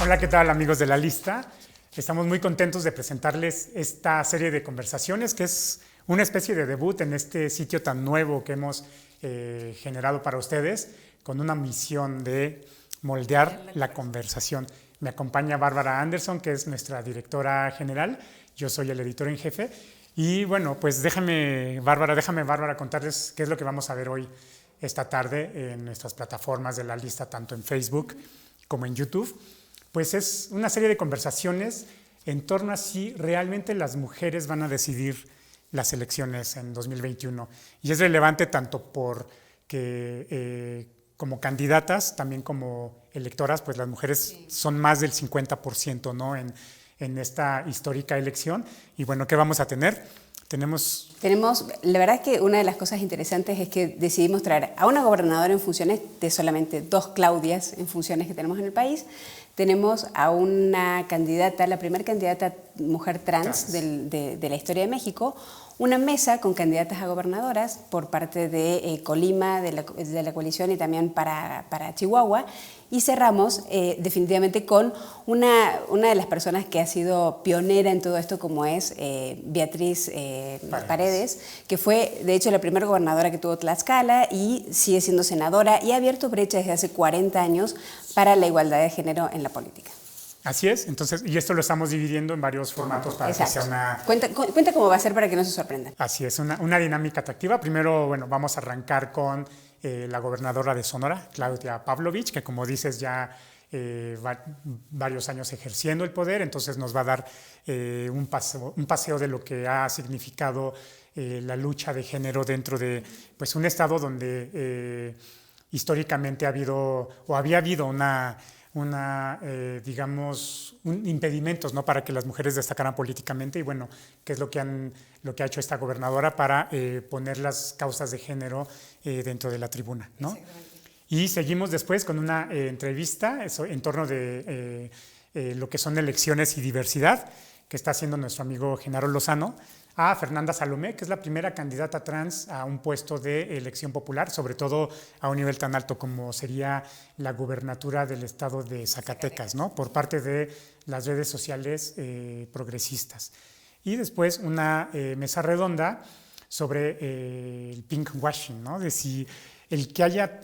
Hola, ¿qué tal, amigos de La Lista? Estamos muy contentos de presentarles esta serie de conversaciones que es una especie de debut en este sitio tan nuevo que hemos generado para ustedes con una misión de moldear la conversación. Me acompaña Bárbara Anderson, que es nuestra directora general. Yo soy el editor en jefe. Y bueno, pues déjame, Bárbara, contarles qué es lo que vamos a ver hoy, esta tarde, en nuestras plataformas de La Lista, tanto en Facebook como en YouTube. Pues es una serie de conversaciones en torno a si realmente las mujeres van a decidir las elecciones en 2021. Y es relevante tanto porque como candidatas, también como electoras, pues las mujeres son más del 50%, ¿no? en esta histórica elección. Y bueno, ¿qué vamos a tener? Tenemos, la verdad es que una de las cosas interesantes es que decidimos traer a una gobernadora en funciones de solamente 2 Claudias en funciones que tenemos en el país. Tenemos a una candidata, la primera candidata mujer trans de la historia de México, una mesa con candidatas a gobernadoras por parte de Colima, de la coalición, y también para Chihuahua. Y cerramos definitivamente con una de las personas que ha sido pionera en todo esto, como es Beatriz Paredes, que fue de hecho la primera gobernadora que tuvo Tlaxcala y sigue siendo senadora y ha abierto brecha desde hace 40 años para la igualdad de género en la política. Así es, entonces, y esto lo estamos dividiendo en varios formatos para que sea una... Cuenta cómo va a ser para que no se sorprendan. Así es, una dinámica atractiva. Primero, bueno, vamos a arrancar con la gobernadora de Sonora, Claudia Pavlovich, que como dices ya varios años ejerciendo el poder, entonces nos va a dar un paseo de lo que ha significado la lucha de género dentro de pues, un estado donde históricamente había habido digamos, impedimentos, ¿no? Para que las mujeres destacaran políticamente. Y bueno, ¿qué es lo que ha hecho esta gobernadora para poner las causas de género dentro de la tribuna, ¿no? Y seguimos después con una entrevista en torno de lo que son elecciones y diversidad, que está haciendo nuestro amigo Genaro Lozano, a Fernanda Salomé, que es la primera candidata trans a un puesto de elección popular, sobre todo a un nivel tan alto como sería la gubernatura del estado de Zacatecas, ¿no? Por parte de las redes sociales progresistas. Y después una mesa redonda sobre el pinkwashing, ¿no? De si el que haya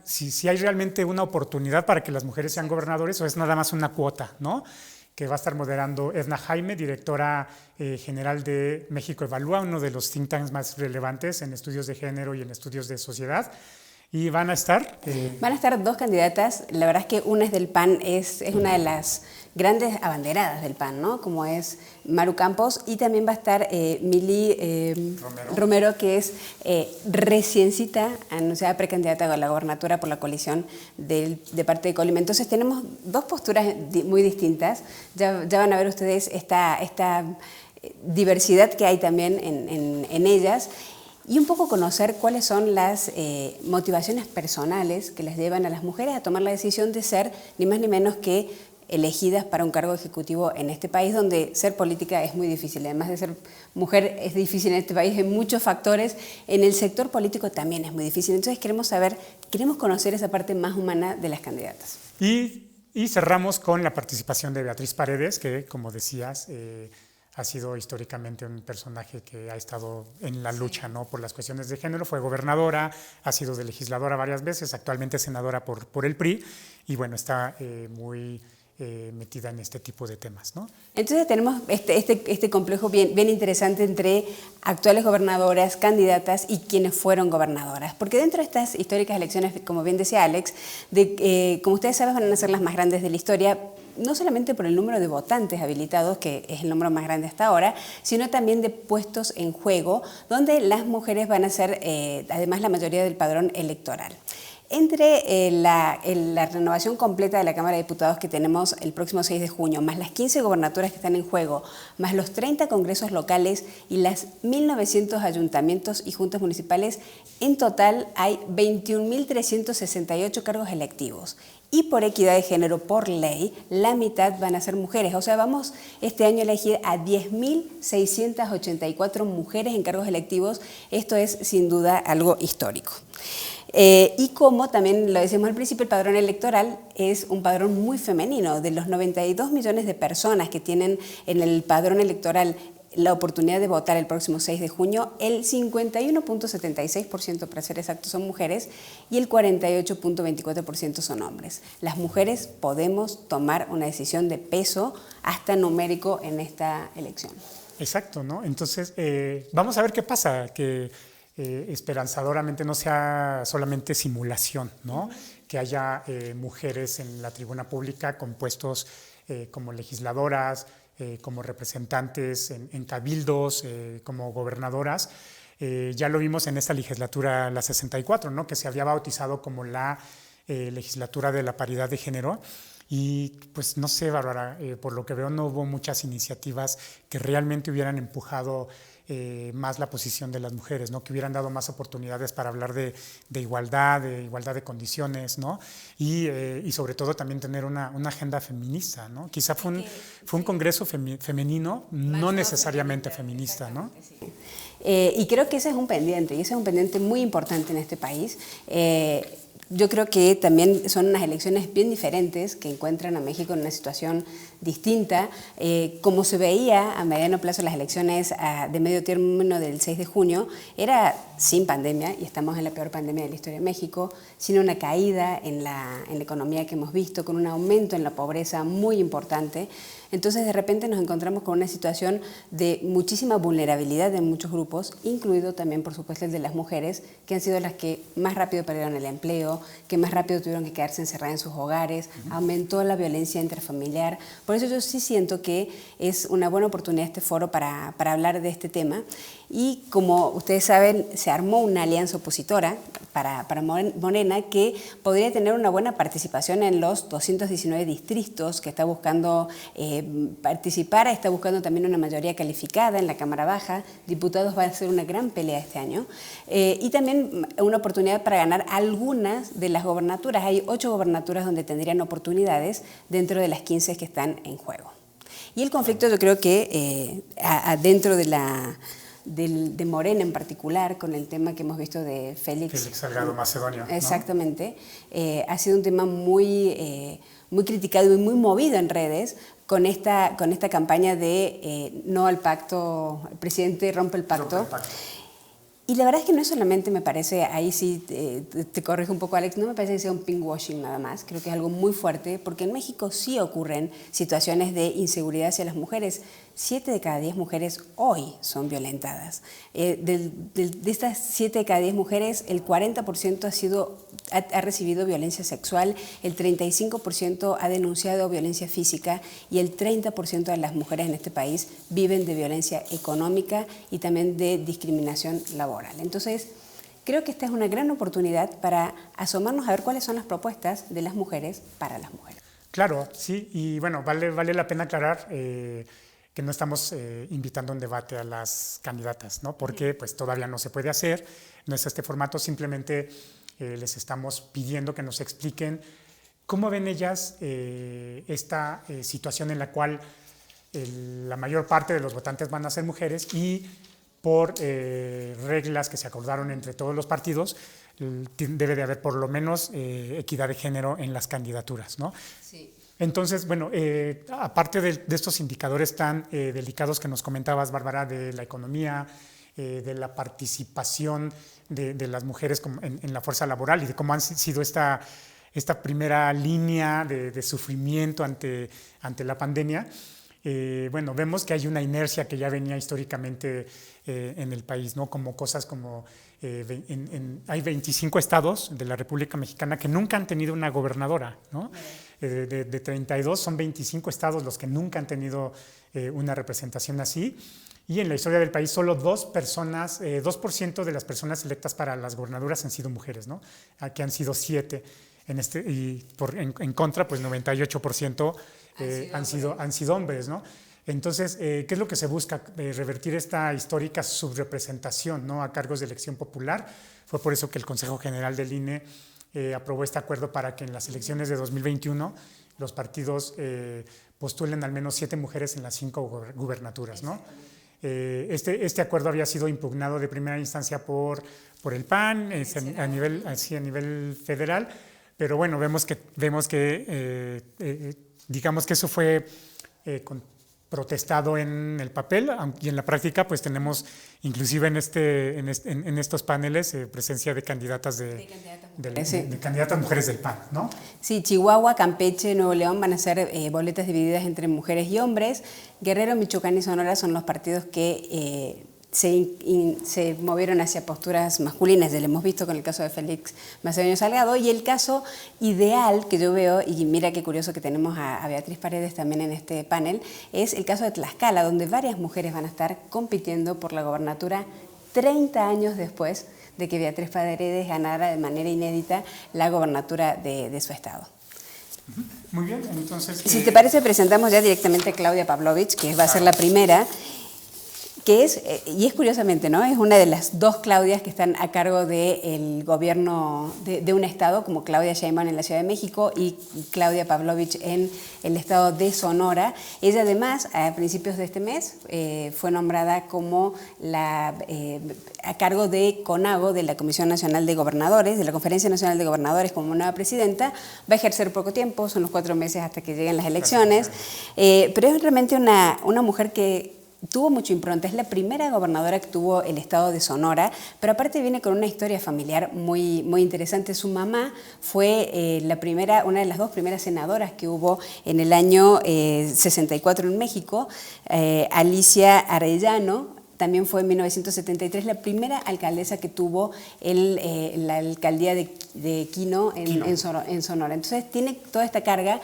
si hay realmente una oportunidad para que las mujeres sean gobernadores o es nada más una cuota, ¿no? Que va a estar moderando Edna Jaime, directora general de México Evalúa, uno de los think tanks más relevantes en estudios de género y en estudios de sociedad. Y van a estar... Van a estar 2 candidatas. La verdad es que una es del PAN, es una de las grandes abanderadas del PAN, ¿no? Como es Maru Campos, y también va a estar Mili Romero, que es reciencita, anunciada precandidata a la gobernatura por la coalición de parte de Colima. Entonces tenemos 2 posturas muy distintas. Ya van a ver ustedes esta diversidad que hay también en ellas. Y un poco conocer cuáles son las motivaciones personales que les llevan a las mujeres a tomar la decisión de ser ni más ni menos que elegidas para un cargo ejecutivo en este país, donde ser política es muy difícil. Además de ser mujer es difícil en este país, hay muchos factores. En el sector político también es muy difícil. Entonces queremos conocer esa parte más humana de las candidatas. Y cerramos con la participación de Beatriz Paredes, que como decías... ha sido históricamente un personaje que ha estado en la lucha, ¿no? Por las cuestiones de género, fue gobernadora, ha sido de legisladora varias veces, actualmente senadora por el PRI, y bueno, está muy metida en este tipo de temas, ¿no? Entonces tenemos este complejo bien interesante entre actuales gobernadoras, candidatas y quienes fueron gobernadoras, porque dentro de estas históricas elecciones, como bien decía Alex, como ustedes saben, van a ser las más grandes de la historia, no solamente por el número de votantes habilitados, que es el número más grande hasta ahora, sino también de puestos en juego, donde las mujeres van a ser, además, la mayoría del padrón electoral. Entre la renovación completa de la Cámara de Diputados que tenemos el próximo 6 de junio, más las 15 gobernaturas que están en juego, más los 30 congresos locales y las 1.900 ayuntamientos y juntas municipales, en total hay 21.368 cargos electivos. Y por equidad de género, por ley, la mitad van a ser mujeres. O sea, vamos este año a elegir a 10.684 mujeres en cargos electivos. Esto es sin duda algo histórico. Y como también lo decíamos al principio, el padrón electoral es un padrón muy femenino. De los 92 millones de personas que tienen en el padrón electoral la oportunidad de votar el próximo 6 de junio, el 51.76%, para ser exactos, son mujeres y el 48.24% son hombres. Las mujeres podemos tomar una decisión de peso hasta numérico en esta elección. Exacto, ¿no? Entonces, vamos a ver qué pasa, que esperanzadoramente no sea solamente simulación, ¿no? Que haya mujeres en la tribuna pública con puestos como legisladoras, como representantes en cabildos, como gobernadoras. Ya lo vimos en esta legislatura, la 64, ¿no? Que se había bautizado como la legislatura de la paridad de género. Y pues no sé, Bárbara, por lo que veo no hubo muchas iniciativas que realmente hubieran empujado más la posición de las mujeres, ¿no? Que hubieran dado más oportunidades para hablar de igualdad de condiciones, ¿no? Y sobre todo también tener una agenda feminista, ¿no? Quizá fue un congreso femenino, no necesariamente feminista, ¿no? Sí. Y creo que ese es un pendiente, y ese es un pendiente muy importante en este país. Yo creo que también son unas elecciones bien diferentes que encuentran a México en una situación distinta. Como se veía a mediano plazo las elecciones de medio término del 6 de junio, era sin pandemia, y estamos en la peor pandemia de la historia de México, sin una caída en la economía que hemos visto, con un aumento en la pobreza muy importante. Entonces, de repente nos encontramos con una situación de muchísima vulnerabilidad de muchos grupos, incluido también, por supuesto, el de las mujeres, que han sido las que más rápido perdieron el empleo, que más rápido tuvieron que quedarse encerradas en sus hogares, aumentó la violencia intrafamiliar. Por eso yo sí siento que es una buena oportunidad este foro para hablar de este tema. Y como ustedes saben, se armó una alianza opositora para Morena que podría tener una buena participación en los 219 distritos que está buscando participar, está buscando también una mayoría calificada en la Cámara Baja. Diputados va a ser una gran pelea este año. Y también una oportunidad para ganar algunas de las gobernaturas. Hay 8 gobernaturas donde tendrían oportunidades dentro de las 15 que están en juego. Y el conflicto, yo creo que dentro de Morena en particular, con el tema que hemos visto de Félix Salgado Macedonio, ¿no? Exactamente. Ha sido un tema muy criticado y muy movido en redes con esta campaña de no al pacto, el presidente rompe el pacto. Y la verdad es que no es solamente, me parece, ahí sí te corrijo un poco, Alex, no me parece que sea un pinkwashing nada más, creo que es algo muy fuerte, porque en México sí ocurren situaciones de inseguridad hacia las mujeres. 7 de cada 10 mujeres hoy son violentadas. De estas 7 de cada 10 mujeres, el 40% ha recibido violencia sexual, el 35% ha denunciado violencia física y el 30% de las mujeres en este país viven de violencia económica y también de discriminación laboral. Entonces, creo que esta es una gran oportunidad para asomarnos a ver cuáles son las propuestas de las mujeres para las mujeres. Claro, sí, y bueno, vale la pena aclarar que no estamos invitando a un debate a las candidatas, ¿no? Porque pues todavía no se puede hacer, no es este formato, simplemente les estamos pidiendo que nos expliquen cómo ven ellas esta situación en la cual la mayor parte de los votantes van a ser mujeres y por reglas que se acordaron entre todos los partidos, debe de haber por lo menos equidad de género en las candidaturas, ¿no? Sí. Entonces, bueno, aparte de estos indicadores tan delicados que nos comentabas, Bárbara, de la economía, de la participación de las mujeres en la fuerza laboral y de cómo han sido esta primera línea de sufrimiento ante la pandemia, bueno, vemos que hay una inercia que ya venía históricamente en el país, ¿no? Como cosas como hay 25 estados de la República Mexicana que nunca han tenido una gobernadora, ¿no? De 32 son 25 estados los que nunca han tenido una representación así. Y en la historia del país solo 2% de las personas electas para las gobernaturas han sido mujeres, ¿no? Aquí han sido 7 y en contra, pues 98% han sido hombres, ¿no? Entonces, ¿qué es lo que se busca? Revertir esta histórica subrepresentación, ¿no? A cargos de elección popular. Fue por eso que el Consejo General del INE aprobó este acuerdo para que en las elecciones de 2021 los partidos postulen al menos 7 mujeres en las 5 gubernaturas, ¿no? Este acuerdo había sido impugnado de primera instancia por el PAN, a nivel federal, pero bueno, vemos que digamos que eso fue protestado en el papel, y en la práctica pues tenemos inclusive en estos paneles presencia de candidatas de candidatas mujeres del PAN, ¿no? Sí, Chihuahua, Campeche, Nuevo León van a ser boletas divididas entre mujeres y hombres. Guerrero, Michoacán y Sonora son los partidos que se movieron hacia posturas masculinas, ya lo hemos visto con el caso de Félix Macedonio Salgado, y el caso ideal que yo veo, y mira qué curioso que tenemos a Beatriz Paredes también en este panel, es el caso de Tlaxcala, donde varias mujeres van a estar compitiendo por la gobernatura 30 años después de que Beatriz Paredes ganara de manera inédita la gobernatura de su estado. Muy bien, entonces... Si te parece, presentamos ya directamente a Claudia Pavlovich, que va a ser la primera, que es, y es curiosamente, ¿no? Es una de las dos Claudias que están a cargo del gobierno de un estado, como Claudia Sheinbaum en la Ciudad de México y Claudia Pavlovich en el estado de Sonora. Ella además, a principios de este mes, fue nombrada como a cargo de CONAGO, de la Comisión Nacional de Gobernadores, de la Conferencia Nacional de Gobernadores, como nueva presidenta. Va a ejercer poco tiempo, son los 4 meses hasta que lleguen las elecciones, pero es realmente una mujer que tuvo mucha impronta, es la primera gobernadora que tuvo el estado de Sonora, pero aparte viene con una historia familiar muy, muy interesante. Su mamá fue una de las 2 primeras senadoras que hubo en el año 64 en México, Alicia Arellano. También fue en 1973 la primera alcaldesa que tuvo la alcaldía de Quino en Sonora. Entonces tiene toda esta carga.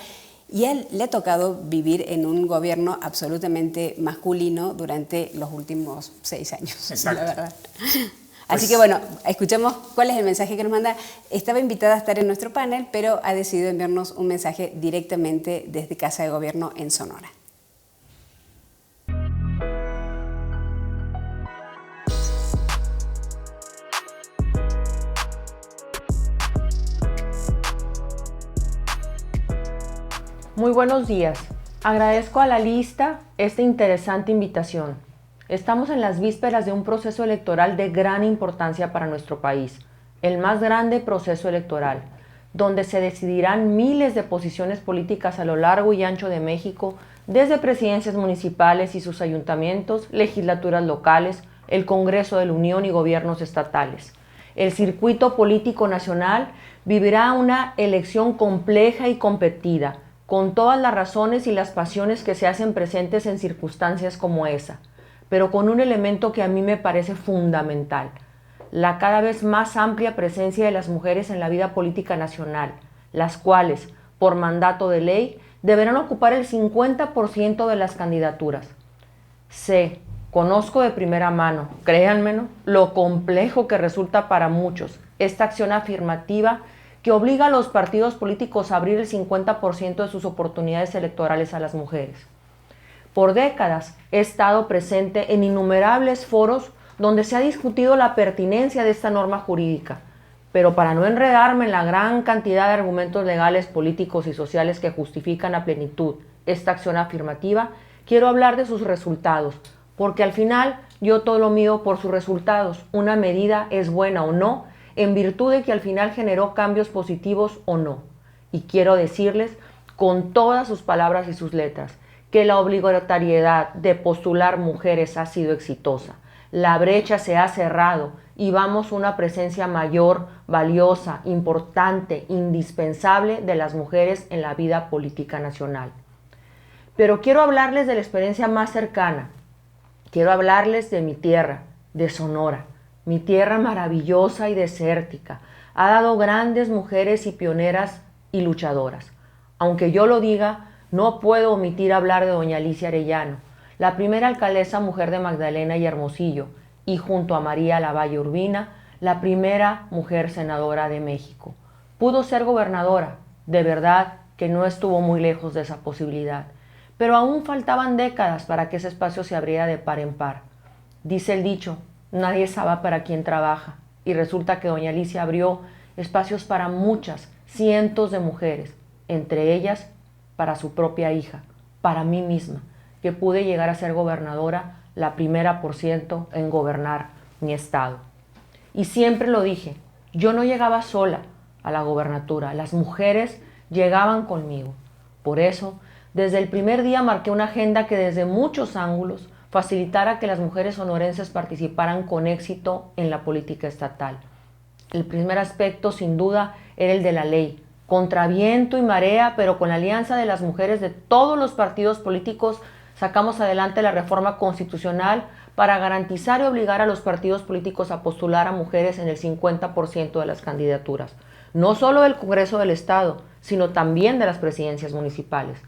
Y a él le ha tocado vivir en un gobierno absolutamente masculino durante los últimos 6 años, exacto, la verdad. Así que bueno, escuchemos cuál es el mensaje que nos manda. Estaba invitada a estar en nuestro panel, pero ha decidido enviarnos un mensaje directamente desde Casa de Gobierno en Sonora. Muy buenos días. Agradezco a la lista esta interesante invitación. Estamos en las vísperas de un proceso electoral de gran importancia para nuestro país, el más grande proceso electoral, donde se decidirán miles de posiciones políticas a lo largo y ancho de México, desde presidencias municipales y sus ayuntamientos, legislaturas locales, el Congreso de la Unión y gobiernos estatales. El circuito político nacional vivirá una elección compleja y competida, con todas las razones y las pasiones que se hacen presentes en circunstancias como esa, pero con un elemento que a mí me parece fundamental: la cada vez más amplia presencia de las mujeres en la vida política nacional, las cuales, por mandato de ley, deberán ocupar el 50% de las candidaturas. Conozco de primera mano, créanmelo, lo complejo que resulta para muchos esta acción afirmativa que obliga a los partidos políticos a abrir el 50% de sus oportunidades electorales a las mujeres. Por décadas he estado presente en innumerables foros donde se ha discutido la pertinencia de esta norma jurídica, pero para no enredarme en la gran cantidad de argumentos legales, políticos y sociales que justifican a plenitud esta acción afirmativa, quiero hablar de sus resultados, porque al final yo todo lo mido por sus resultados. Una medida es buena o no, en virtud de que al final generó cambios positivos o no. Y quiero decirles, con todas sus palabras y sus letras, que la obligatoriedad de postular mujeres ha sido exitosa. La brecha se ha cerrado y vamos a una presencia mayor, valiosa, importante, indispensable de las mujeres en la vida política nacional. Pero quiero hablarles de la experiencia más cercana. Quiero hablarles de mi tierra, de Sonora. Mi tierra maravillosa y desértica ha dado grandes mujeres y pioneras y luchadoras. Aunque yo lo diga, no puedo omitir hablar de doña Alicia Arellano, la primera alcaldesa mujer de Magdalena y Hermosillo, y junto a María Lavalle Urbina, la primera mujer senadora de México. Pudo ser gobernadora, de verdad que no estuvo muy lejos de esa posibilidad, pero aún faltaban décadas para que ese espacio se abriera de par en par. Dice el dicho: nadie sabe para quién trabaja, y resulta que doña Alicia abrió espacios para muchas, cientos de mujeres, entre ellas para su propia hija, para mí misma, que pude llegar a ser gobernadora la primera por ciento en gobernar mi estado. Y siempre lo dije, yo no llegaba sola a la gobernatura, las mujeres llegaban conmigo. Por eso, desde el primer día marqué una agenda que desde muchos ángulos facilitara que las mujeres sonorenses participaran con éxito en la política estatal. El primer aspecto, sin duda, era el de la ley. Contra viento y marea, pero con la alianza de las mujeres de todos los partidos políticos, sacamos adelante la reforma constitucional para garantizar y obligar a los partidos políticos a postular a mujeres en el 50% de las candidaturas, no solo del Congreso del Estado, sino también de las presidencias municipales.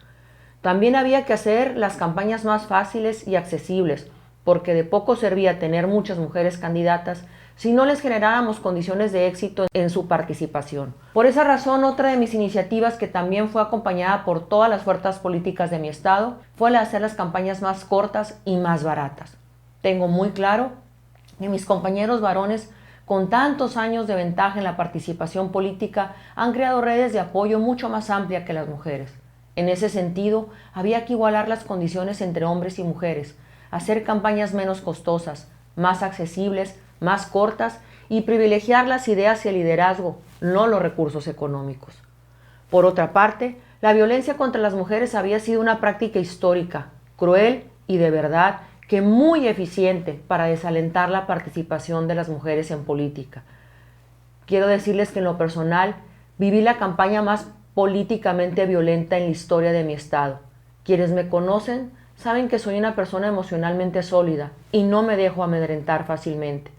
También había que hacer las campañas más fáciles y accesibles, porque de poco servía tener muchas mujeres candidatas si no les generáramos condiciones de éxito en su participación. Por esa razón, otra de mis iniciativas, que también fue acompañada por todas las fuerzas políticas de mi estado, fue la de hacer las campañas más cortas y más baratas. Tengo muy claro que mis compañeros varones, con tantos años de ventaja en la participación política, han creado redes de apoyo mucho más amplias que las mujeres. En ese sentido, había que igualar las condiciones entre hombres y mujeres, hacer campañas menos costosas, más accesibles, más cortas y privilegiar las ideas y el liderazgo, no los recursos económicos. Por otra parte, la violencia contra las mujeres había sido una práctica histórica, cruel y de verdad que muy eficiente para desalentar la participación de las mujeres en política. Quiero decirles que en lo personal viví la campaña más políticamente violenta en la historia de mi estado. Quienes me conocen saben que soy una persona emocionalmente sólida y no me dejo amedrentar fácilmente,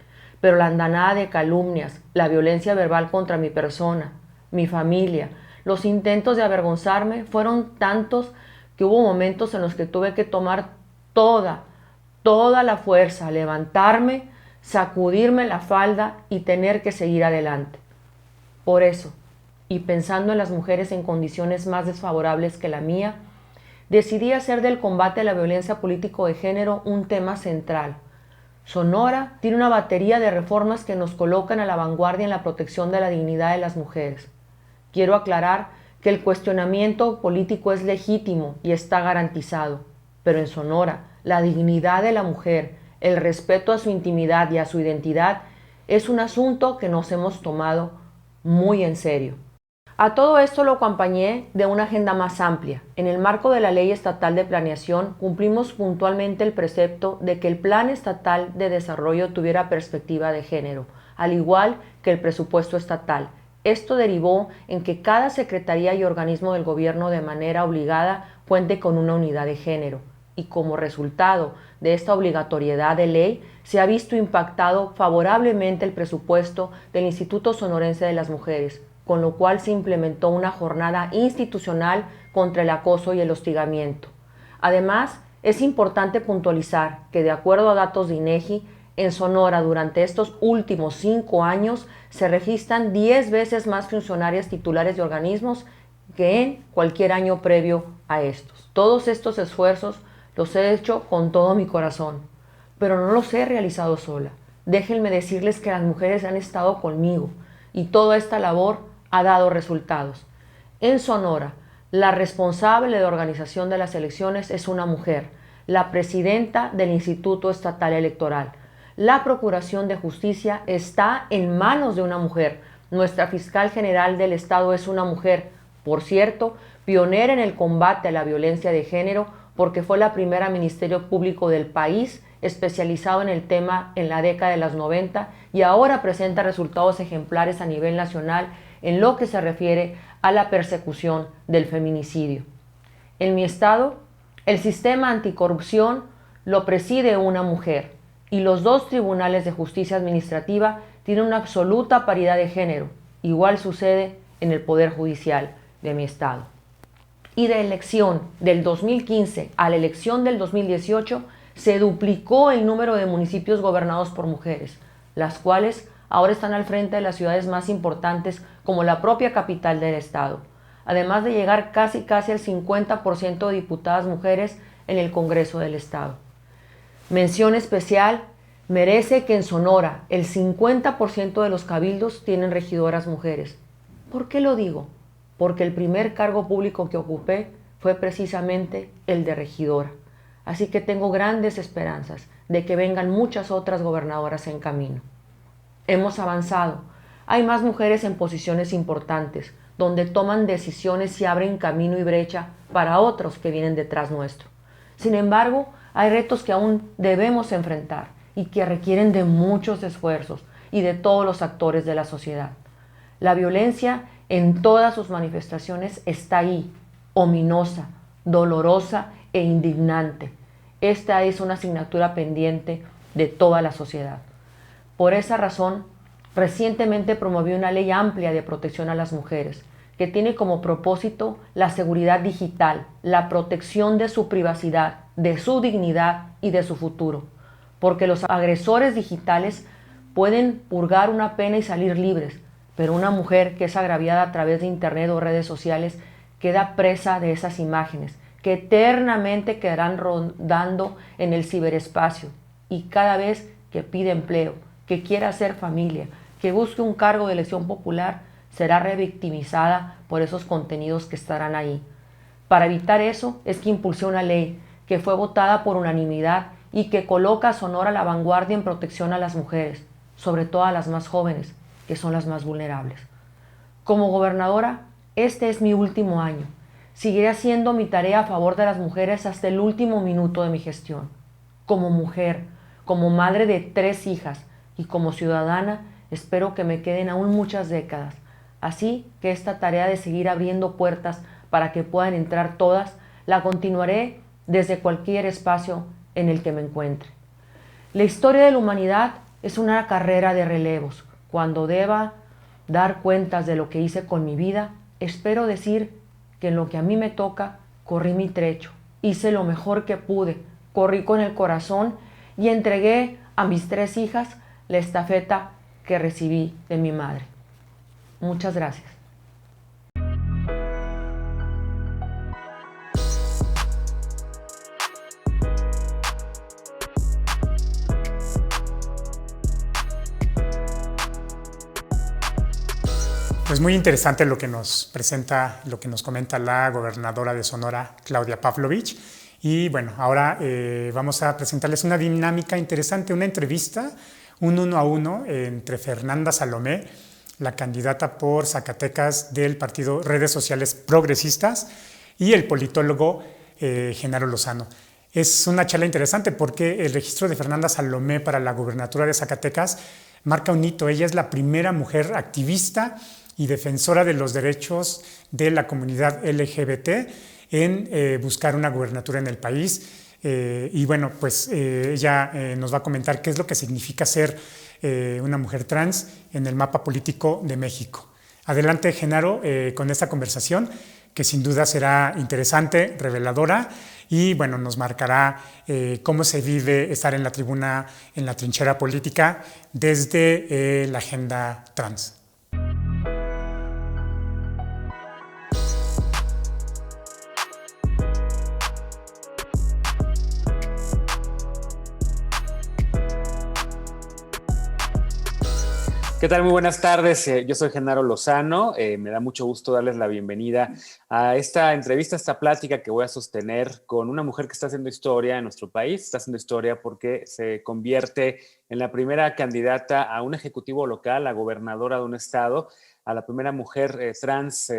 pero la andanada de calumnias, la violencia verbal contra mi persona, mi familia, los intentos de avergonzarme fueron tantos que hubo momentos en los que tuve que tomar toda la fuerza, levantarme, sacudirme la falda y tener que seguir adelante. Por eso, y pensando en las mujeres en condiciones más desfavorables que la mía, decidí hacer del combate a la violencia político de género un tema central. Sonora tiene una batería de reformas que nos colocan a la vanguardia en la protección de la dignidad de las mujeres. Quiero aclarar que el cuestionamiento político es legítimo y está garantizado, pero en Sonora, la dignidad de la mujer, el respeto a su intimidad y a su identidad es un asunto que nos hemos tomado muy en serio. A todo esto lo acompañé de una agenda más amplia. En el marco de la Ley Estatal de Planeación, cumplimos puntualmente el precepto de que el Plan Estatal de Desarrollo tuviera perspectiva de género, al igual que el presupuesto estatal. Esto derivó en que cada secretaría y organismo del gobierno de manera obligada cuente con una unidad de género. Y como resultado de esta obligatoriedad de ley, se ha visto impactado favorablemente el presupuesto del Instituto Sonorense de las Mujeres, con lo cual se implementó una jornada institucional contra el acoso y el hostigamiento. Además, es importante puntualizar que, de acuerdo a datos de INEGI, en Sonora durante estos últimos 5 años se registran 10 veces más funcionarias titulares de organismos que en cualquier año previo a estos. Todos estos esfuerzos los he hecho con todo mi corazón, pero no los he realizado sola. Déjenme decirles que las mujeres han estado conmigo y toda esta labor ha dado resultados. En Sonora, la responsable de organización de las elecciones es una mujer, la presidenta del Instituto Estatal Electoral. La Procuración de Justicia está en manos de una mujer. Nuestra fiscal general del Estado es una mujer, por cierto, pionera en el combate a la violencia de género, porque fue la primera ministerio público del país especializado en el tema en la década de los 90 y ahora presenta resultados ejemplares a nivel nacional en lo que se refiere a la persecución del feminicidio. En mi estado, el sistema anticorrupción lo preside una mujer y los 2 tribunales de justicia administrativa tienen una absoluta paridad de género. Igual sucede en el Poder Judicial de mi estado. Y de elección del 2015 a la elección del 2018 se duplicó el número de municipios gobernados por mujeres, las cuales ahora están al frente de las ciudades más importantes como la propia capital del estado, además de llegar casi al 50% de diputadas mujeres en el Congreso del Estado. Mención especial merece que en Sonora el 50% de los cabildos tienen regidoras mujeres. ¿Por qué lo digo? Porque el primer cargo público que ocupé fue precisamente el de regidora. Así que tengo grandes esperanzas de que vengan muchas otras gobernadoras en camino. Hemos avanzado. Hay más mujeres en posiciones importantes, donde toman decisiones y abren camino y brecha para otros que vienen detrás nuestro. Sin embargo, hay retos que aún debemos enfrentar y que requieren de muchos esfuerzos y de todos los actores de la sociedad. La violencia en todas sus manifestaciones está ahí, ominosa, dolorosa e indignante. Esta es una asignatura pendiente de toda la sociedad. Por esa razón, recientemente promoví una ley amplia de protección a las mujeres, que tiene como propósito la seguridad digital, la protección de su privacidad, de su dignidad y de su futuro. Porque los agresores digitales pueden purgar una pena y salir libres, pero una mujer que es agraviada a través de internet o redes sociales queda presa de esas imágenes, que eternamente quedarán rondando en el ciberespacio, y cada vez que pide empleo, que quiera hacer familia, que busque un cargo de elección popular, será revictimizada por esos contenidos que estarán ahí. Para evitar eso es que impulsé una ley que fue votada por unanimidad y que coloca a Sonora a la vanguardia en protección a las mujeres, sobre todo a las más jóvenes, que son las más vulnerables. Como gobernadora, este es mi último año. Seguiré haciendo mi tarea a favor de las mujeres hasta el último minuto de mi gestión. Como mujer, como madre de 3 hijas y como ciudadana, espero que me queden aún muchas décadas. Así que esta tarea de seguir abriendo puertas para que puedan entrar todas, la continuaré desde cualquier espacio en el que me encuentre. La historia de la humanidad es una carrera de relevos. Cuando deba dar cuentas de lo que hice con mi vida, espero decir que en lo que a mí me toca, corrí mi trecho, hice lo mejor que pude, corrí con el corazón y entregué a mis 3 hijas la estafeta que recibí de mi madre. Muchas gracias. Pues muy interesante lo que nos presenta, lo que nos comenta la gobernadora de Sonora, Claudia Pavlovich. Y bueno, ahora vamos a presentarles una dinámica interesante, una entrevista, un 1 a 1 entre Fernanda Salomé, la candidata por Zacatecas del partido Redes Sociales Progresistas, y el politólogo Genaro Lozano. Es una charla interesante porque el registro de Fernanda Salomé para la gubernatura de Zacatecas marca un hito. Ella es la primera mujer activista y defensora de los derechos de la comunidad LGBT en buscar una gubernatura en el país. Y bueno, pues ella nos va a comentar qué es lo que significa ser una mujer trans en el mapa político de México. Adelante, Genaro, con esta conversación que sin duda será interesante, reveladora y bueno, nos marcará cómo se vive estar en la tribuna, en la trinchera política desde la agenda trans. ¿Qué tal? Muy buenas tardes. Yo soy Genaro Lozano. Me da mucho gusto darles la bienvenida a esta entrevista, a esta plática que voy a sostener con una mujer que está haciendo historia en nuestro país. Está haciendo historia porque se convierte en la primera candidata a un ejecutivo local, a gobernadora de un estado, a la primera mujer trans,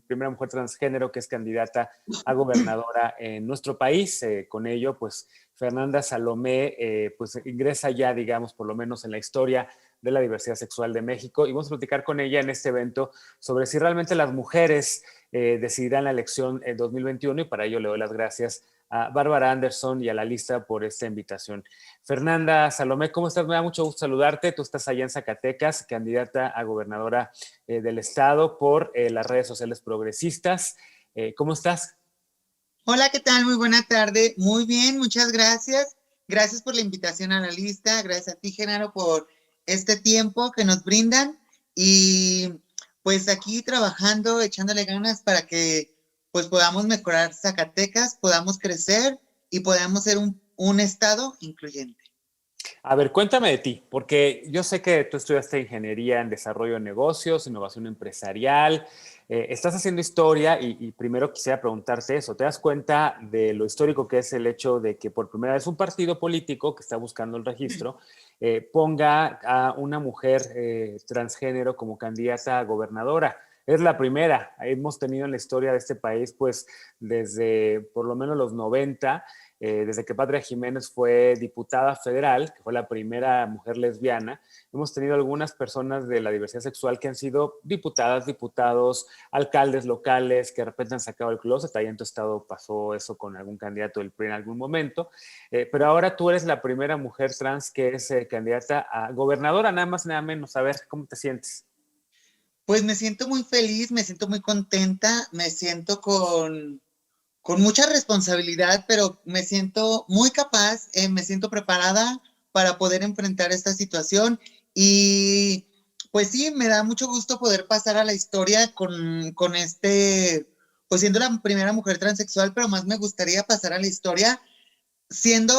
primera mujer transgénero que es candidata a gobernadora en nuestro país. Con ello, pues Fernanda Salomé pues ingresa ya, digamos, por lo menos en la historia de la diversidad sexual de México, y vamos a platicar con ella en este evento sobre si realmente las mujeres decidirán la elección en 2021, y para ello le doy las gracias a Bárbara Anderson y a la lista por esta invitación. Fernanda Salomé, ¿cómo estás? Me da mucho gusto saludarte. Tú estás allá en Zacatecas, candidata a gobernadora del estado por las redes sociales progresistas. ¿Cómo estás? Hola, ¿qué tal? Muy buena tarde. Muy bien, muchas gracias. Gracias por la invitación a la lista. Gracias a ti, Genaro, por este tiempo que nos brindan. Y pues aquí trabajando, echándole ganas para que pues podamos mejorar Zacatecas, podamos crecer y podamos ser un estado incluyente. A ver, cuéntame de ti, porque yo sé que tú estudiaste ingeniería en desarrollo de negocios, innovación empresarial, estás haciendo historia y primero quisiera preguntarte eso. ¿Te das cuenta de lo histórico que es el hecho de que por primera vez un partido político que está buscando el registro ponga a una mujer transgénero como candidata a gobernadora? Es la primera. Hemos tenido en la historia de este país, pues, desde por lo menos los 90, desde que Patria Jiménez fue diputada federal, que fue la primera mujer lesbiana, hemos tenido algunas personas de la diversidad sexual que han sido diputadas, diputados, alcaldes locales, que de repente han sacado el closet. Ahí en tu estado pasó eso con algún candidato del PRI en algún momento. Pero ahora tú eres la primera mujer trans que es candidata a gobernadora, nada más, nada menos. A ver, ¿cómo te sientes? Pues me siento muy feliz, me siento muy contenta, me siento con mucha responsabilidad, pero me siento muy capaz, me siento preparada para poder enfrentar esta situación y pues sí, me da mucho gusto poder pasar a la historia con pues siendo la primera mujer transexual, pero más me gustaría pasar a la historia siendo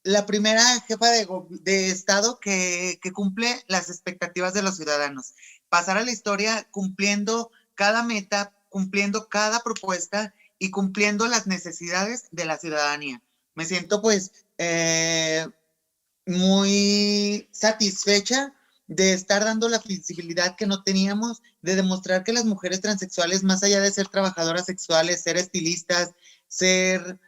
la primera jefa de Estado que cumple las expectativas de los ciudadanos. Pasar a la historia cumpliendo cada meta, cumpliendo cada propuesta y cumpliendo las necesidades de la ciudadanía. Me siento pues muy satisfecha de estar dando la visibilidad que no teníamos, de demostrar que las mujeres transexuales, más allá de ser trabajadoras sexuales, ser estilistas, ser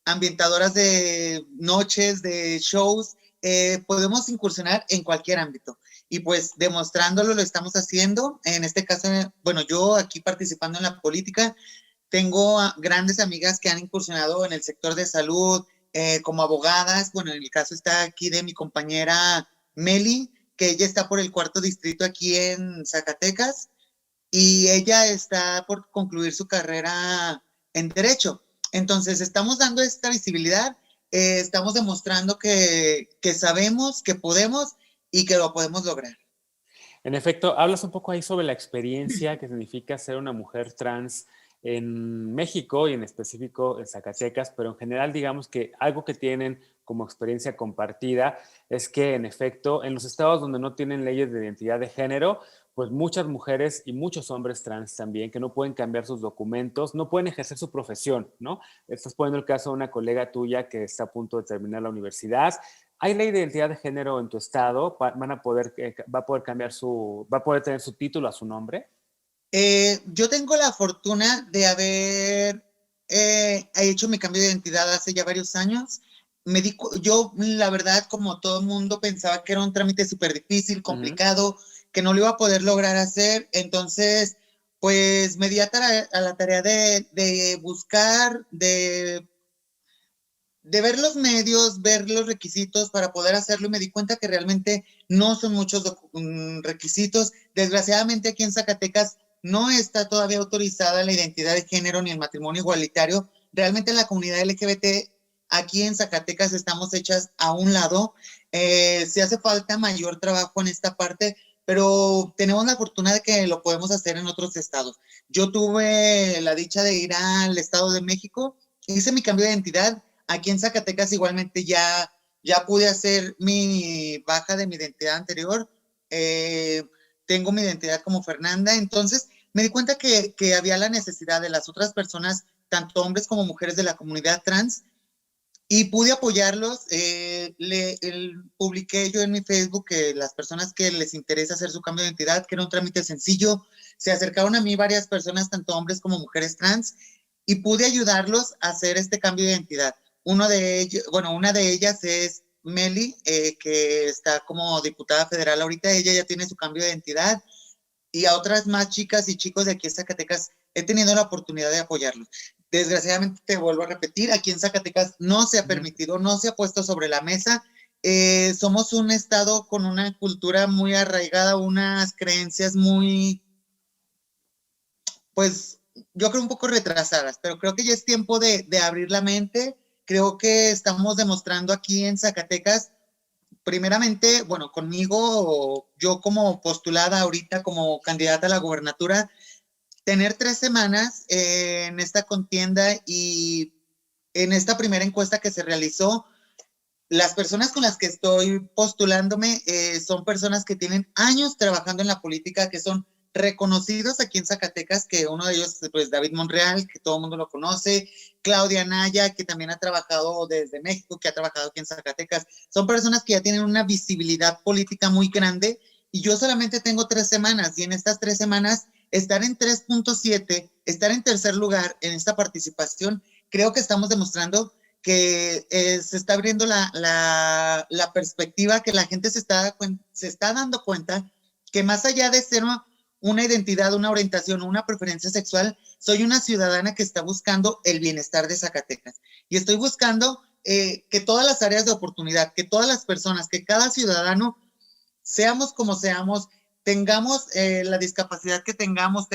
ambientadoras de noches, de shows, podemos incursionar en cualquier ámbito. Y pues demostrándolo lo estamos haciendo. En este caso, bueno, yo aquí participando en la política, tengo grandes amigas que han incursionado en el sector de salud, como abogadas. Bueno, en el caso está aquí de mi compañera Meli, que ella está por el 4º distrito aquí en Zacatecas y ella está por concluir su carrera en Derecho. Entonces, estamos dando esta visibilidad, estamos demostrando que sabemos, que podemos y que lo podemos lograr. En efecto, hablas un poco ahí sobre la experiencia que significa ser una mujer trans en México y en específico en Zacatecas, pero en general digamos que algo que tienen como experiencia compartida es que en efecto en los estados donde no tienen leyes de identidad de género, pues muchas mujeres y muchos hombres trans también que no pueden cambiar sus documentos, no pueden ejercer su profesión, ¿no? Estás poniendo el caso de una colega tuya que está a punto de terminar la universidad. ¿Hay ley de identidad de género en tu estado? ¿Va a poder cambiar va a poder tener su título a su nombre? Yo tengo la fortuna de haber hecho mi cambio de identidad hace ya varios años. Yo, la verdad, como todo el mundo, pensaba que era un trámite súper difícil, complicado, que no lo iba a poder lograr hacer. Entonces, pues me di a la tarea de buscar, de ver los medios, ver los requisitos para poder hacerlo y me di cuenta que realmente no son muchos requisitos. Desgraciadamente aquí en Zacatecas no está todavía autorizada la identidad de género ni el matrimonio igualitario. Realmente en la comunidad LGBT aquí en Zacatecas estamos hechas a un lado. Sí hace falta mayor trabajo en esta parte, pero tenemos la fortuna de que lo podemos hacer en otros estados. Yo tuve la dicha de ir al Estado de México, hice mi cambio de identidad. Aquí en Zacatecas igualmente ya pude hacer mi baja de mi identidad anterior. Tengo mi identidad como Fernanda. Entonces me di cuenta que había la necesidad de las otras personas, tanto hombres como mujeres de la comunidad trans, y pude apoyarlos. Publiqué yo en mi Facebook que las personas que les interesa hacer su cambio de identidad, que era un trámite sencillo, se acercaron a mí varias personas, tanto hombres como mujeres trans, y pude ayudarlos a hacer este cambio de identidad. Una de ellas es Meli, que está como diputada federal ahorita. Ella ya tiene su cambio de identidad, y a otras más chicas y chicos de aquí en Zacatecas he tenido la oportunidad de apoyarlos. Desgraciadamente, te vuelvo a repetir, aquí en Zacatecas no se ha permitido, no se ha puesto sobre la mesa. Somos un estado con una cultura muy arraigada, unas creencias muy, pues, yo creo un poco retrasadas, pero creo que ya es tiempo de abrir la mente. Creo que estamos demostrando aquí en Zacatecas, primeramente, bueno, conmigo, yo como postulada ahorita como candidata a la gobernatura, tener 3 semanas en esta contienda y en esta primera encuesta que se realizó, las personas con las que estoy postulándome son personas que tienen años trabajando en la política, que son reconocidos aquí en Zacatecas, que uno de ellos, pues David Monreal, que todo el mundo lo conoce, Claudia Naya, que también ha trabajado desde México, que ha trabajado aquí en Zacatecas. Son personas que ya tienen una visibilidad política muy grande y yo solamente tengo 3 semanas y en estas 3 semanas estar en 3.7, estar en tercer lugar en esta participación, creo que estamos demostrando que se está abriendo la perspectiva, que la gente se está dando cuenta que más allá de ser una identidad, una orientación, una preferencia sexual, soy una ciudadana que está buscando el bienestar de Zacatecas. Y estoy buscando que todas las áreas de oportunidad, que todas las personas, que cada ciudadano, seamos como seamos, tengamos la discapacidad que tengamos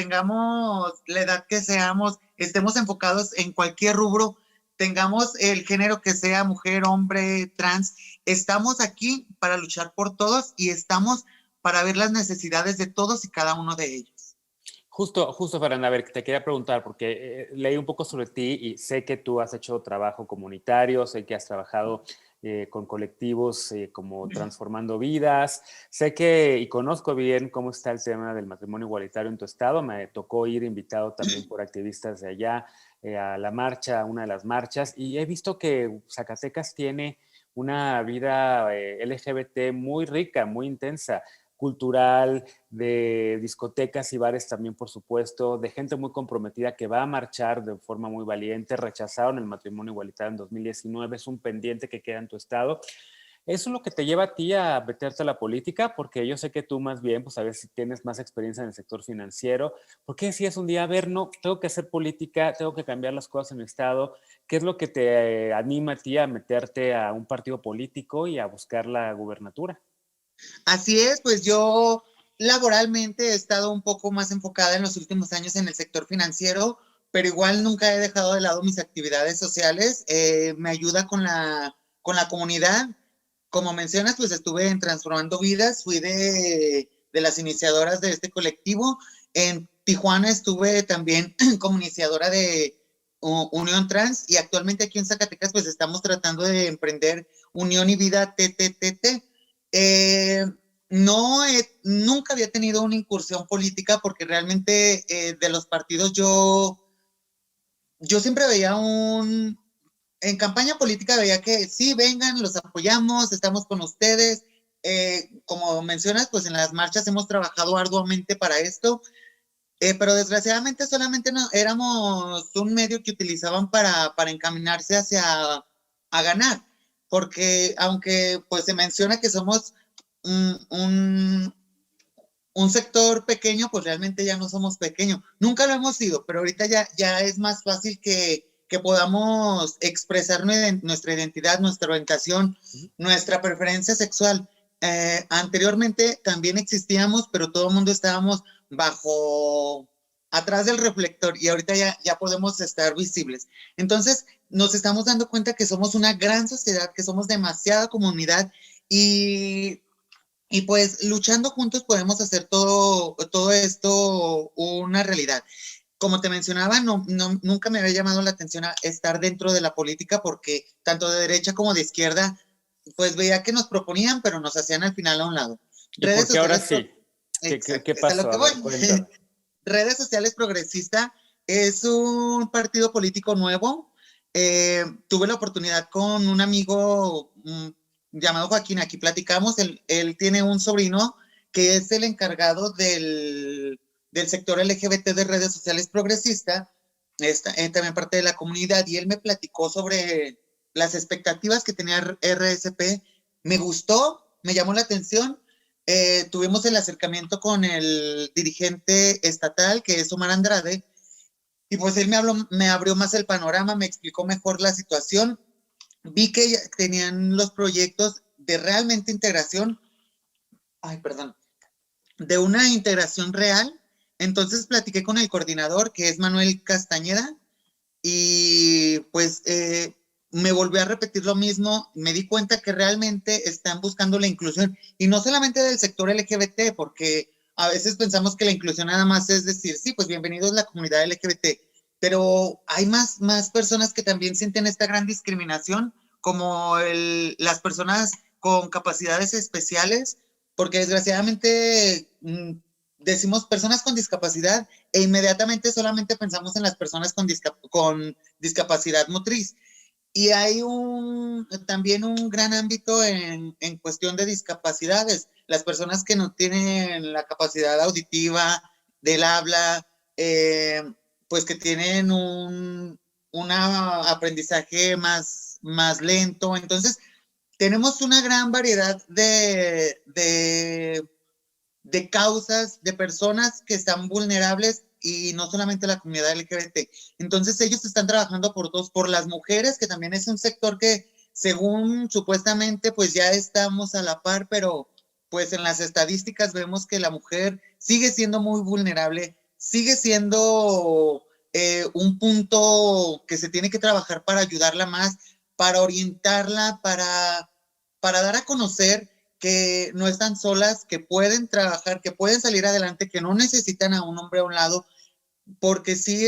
la edad que seamos, estemos enfocados en cualquier rubro, tengamos el género que sea, mujer, hombre, trans, estamos aquí para luchar por todos y estamos para ver las necesidades de todos y cada uno de ellos. Justo, Fernanda, a ver, te quería preguntar, porque leí un poco sobre ti y sé que tú has hecho trabajo comunitario, sé que has trabajado con colectivos como Transformando Vidas, sé que, y conozco bien cómo está el tema del matrimonio igualitario en tu estado, me tocó ir invitado también por activistas de allá a la marcha, a una de las marchas, y he visto que Zacatecas tiene una vida LGBT muy rica, muy intensa, cultural, de discotecas y bares también, por supuesto, de gente muy comprometida que va a marchar de forma muy valiente. Rechazaron el matrimonio igualitario en 2019, es un pendiente que queda en tu estado. ¿Eso es lo que te lleva a ti a meterte a la política? Porque yo sé que tú más bien, pues a ver si tienes más experiencia en el sector financiero. ¿Por qué decías un día, a ver, no, tengo que hacer política, tengo que cambiar las cosas en mi estado? ¿Qué es lo que te anima a ti a meterte a un partido político y a buscar la gubernatura? Así es, pues yo laboralmente he estado un poco más enfocada en los últimos años en el sector financiero, pero igual nunca he dejado de lado mis actividades sociales. Me ayuda con la comunidad. Como mencionas, pues estuve en Transformando Vidas, fui de las iniciadoras de este colectivo. En Tijuana estuve también como iniciadora de Unión Trans y actualmente aquí en Zacatecas pues estamos tratando de emprender Unión y Vida TTTT. Eh, no, nunca había tenido una incursión política porque realmente de los partidos yo siempre veía en campaña política veía que sí, vengan, los apoyamos, estamos con ustedes. Como mencionas, pues en las marchas hemos trabajado arduamente para esto, pero desgraciadamente solamente no, éramos un medio que utilizaban para encaminarse hacia a ganar, porque aunque pues se menciona que somos un, un, un sector pequeño, pues realmente ya no somos pequeños. Nunca lo hemos sido, pero ahorita ya es más fácil que podamos expresar nuestra identidad, nuestra orientación, nuestra preferencia sexual. Anteriormente también existíamos, pero todo el mundo estábamos atrás del reflector y ahorita ya podemos estar visibles. Entonces nos estamos dando cuenta que somos una gran sociedad, que somos demasiada comunidad y pues luchando juntos podemos hacer todo esto una realidad. Como te mencionaba, nunca me había llamado la atención a estar dentro de la política porque tanto de derecha como de izquierda, pues veía que nos proponían, pero nos hacían al final a un lado. ¿Y por qué ahora sí? ¿Qué pasó? A ver, Redes Sociales Progresista es un partido político nuevo. Tuve la oportunidad con un amigo llamado Joaquín, aquí platicamos, él tiene un sobrino que es el encargado del sector LGBT de Redes Sociales Progresista, también parte de la comunidad, y él me platicó sobre las expectativas que tenía RSP. Me gustó, me llamó la atención. Tuvimos el acercamiento con el dirigente estatal, que es Omar Andrade, y pues él me abrió más el panorama, me explicó mejor la situación. Vi que tenían los proyectos de realmente integración, de una integración real. Entonces platiqué con el coordinador, que es Manuel Castañeda, y pues me volví a repetir lo mismo. Me di cuenta que realmente están buscando la inclusión, y no solamente del sector LGBT, porque a veces pensamos que la inclusión nada más es decir, sí, pues bienvenidos a la comunidad LGBT, pero hay más personas que también sienten esta gran discriminación como las personas con capacidades especiales, porque desgraciadamente decimos personas con discapacidad e inmediatamente solamente pensamos en las personas con discapacidad motriz. Y hay también un gran ámbito en cuestión de discapacidades. Las personas que no tienen la capacidad auditiva del habla, pues que tienen un aprendizaje más lento. Entonces, tenemos una gran variedad de causas, de personas que están vulnerables y no solamente la comunidad LGBT. Entonces ellos están trabajando por las mujeres, que también es un sector que según supuestamente pues ya estamos a la par, pero pues en las estadísticas vemos que la mujer sigue siendo muy vulnerable, sigue siendo un punto que se tiene que trabajar para ayudarla más, para orientarla, para dar a conocer que no están solas, que pueden trabajar, que pueden salir adelante, que no necesitan a un hombre a un lado, porque sí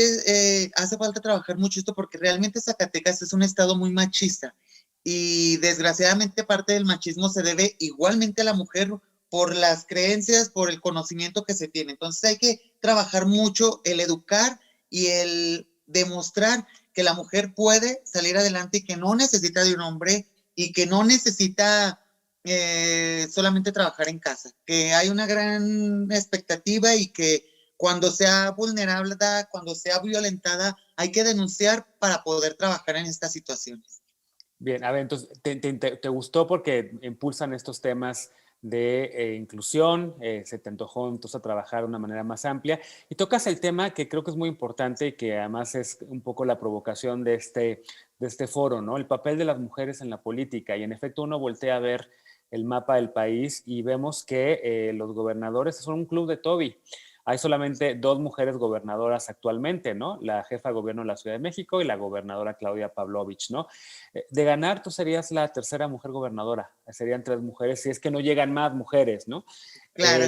hace falta trabajar mucho esto, porque realmente Zacatecas es un estado muy machista y desgraciadamente parte del machismo se debe igualmente a la mujer por las creencias, por el conocimiento que se tiene. Entonces hay que trabajar mucho el educar y el demostrar que la mujer puede salir adelante y que no necesita de un hombre y que no necesita solamente trabajar en casa, que hay una gran expectativa y que cuando sea vulnerable, cuando sea violentada, hay que denunciar para poder trabajar en estas situaciones. Bien, a ver, entonces, ¿te gustó porque impulsan estos temas de inclusión? ¿Se te antojó entonces a trabajar de una manera más amplia? Y tocas el tema que creo que es muy importante y que además es un poco la provocación de este foro, ¿no? El papel de las mujeres en la política. Y en efecto uno voltea a ver el mapa del país y vemos que los gobernadores son un club de Toby. Hay solamente 2 mujeres gobernadoras actualmente, ¿no? La jefa de gobierno de la Ciudad de México y la gobernadora Claudia Pavlovich, ¿no? De ganar, tú serías la tercera mujer gobernadora. Serían 3 mujeres, si es que no llegan más mujeres, ¿no? Claro.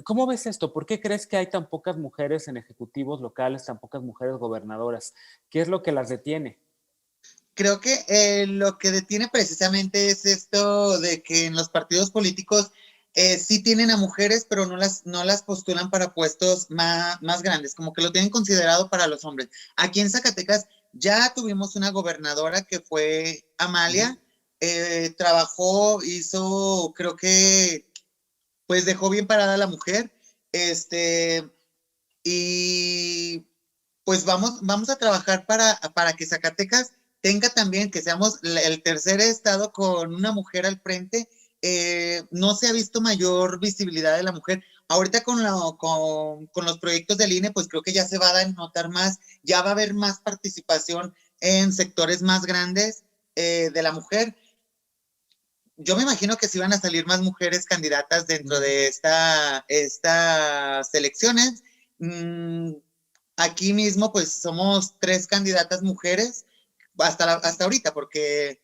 ¿Cómo ves esto? ¿Por qué crees que hay tan pocas mujeres en ejecutivos locales, tan pocas mujeres gobernadoras? ¿Qué es lo que las detiene? Creo que lo que detiene precisamente es esto de que en los partidos políticos sí tienen a mujeres, pero no las postulan para puestos más grandes, como que lo tienen considerado para los hombres. Aquí en Zacatecas ya tuvimos una gobernadora que fue Amalia, trabajó, hizo, creo que, pues dejó bien parada a la mujer, y pues vamos a trabajar para que Zacatecas tenga también, que seamos el tercer estado con una mujer al frente. No se ha visto mayor visibilidad de la mujer. Ahorita con los proyectos del INE, pues creo que ya se va a notar más, ya va a haber más participación en sectores más grandes de la mujer. Yo me imagino que sí van a salir más mujeres candidatas dentro de estas elecciones. Aquí mismo, pues somos 3 candidatas mujeres hasta ahorita, porque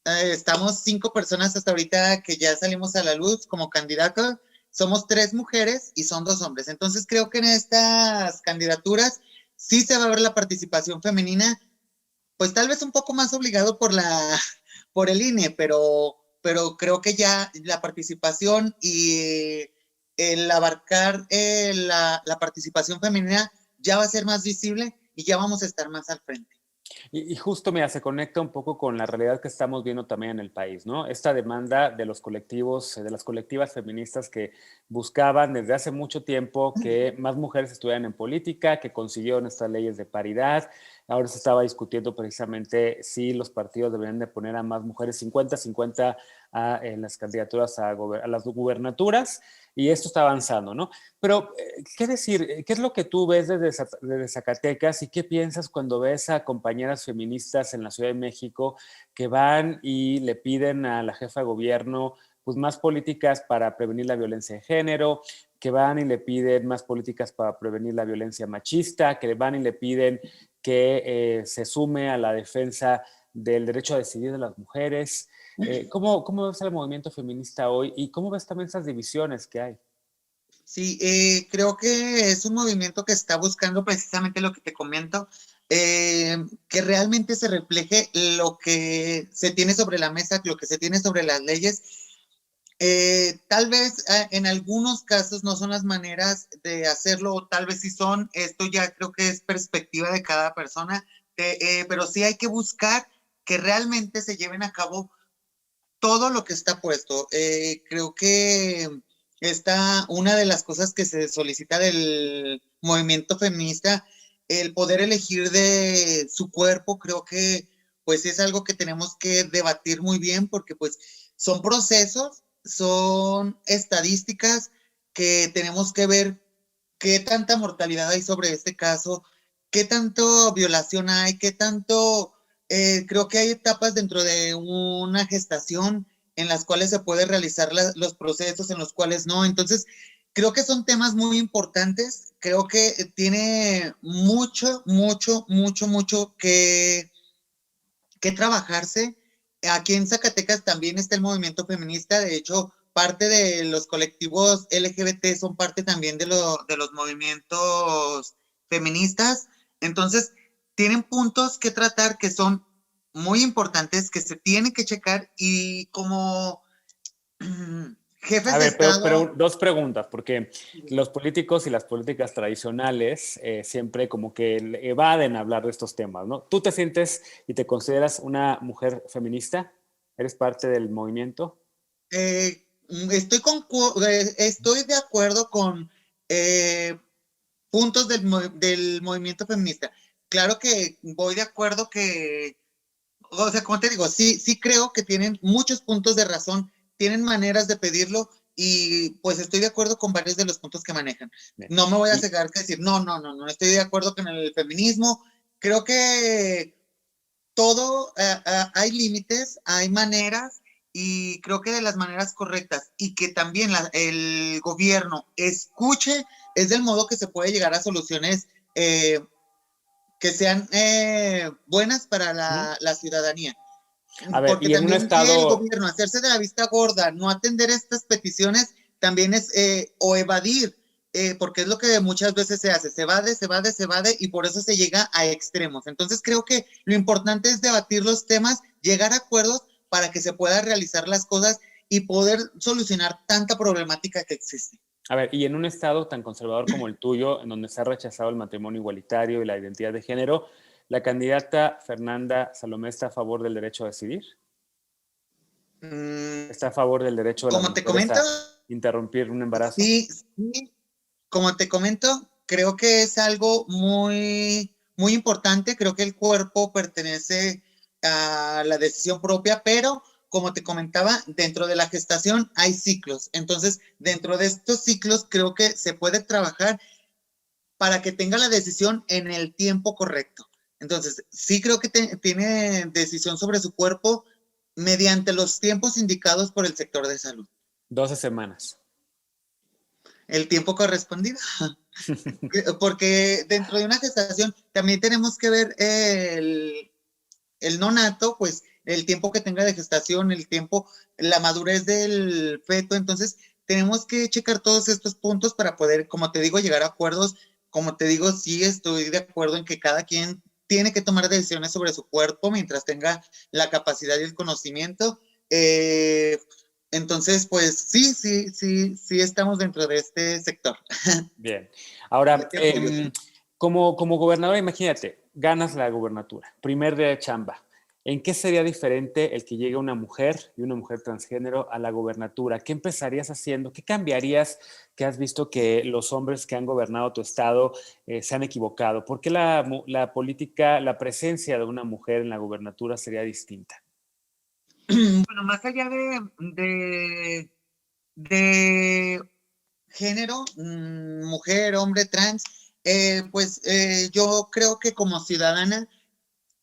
estamos 5 personas hasta ahorita que ya salimos a la luz como candidatos. Somos 3 mujeres y son 2 hombres. Entonces creo que en estas candidaturas sí se va a ver la participación femenina, pues tal vez un poco más obligado por el INE, pero creo que ya la participación y el abarcar la participación femenina ya va a ser más visible y ya vamos a estar más al frente. Y justo, mira, se conecta un poco con la realidad que estamos viendo también en el país, ¿no? Esta demanda de los colectivos, de las colectivas feministas que buscaban desde hace mucho tiempo que más mujeres estuvieran en política, que consiguieron estas leyes de paridad. Ahora se estaba discutiendo precisamente si los partidos deberían de poner a más mujeres 50-50 en las candidaturas a las gubernaturas, y esto está avanzando, ¿no? Pero, ¿qué decir? ¿Qué es lo que tú ves desde Zacatecas y qué piensas cuando ves a compañeras feministas en la Ciudad de México que van y le piden a la jefa de gobierno pues más políticas para prevenir la violencia de género, que van y le piden más políticas para prevenir la violencia machista, que van y le piden que se sume a la defensa del derecho a decidir de las mujeres? ¿Cómo ves el movimiento feminista hoy y cómo ves también esas divisiones que hay? Sí, creo que es un movimiento que está buscando precisamente lo que te comento, que realmente se refleje lo que se tiene sobre la mesa, lo que se tiene sobre las leyes. Tal vez en algunos casos no son las maneras de hacerlo, o tal vez sí son, esto ya creo que es perspectiva de cada persona, pero sí hay que buscar que realmente se lleven a cabo todo lo que está puesto. Creo que una de las cosas que se solicita del movimiento feminista, el poder elegir de su cuerpo, creo que pues es algo que tenemos que debatir muy bien, porque pues son procesos, son estadísticas que tenemos que ver qué tanta mortalidad hay sobre este caso, qué tanto violación hay, qué tanto, creo que hay etapas dentro de una gestación en las cuales se puede realizar los procesos, en los cuales no. Entonces, creo que son temas muy importantes, creo que tiene mucho, mucho, mucho, mucho que trabajarse. Aquí en Zacatecas también está el movimiento feminista, de hecho, parte de los colectivos LGBT son parte también de los movimientos feministas. Entonces, tienen puntos que tratar que son muy importantes, que se tienen que checar, y como jefes A de ver, pero Estado. dos preguntas, porque los políticos y las políticas tradicionales siempre como que evaden hablar de estos temas, ¿no? ¿Tú te sientes y te consideras una mujer feminista? ¿Eres parte del movimiento? Eh, estoy de acuerdo con eh, puntos del movimiento feminista. Claro que voy de acuerdo que, o sea, como te digo, sí, sí creo que tienen muchos puntos de razón, tienen maneras de pedirlo, y pues estoy de acuerdo con varios de los puntos que manejan. Bien. No me voy a Y, cegar que decir, no, no, no, no estoy de acuerdo con el feminismo. Creo que todo, hay límites, hay maneras, y creo que de las maneras correctas, y que también el gobierno escuche, es del modo que se puede llegar a soluciones que sean buenas para la ciudadanía. a ver, Porque y en un también el estado, gobierno hacerse de la vista gorda, no atender estas peticiones, también es, o evadir, porque es lo que muchas veces se hace, se evade, se evade, se evade, y por eso se llega a extremos. Entonces creo que lo importante es debatir los temas, llegar a acuerdos para que se puedan realizar las cosas y poder solucionar tanta problemática que existe. a ver, y en un estado tan conservador como el tuyo, en donde se ha rechazado el matrimonio igualitario y la identidad de género, ¿la candidata Fernanda Salomé está a favor del derecho a decidir? Mm, ¿Está a favor del derecho de las como te mujeres comento, a interrumpir un embarazo? sí, sí, como te comento, creo que es algo muy, muy importante. Creo que el cuerpo pertenece a la decisión propia, pero como te comentaba, dentro de la gestación hay ciclos. Entonces, dentro de estos ciclos, creo que se puede trabajar para que tenga la decisión en el tiempo correcto. Entonces, sí creo que tiene decisión sobre su cuerpo mediante los tiempos indicados por el sector de salud. 12 semanas. El tiempo correspondido. Porque dentro de una gestación también tenemos que ver el no nato, pues el tiempo que tenga de gestación, el tiempo, la madurez del feto. Entonces, tenemos que checar todos estos puntos para poder, como te digo, llegar a acuerdos. Como te digo, sí estoy de acuerdo en que cada quien tiene que tomar decisiones sobre su cuerpo mientras tenga la capacidad y el conocimiento. Entonces, pues sí, sí, sí, sí estamos dentro de este sector. Bien. Ahora, Te apoyo, sí. como gobernador, imagínate, ganas la gubernatura, primer día de chamba. ¿En qué sería diferente el que llegue una mujer y una mujer transgénero a la gubernatura? ¿Qué empezarías haciendo? ¿Qué cambiarías que has visto que los hombres que han gobernado tu estado se han equivocado? ¿Por qué la política, la presencia de una mujer en la gubernatura sería distinta? Bueno, más allá de género, mujer, hombre, trans, pues yo creo que como ciudadana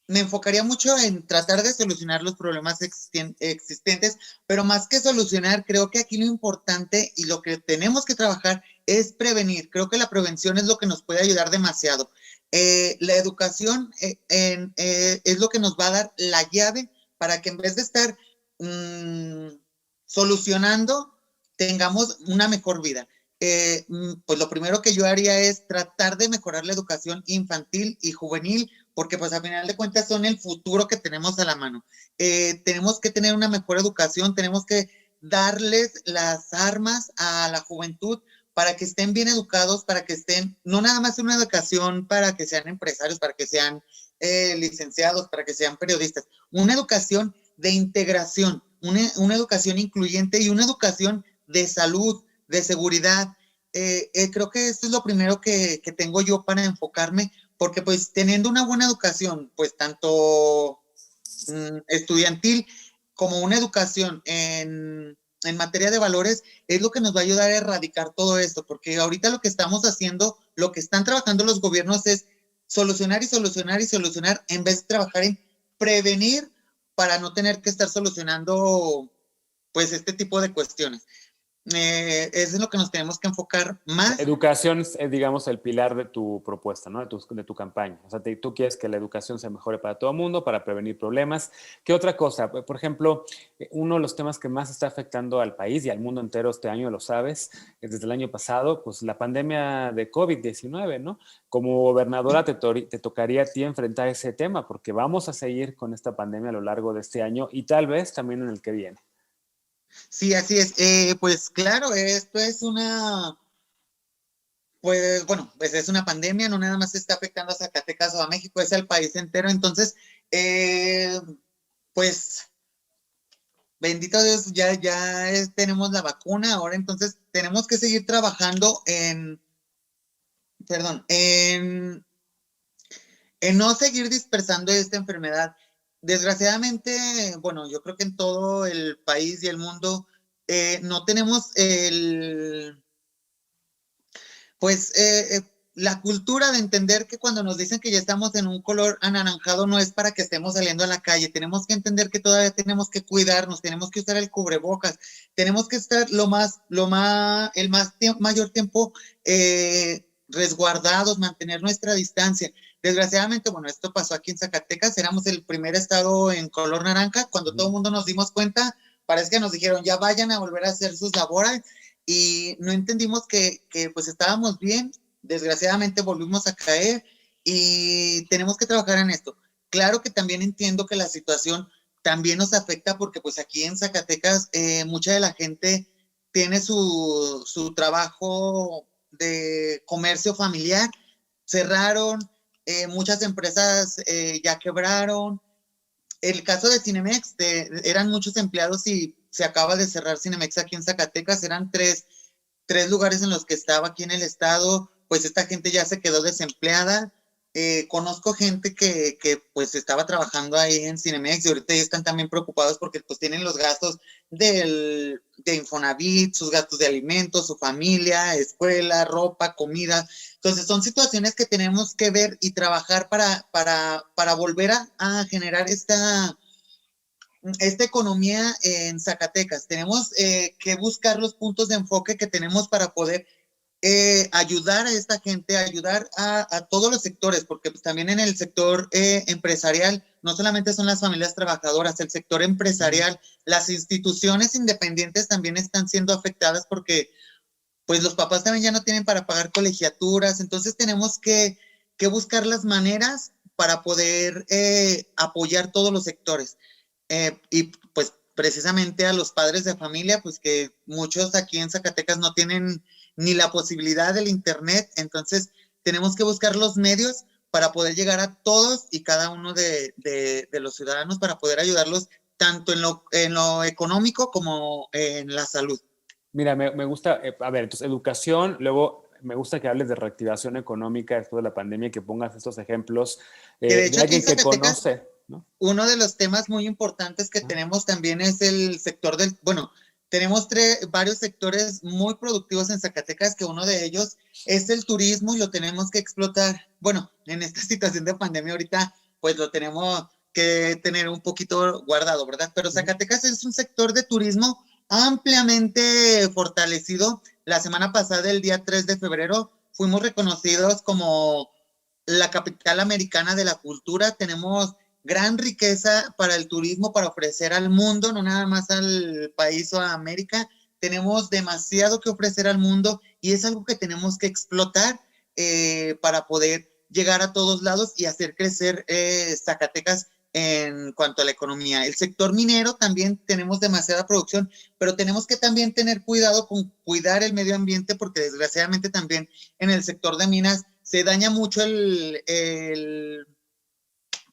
me enfocaría mucho en tratar de solucionar los problemas existentes, pero más que solucionar, creo que aquí lo importante y lo que tenemos que trabajar es prevenir. Creo que la prevención es lo que nos puede ayudar demasiado. La educación es lo que nos va a dar la llave para que en vez de estar solucionando, tengamos una mejor vida. Pues lo primero que yo haría es tratar de mejorar la educación infantil y juvenil, porque pues a final de cuentas son el futuro que tenemos a la mano. Tenemos que tener una mejor educación, tenemos que darles las armas a la juventud para que estén bien educados, para que estén, no nada más una educación para que sean empresarios, para que sean licenciados, para que sean periodistas, una educación de integración, una educación incluyente y una educación de salud, de seguridad. Creo que esto es lo primero que tengo yo para enfocarme, porque pues teniendo una buena educación, pues tanto estudiantil como una educación en materia de valores, es lo que nos va a ayudar a erradicar todo esto, porque ahorita lo que estamos haciendo, lo que están trabajando los gobiernos es solucionar y solucionar y solucionar en vez de trabajar en prevenir para no tener que estar solucionando pues este tipo de cuestiones. Es en lo que nos tenemos que enfocar más. Educación es, digamos, el pilar de tu propuesta, ¿no? De tu campaña. O sea, tú quieres que la educación se mejore para todo el mundo, para prevenir problemas. ¿Qué otra cosa? Por ejemplo, uno de los temas que más está afectando al país y al mundo entero este año, lo sabes, desde el año pasado, pues la pandemia de COVID-19, ¿no? Como gobernadora te tocaría a ti enfrentar ese tema, porque vamos a seguir con esta pandemia a lo largo de este año y tal vez también en el que viene. Sí, así es. Pues claro, esto es pues bueno, pues es una pandemia, no nada más está afectando a Zacatecas o a México, es al país entero. Entonces, pues bendito Dios, tenemos la vacuna ahora, entonces tenemos que seguir trabajando en no seguir dispersando esta enfermedad. Desgraciadamente, bueno, yo creo que en todo el país y el mundo no tenemos la cultura de entender que cuando nos dicen que ya estamos en un color anaranjado no es para que estemos saliendo a la calle. Tenemos que entender que todavía tenemos que cuidarnos, tenemos que usar el cubrebocas, tenemos que estar mayor tiempo resguardados, mantener nuestra distancia. Desgraciadamente, bueno, esto pasó aquí en Zacatecas, éramos el primer estado en color naranja. Cuando todo el mundo nos dimos cuenta, parece que nos dijeron, ya vayan a volver a hacer sus labores, y no entendimos que pues estábamos bien. Desgraciadamente volvimos a caer y tenemos que trabajar en esto. Claro que también entiendo que la situación también nos afecta porque pues aquí en Zacatecas mucha de la gente tiene su trabajo de comercio familiar, cerraron, muchas empresas ya quebraron. El caso de Cinemex, eran muchos empleados y se acaba de cerrar Cinemex aquí en Zacatecas, eran tres lugares en los que estaba aquí en el estado, pues esta gente ya se quedó desempleada. Conozco gente que pues estaba trabajando ahí en Cinemex y ahorita ya están también preocupados porque pues tienen los gastos de Infonavit, sus gastos de alimentos, su familia, escuela, ropa, comida. Entonces son situaciones que tenemos que ver y trabajar para volver a generar esta economía en Zacatecas. Tenemos que buscar los puntos de enfoque que tenemos para poder ayudar a esta gente, ayudar a todos los sectores, porque pues, también en el sector empresarial, no solamente son las familias trabajadoras, el sector empresarial, las instituciones independientes también están siendo afectadas porque pues los papás también ya no tienen para pagar colegiaturas, entonces tenemos que buscar las maneras para poder apoyar todos los sectores. Y pues precisamente a los padres de familia, pues que muchos aquí en Zacatecas no tienen ni la posibilidad del internet, entonces tenemos que buscar los medios para poder llegar a todos y cada uno de los ciudadanos para poder ayudarlos tanto en lo económico como en la salud. Mira, me gusta, a ver, entonces educación, luego me gusta que hables de reactivación económica después de la pandemia y que pongas estos ejemplos de hecho, de alguien que conoce, ¿no? Uno de los temas muy importantes que tenemos también es el sector tenemos varios sectores muy productivos en Zacatecas, que uno de ellos es el turismo y lo tenemos que explotar. Bueno, en esta situación de pandemia ahorita, pues lo tenemos que tener un poquito guardado, ¿verdad? Pero Zacatecas es un sector de turismo ampliamente fortalecido. La semana pasada, el día 3 de febrero, fuimos reconocidos como la capital americana de la cultura. Tenemos gran riqueza para el turismo, para ofrecer al mundo, no nada más al país o a América. Tenemos demasiado que ofrecer al mundo y es algo que tenemos que explotar para poder llegar a todos lados y hacer crecer Zacatecas en cuanto a la economía. El sector minero también tenemos demasiada producción, pero tenemos que también tener cuidado con cuidar el medio ambiente, porque desgraciadamente también en el sector de minas se daña mucho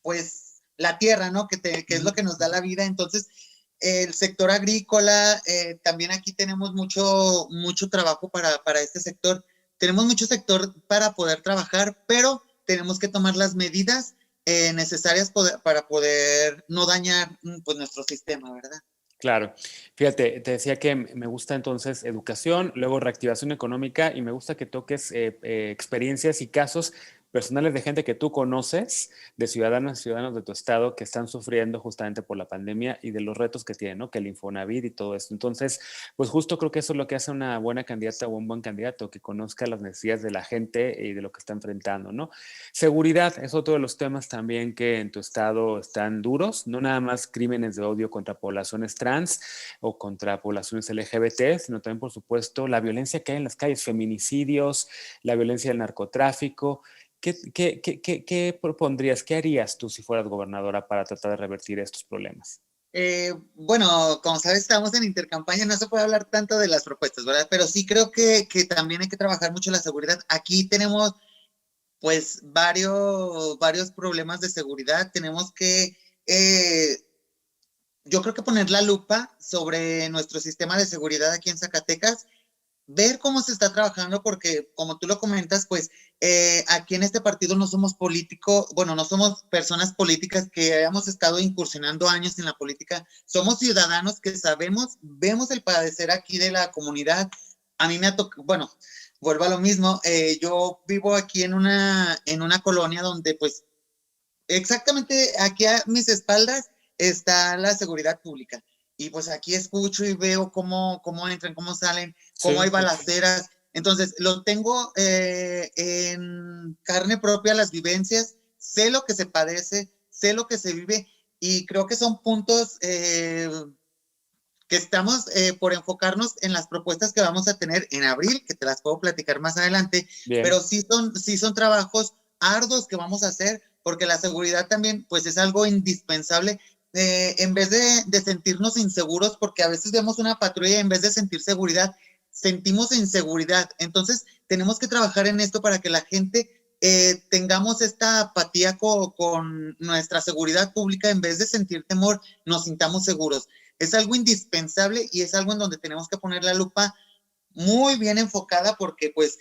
pues la tierra, ¿no? Que es lo que nos da la vida. Entonces, el sector agrícola, también aquí tenemos mucho trabajo para este sector. Tenemos mucho sector para poder trabajar, pero tenemos que tomar las medidas necesarias para poder no dañar pues nuestro sistema, ¿verdad? Claro. Fíjate, te decía que me gusta entonces educación, luego reactivación económica y me gusta que toques experiencias y casos personales de gente que tú conoces, de ciudadanas y ciudadanos de tu estado que están sufriendo justamente por la pandemia y de los retos que tienen, ¿no? Que el Infonavit y todo esto. Entonces, pues justo creo que eso es lo que hace una buena candidata o un buen candidato, que conozca las necesidades de la gente y de lo que está enfrentando, ¿no? Seguridad es otro de los temas también que en tu estado están duros, no nada más crímenes de odio contra poblaciones trans o contra poblaciones LGBT, sino también, por supuesto, la violencia que hay en las calles, feminicidios, la violencia del narcotráfico. ¿Qué propondrías, qué harías tú si fueras gobernadora para tratar de revertir estos problemas? Bueno, como sabes, estamos en intercampaña, no se puede hablar tanto de las propuestas, ¿verdad? Pero sí creo que también hay que trabajar mucho la seguridad. Aquí tenemos pues varios problemas de seguridad. Tenemos que, yo creo que poner la lupa sobre nuestro sistema de seguridad aquí en Zacatecas, ver cómo se está trabajando, porque como tú lo comentas, pues aquí en este partido no somos políticos, bueno, no somos personas políticas que hayamos estado incursionando años en la política, somos ciudadanos que sabemos, vemos el padecer aquí de la comunidad. A mí me ha tocado, bueno, vuelvo a lo mismo, yo vivo aquí en una colonia donde pues exactamente aquí a mis espaldas está la seguridad pública. Y pues aquí escucho y veo cómo entran, cómo salen, cómo hay balaceras. Entonces, lo tengo en carne propia las vivencias, sé lo que se padece, sé lo que se vive y creo que son puntos que estamos por enfocarnos en las propuestas que vamos a tener en abril, que te las puedo platicar más adelante, Bien. pero sí son trabajos arduos que vamos a hacer, porque la seguridad también pues es algo indispensable. En vez de sentirnos inseguros, porque a veces vemos una patrulla y en vez de sentir seguridad, sentimos inseguridad. Entonces, tenemos que trabajar en esto para que la gente tengamos esta apatía con nuestra seguridad pública. En vez de sentir temor, nos sintamos seguros. Es algo indispensable y es algo en donde tenemos que poner la lupa muy bien enfocada, porque pues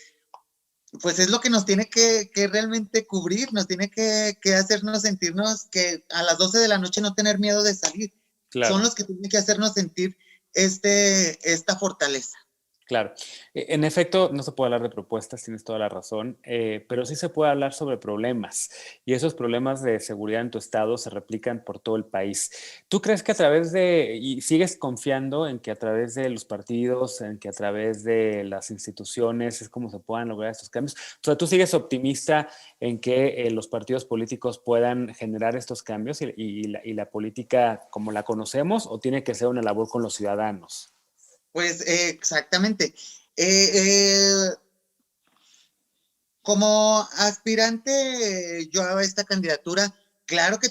es lo que nos tiene que realmente cubrir, nos tiene que hacernos sentirnos que a las 12 de la noche no tener miedo de salir. Claro. Son los que tienen que hacernos sentir esta fortaleza. Claro. En efecto, no se puede hablar de propuestas, tienes toda la razón, pero sí se puede hablar sobre problemas y esos problemas de seguridad en tu estado se replican por todo el país. ¿Tú crees que y sigues confiando en que a través de los partidos, en que a través de las instituciones es como se puedan lograr estos cambios? O sea, ¿tú sigues optimista en que los partidos políticos puedan generar estos cambios y la política como la conocemos, o tiene que ser una labor con los ciudadanos? Pues exactamente. Como aspirante yo a esta candidatura, claro que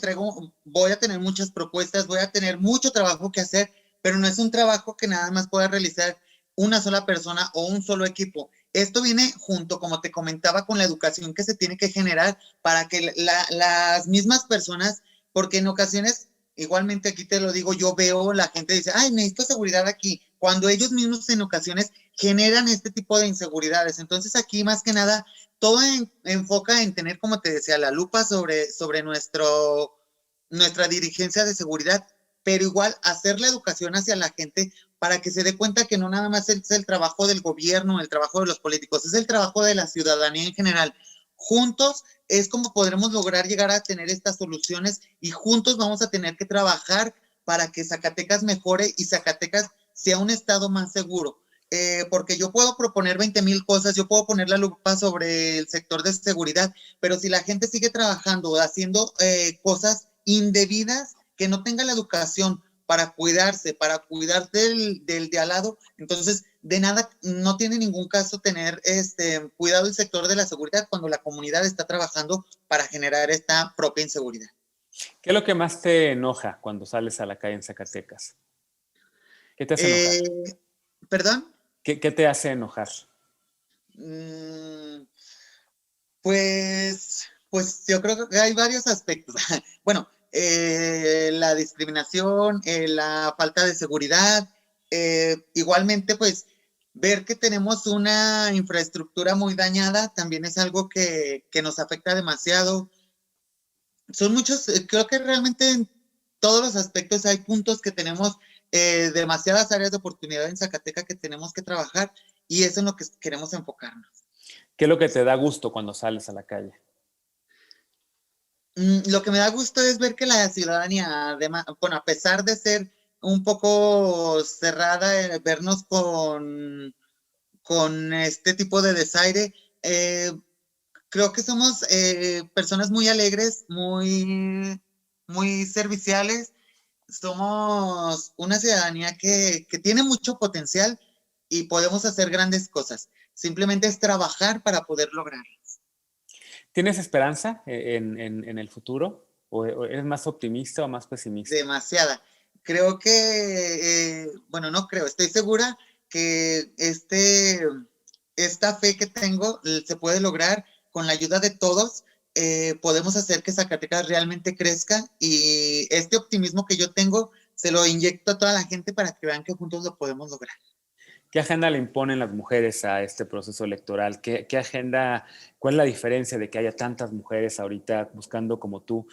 voy a tener muchas propuestas, voy a tener mucho trabajo que hacer, pero no es un trabajo que nada más pueda realizar una sola persona o un solo equipo. Esto viene junto, como te comentaba, con la educación que se tiene que generar para que las mismas personas, porque en ocasiones, igualmente aquí te lo digo, yo veo la gente dice, ay, necesito seguridad aquí, cuando ellos mismos en ocasiones generan este tipo de inseguridades. Entonces aquí más que nada todo enfoca en tener, como te decía, la lupa sobre nuestra dirigencia de seguridad, pero igual hacer la educación hacia la gente para que se dé cuenta que no nada más es el trabajo del gobierno, el trabajo de los políticos, es el trabajo de la ciudadanía en general. Juntos es como podremos lograr llegar a tener estas soluciones y juntos vamos a tener que trabajar para que Zacatecas mejore y Zacatecas sea un estado más seguro. Porque yo puedo proponer 20,000 cosas, yo puedo poner la lupa sobre el sector de seguridad, pero si la gente sigue trabajando, haciendo cosas indebidas, que no tenga la educación para cuidarse, para cuidar del de al lado, entonces de nada, no tiene ningún caso tener cuidado el sector de la seguridad cuando la comunidad está trabajando para generar esta propia inseguridad. ¿Qué es lo que más te enoja cuando sales a la calle en Zacatecas? ¿Qué te hace enojar? ¿Perdón? ¿Qué te hace enojar? Pues yo creo que hay varios aspectos. Bueno, la discriminación, la falta de seguridad, igualmente pues ver que tenemos una infraestructura muy dañada también es algo que nos afecta demasiado. Son muchos, creo que realmente en todos los aspectos hay puntos que tenemos demasiadas áreas de oportunidad en Zacatecas que tenemos que trabajar y eso es en lo que queremos enfocarnos. ¿Qué es lo que te da gusto cuando sales a la calle? Lo que me da gusto es ver que la ciudadanía, además, bueno, a pesar de ser un poco cerrada, vernos con este tipo de desaire, creo que somos personas muy alegres, muy serviciales. Somos una ciudadanía que tiene mucho potencial y podemos hacer grandes cosas. Simplemente es trabajar para poder lograrlo. ¿Tienes esperanza en el futuro? ¿O eres más optimista o más pesimista? Demasiada. Creo que, bueno, no creo, estoy segura que esta fe que tengo se puede lograr con la ayuda de todos. Podemos hacer que Zacatecas realmente crezca y este optimismo que yo tengo se lo inyecto a toda la gente para que vean que juntos lo podemos lograr. ¿Qué agenda le imponen las mujeres a este proceso electoral? ¿Qué agenda, cuál es la diferencia de que haya tantas mujeres ahorita buscando como tú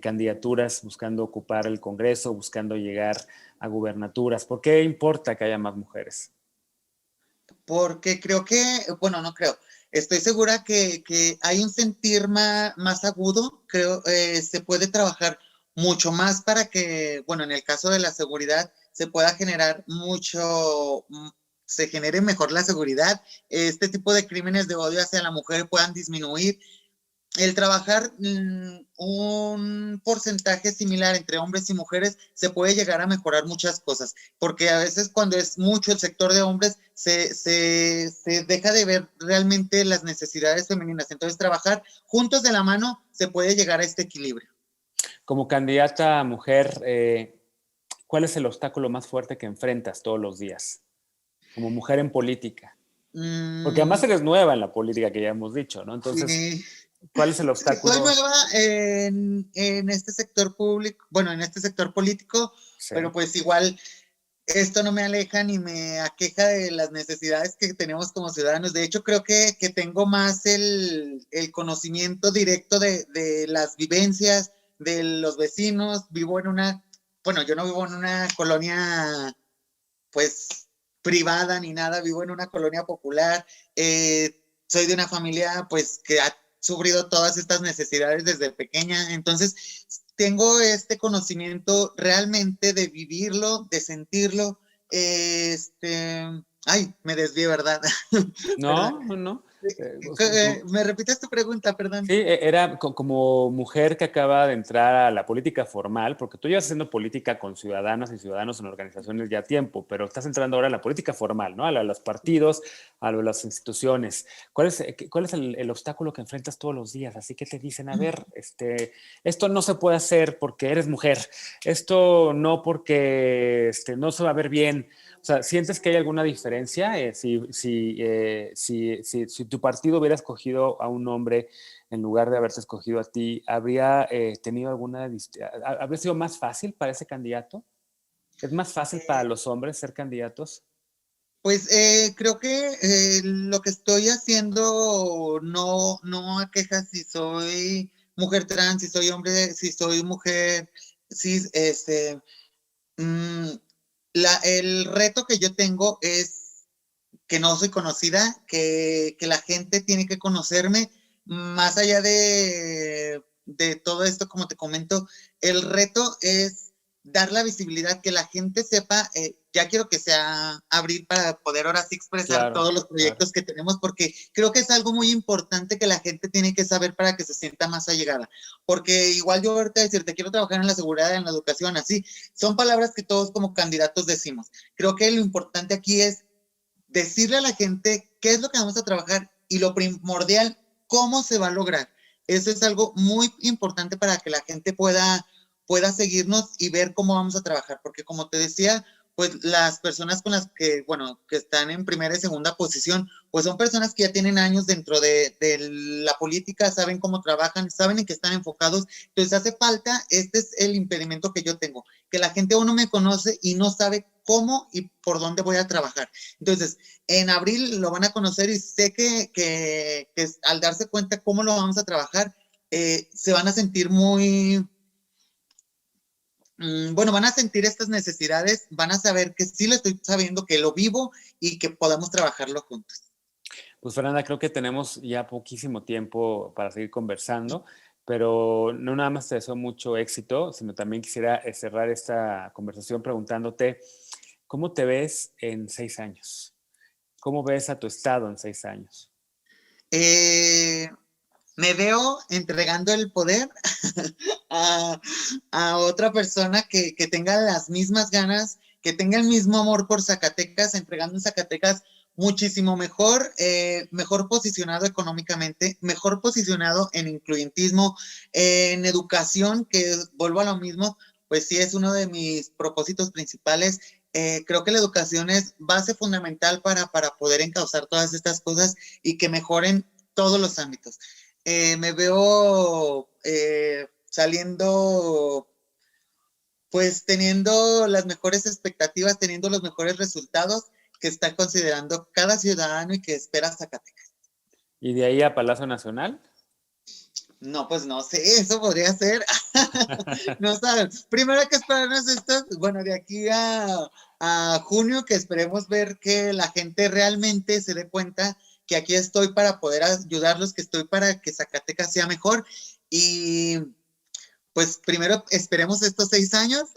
candidaturas, buscando ocupar el Congreso, buscando llegar a gubernaturas? ¿Por qué importa que haya más mujeres? Porque creo que, bueno, no creo, estoy segura que hay un sentir más agudo, creo, se puede trabajar mucho más para que, bueno, en el caso de la seguridad, se pueda generar se genere mejor la seguridad, este tipo de crímenes de odio hacia la mujer puedan disminuir. El trabajar un porcentaje similar entre hombres y mujeres se puede llegar a mejorar muchas cosas, porque a veces cuando es mucho el sector de hombres se deja de ver realmente las necesidades femeninas. Entonces trabajar juntos de la mano se puede llegar a este equilibrio. Como candidata mujer, ¿cuál es el obstáculo más fuerte que enfrentas todos los días? Como mujer en política. Porque además eres nueva en la política, que ya hemos dicho, ¿no? Entonces, sí. ¿cuál es el obstáculo? Soy nueva en este sector público, bueno, en este sector político, sí. Pero pues igual esto no me aleja ni me aqueja de las necesidades que tenemos como ciudadanos. De hecho, creo que tengo más el conocimiento directo de las vivencias de los vecinos. Vivo en bueno, yo no vivo en una colonia, pues, privada ni nada, vivo en una colonia popular. Soy de una familia, pues, que ha sufrido todas estas necesidades desde pequeña. Entonces, tengo este conocimiento realmente de vivirlo, de sentirlo. Ay, me desvié, ¿verdad? No, no. ¿Me repites tu pregunta, perdón? Sí, era como mujer que acaba de entrar a la política formal, porque tú llevas haciendo política con ciudadanas y ciudadanos en organizaciones ya a tiempo, pero estás entrando ahora a la política formal, ¿no? A los partidos, a las instituciones. ¿Cuál es el obstáculo que enfrentas todos los días? Así que te dicen, a ver, esto no se puede hacer porque eres mujer, esto no porque no se va a ver bien. O sea, ¿sientes que hay alguna diferencia? Si tu partido hubiera escogido a un hombre en lugar de haberte escogido a ti, ¿habría habría sido más fácil para ese candidato? ¿Es más fácil para los hombres ser candidatos? Pues creo que lo que estoy haciendo no aqueja si soy mujer trans, si soy hombre, si soy mujer, si el reto que yo tengo es que no soy conocida, que la gente tiene que conocerme, más allá de todo esto, como te comento, el reto es dar la visibilidad, que la gente sepa, ya quiero que sea abrir para poder ahora sí expresar todos los proyectos que tenemos, porque creo que es algo muy importante que la gente tiene que saber para que se sienta más allegada, porque igual yo ahorita decirte quiero trabajar en la seguridad, en la educación, así, son palabras que todos como candidatos decimos. Creo que lo importante aquí es decirle a la gente qué es lo que vamos a trabajar y lo primordial, cómo se va a lograr. Eso es algo muy importante para que la gente pueda seguirnos y ver cómo vamos a trabajar, porque como te decía, pues las personas con las que, bueno, que están en primera y segunda posición, pues son personas que ya tienen años dentro de la política, saben cómo trabajan, saben en qué están enfocados, entonces hace falta, este es el impedimento que yo tengo, que la gente aún no me conoce y no sabe cómo y por dónde voy a trabajar. Entonces, en abril lo van a conocer y sé que al darse cuenta cómo lo vamos a trabajar, se van a sentir muy... Bueno, van a sentir estas necesidades, van a saber que sí lo estoy sabiendo, que lo vivo y que podamos trabajarlo juntos. Pues Fernanda, creo que tenemos ya poquísimo tiempo para seguir conversando, pero no nada más te deseo mucho éxito, sino también quisiera cerrar esta conversación preguntándote, ¿cómo te ves en 6 años? ¿Cómo ves a tu estado en 6 años? Me veo entregando el poder a otra persona que tenga las mismas ganas, que tenga el mismo amor por Zacatecas, entregando en Zacatecas muchísimo mejor, mejor posicionado económicamente, mejor posicionado en incluyentismo, en educación, que vuelvo a lo mismo, pues sí es uno de mis propósitos principales. Creo que la educación es base fundamental para poder encauzar todas estas cosas y que mejoren todos los ámbitos. Me veo saliendo, pues teniendo las mejores expectativas, teniendo los mejores resultados que está considerando cada ciudadano y que espera Zacatecas. ¿Y de ahí a Palacio Nacional? No, pues no sé, eso podría ser. No saben. Primero hay que esperarnos estas, bueno, de aquí a junio, que esperemos ver que la gente realmente se dé cuenta que aquí estoy para poder ayudarlos, que estoy para que Zacatecas sea mejor. Y pues primero esperemos estos 6 años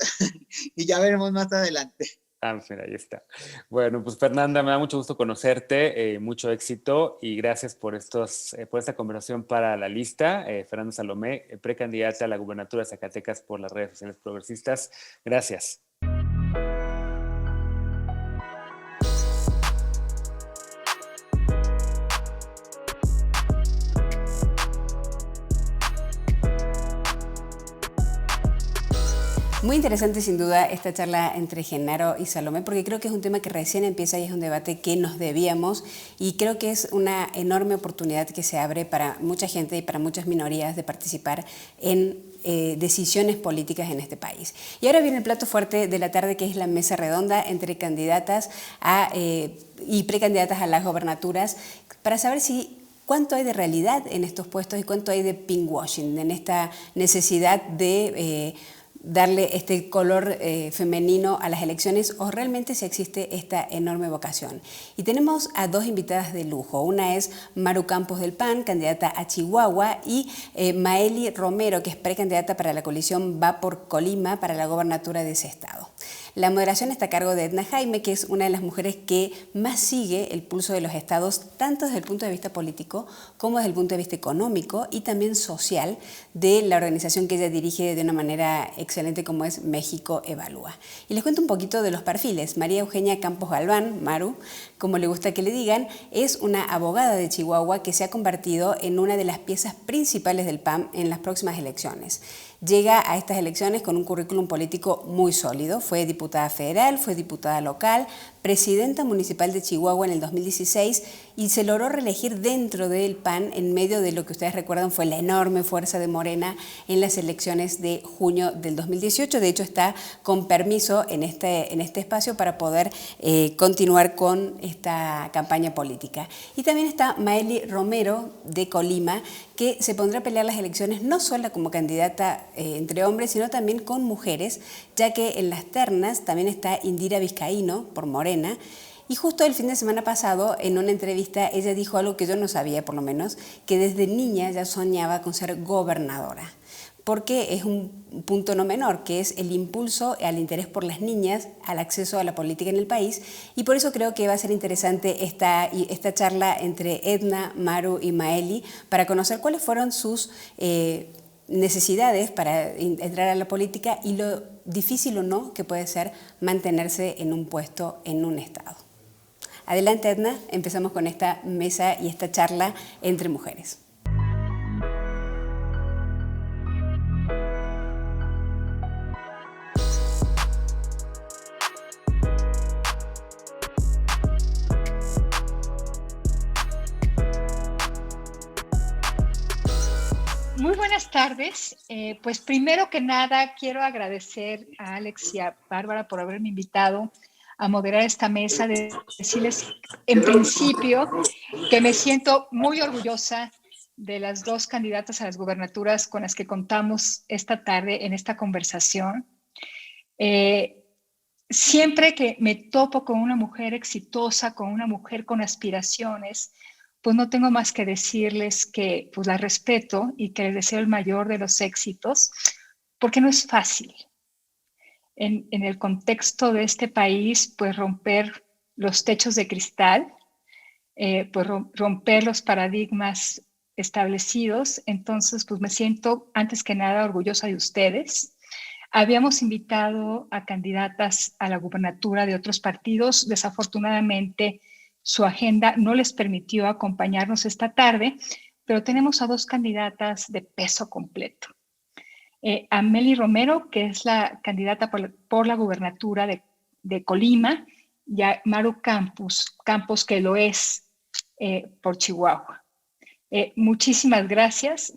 y ya veremos más adelante. Ah, mira, ahí está. Bueno, pues Fernanda, me da mucho gusto conocerte, mucho éxito y gracias por esta conversación para la lista. Fernanda Salomé, precandidata a la gubernatura de Zacatecas por las redes sociales progresistas. Gracias. Muy interesante sin duda esta charla entre Genaro y Salomé, porque creo que es un tema que recién empieza y es un debate que nos debíamos, y creo que es una enorme oportunidad que se abre para mucha gente y para muchas minorías de participar en decisiones políticas en este país. Y ahora viene el plato fuerte de la tarde, que es la mesa redonda entre candidatas y precandidatas a las gobernaturas, para saber cuánto hay de realidad en estos puestos y cuánto hay de pinkwashing, en esta necesidad de darle este color femenino a las elecciones, o realmente si existe esta enorme vocación. Y tenemos a dos invitadas de lujo. Una es Maru Campos del PAN, candidata a Chihuahua, y Maeli Romero, que es precandidata para la coalición Va por Colima para la gobernatura de ese estado. La moderación está a cargo de Edna Jaime, que es una de las mujeres que más sigue el pulso de los estados, tanto desde el punto de vista político como desde el punto de vista económico y también social, de la organización que ella dirige de una manera excelente, como es México Evalúa. Y les cuento un poquito de los perfiles. María Eugenia Campos Galván, Maru, como le gusta que le digan, es una abogada de Chihuahua que se ha convertido en una de las piezas principales del PAN en las próximas elecciones. Llega a estas elecciones con un currículum político muy sólido. Fue diputada federal, fue diputada local, presidenta municipal de Chihuahua en el 2016 y se logró reelegir dentro del PAN en medio de lo que ustedes recuerdan fue la enorme fuerza de Morena en las elecciones de junio del 2018. De hecho, está con permiso en este espacio para poder continuar con esta campaña política. Y también está Maeli Romero de Colima, que se pondrá a pelear las elecciones no solo como candidata entre hombres, sino también con mujeres, ya que en las ternas también está Indira Vizcaíno por Morena. Y justo el fin de semana pasado, en una entrevista, ella dijo algo que yo no sabía, por lo menos, que desde niña ya soñaba con ser gobernadora, porque es un punto no menor, que es el impulso al interés por las niñas, al acceso a la política en el país, y por eso creo que va a ser interesante esta charla entre Edna, Maru y Maeli, para conocer cuáles fueron sus necesidades para entrar a la política y lo difícil o no que puede ser mantenerse en un puesto en un estado. Adelante, Edna, empezamos con esta mesa y esta charla entre mujeres. Muy buenas tardes. Pues primero que nada quiero agradecer a Alex y a Bárbara por haberme invitado a moderar esta mesa, decirles en principio que me siento muy orgullosa de las dos candidatas a las gubernaturas con las que contamos esta tarde en esta conversación. Siempre que me topo con una mujer exitosa, con una mujer con aspiraciones, pues no tengo más que decirles que pues la respeto y que les deseo el mayor de los éxitos, porque no es fácil. En el contexto de este país, pues romper los techos de cristal, pues romper los paradigmas establecidos. Entonces, pues me siento antes que nada orgullosa de ustedes. Habíamos invitado a candidatas a la gubernatura de otros partidos. Desafortunadamente, su agenda no les permitió acompañarnos esta tarde, pero tenemos a dos candidatas de peso completo. A Meli Romero, que es la candidata por la gubernatura de Colima, y a Maru Campos, que lo es por Chihuahua. Muchísimas gracias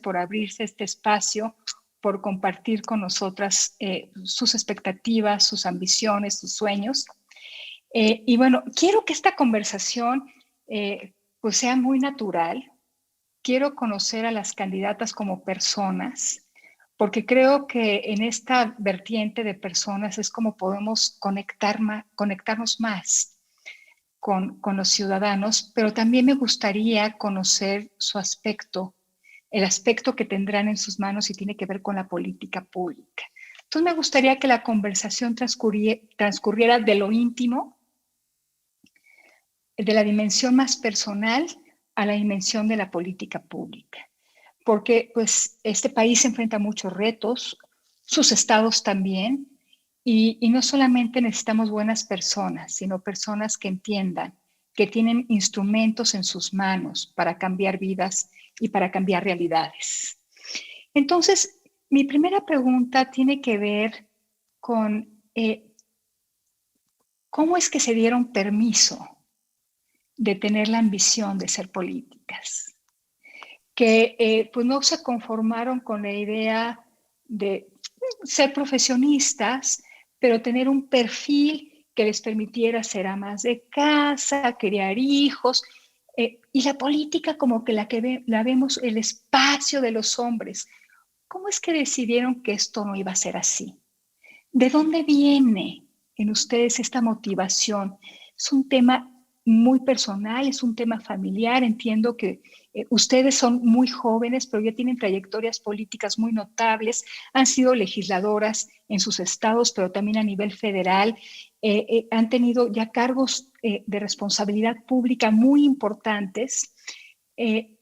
por abrirse este espacio, por compartir con nosotras sus expectativas, sus ambiciones, sus sueños. Y bueno, quiero que esta conversación pues sea muy natural. Quiero conocer a las candidatas como personas, porque creo que en esta vertiente de personas es como podemos conectarnos más con los ciudadanos, pero también me gustaría conocer su aspecto, el aspecto que tendrán en sus manos y tiene que ver con la política pública. Entonces me gustaría que la conversación transcurriera de lo íntimo, de la dimensión más personal a la dimensión de la política pública. Porque pues, este país enfrenta muchos retos, sus estados también, y no solamente necesitamos buenas personas, sino personas que entiendan, que tienen instrumentos en sus manos para cambiar vidas y para cambiar realidades. Entonces, mi primera pregunta tiene que ver con cómo es que se dieron permiso de tener la ambición de ser políticas, que pues no se conformaron con la idea de ser profesionistas, pero tener un perfil que les permitiera ser amas de casa, criar hijos, y la política como que la vemos el espacio de los hombres. ¿Cómo es que decidieron que esto no iba a ser así? ¿De dónde viene en ustedes esta motivación? Es un tema muy personal, es un tema familiar. Entiendo que ustedes son muy jóvenes, pero ya tienen trayectorias políticas muy notables, han sido legisladoras en sus estados, pero también a nivel federal, han tenido ya cargos de responsabilidad pública muy importantes,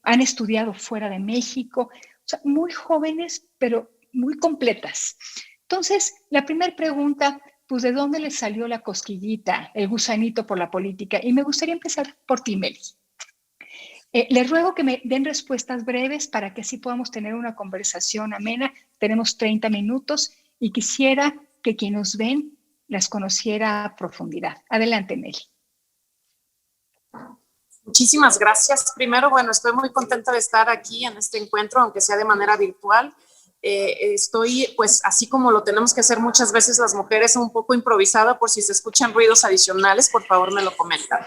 han estudiado fuera de México, o sea, muy jóvenes, pero muy completas. Entonces, la primera pregunta, pues, ¿de dónde les salió la cosquillita, el gusanito por la política? Y me gustaría empezar por ti, Meli. Les ruego que me den respuestas breves para que así podamos tener una conversación amena. Tenemos 30 minutos y quisiera que quien nos ven las conociera a profundidad. Adelante, Meli. Muchísimas gracias. Primero, bueno, estoy muy contenta de estar aquí en este encuentro, aunque sea de manera virtual. Estoy, pues, así como lo tenemos que hacer muchas veces las mujeres, un poco improvisada. Por si se escuchan ruidos adicionales, por favor me lo comentan.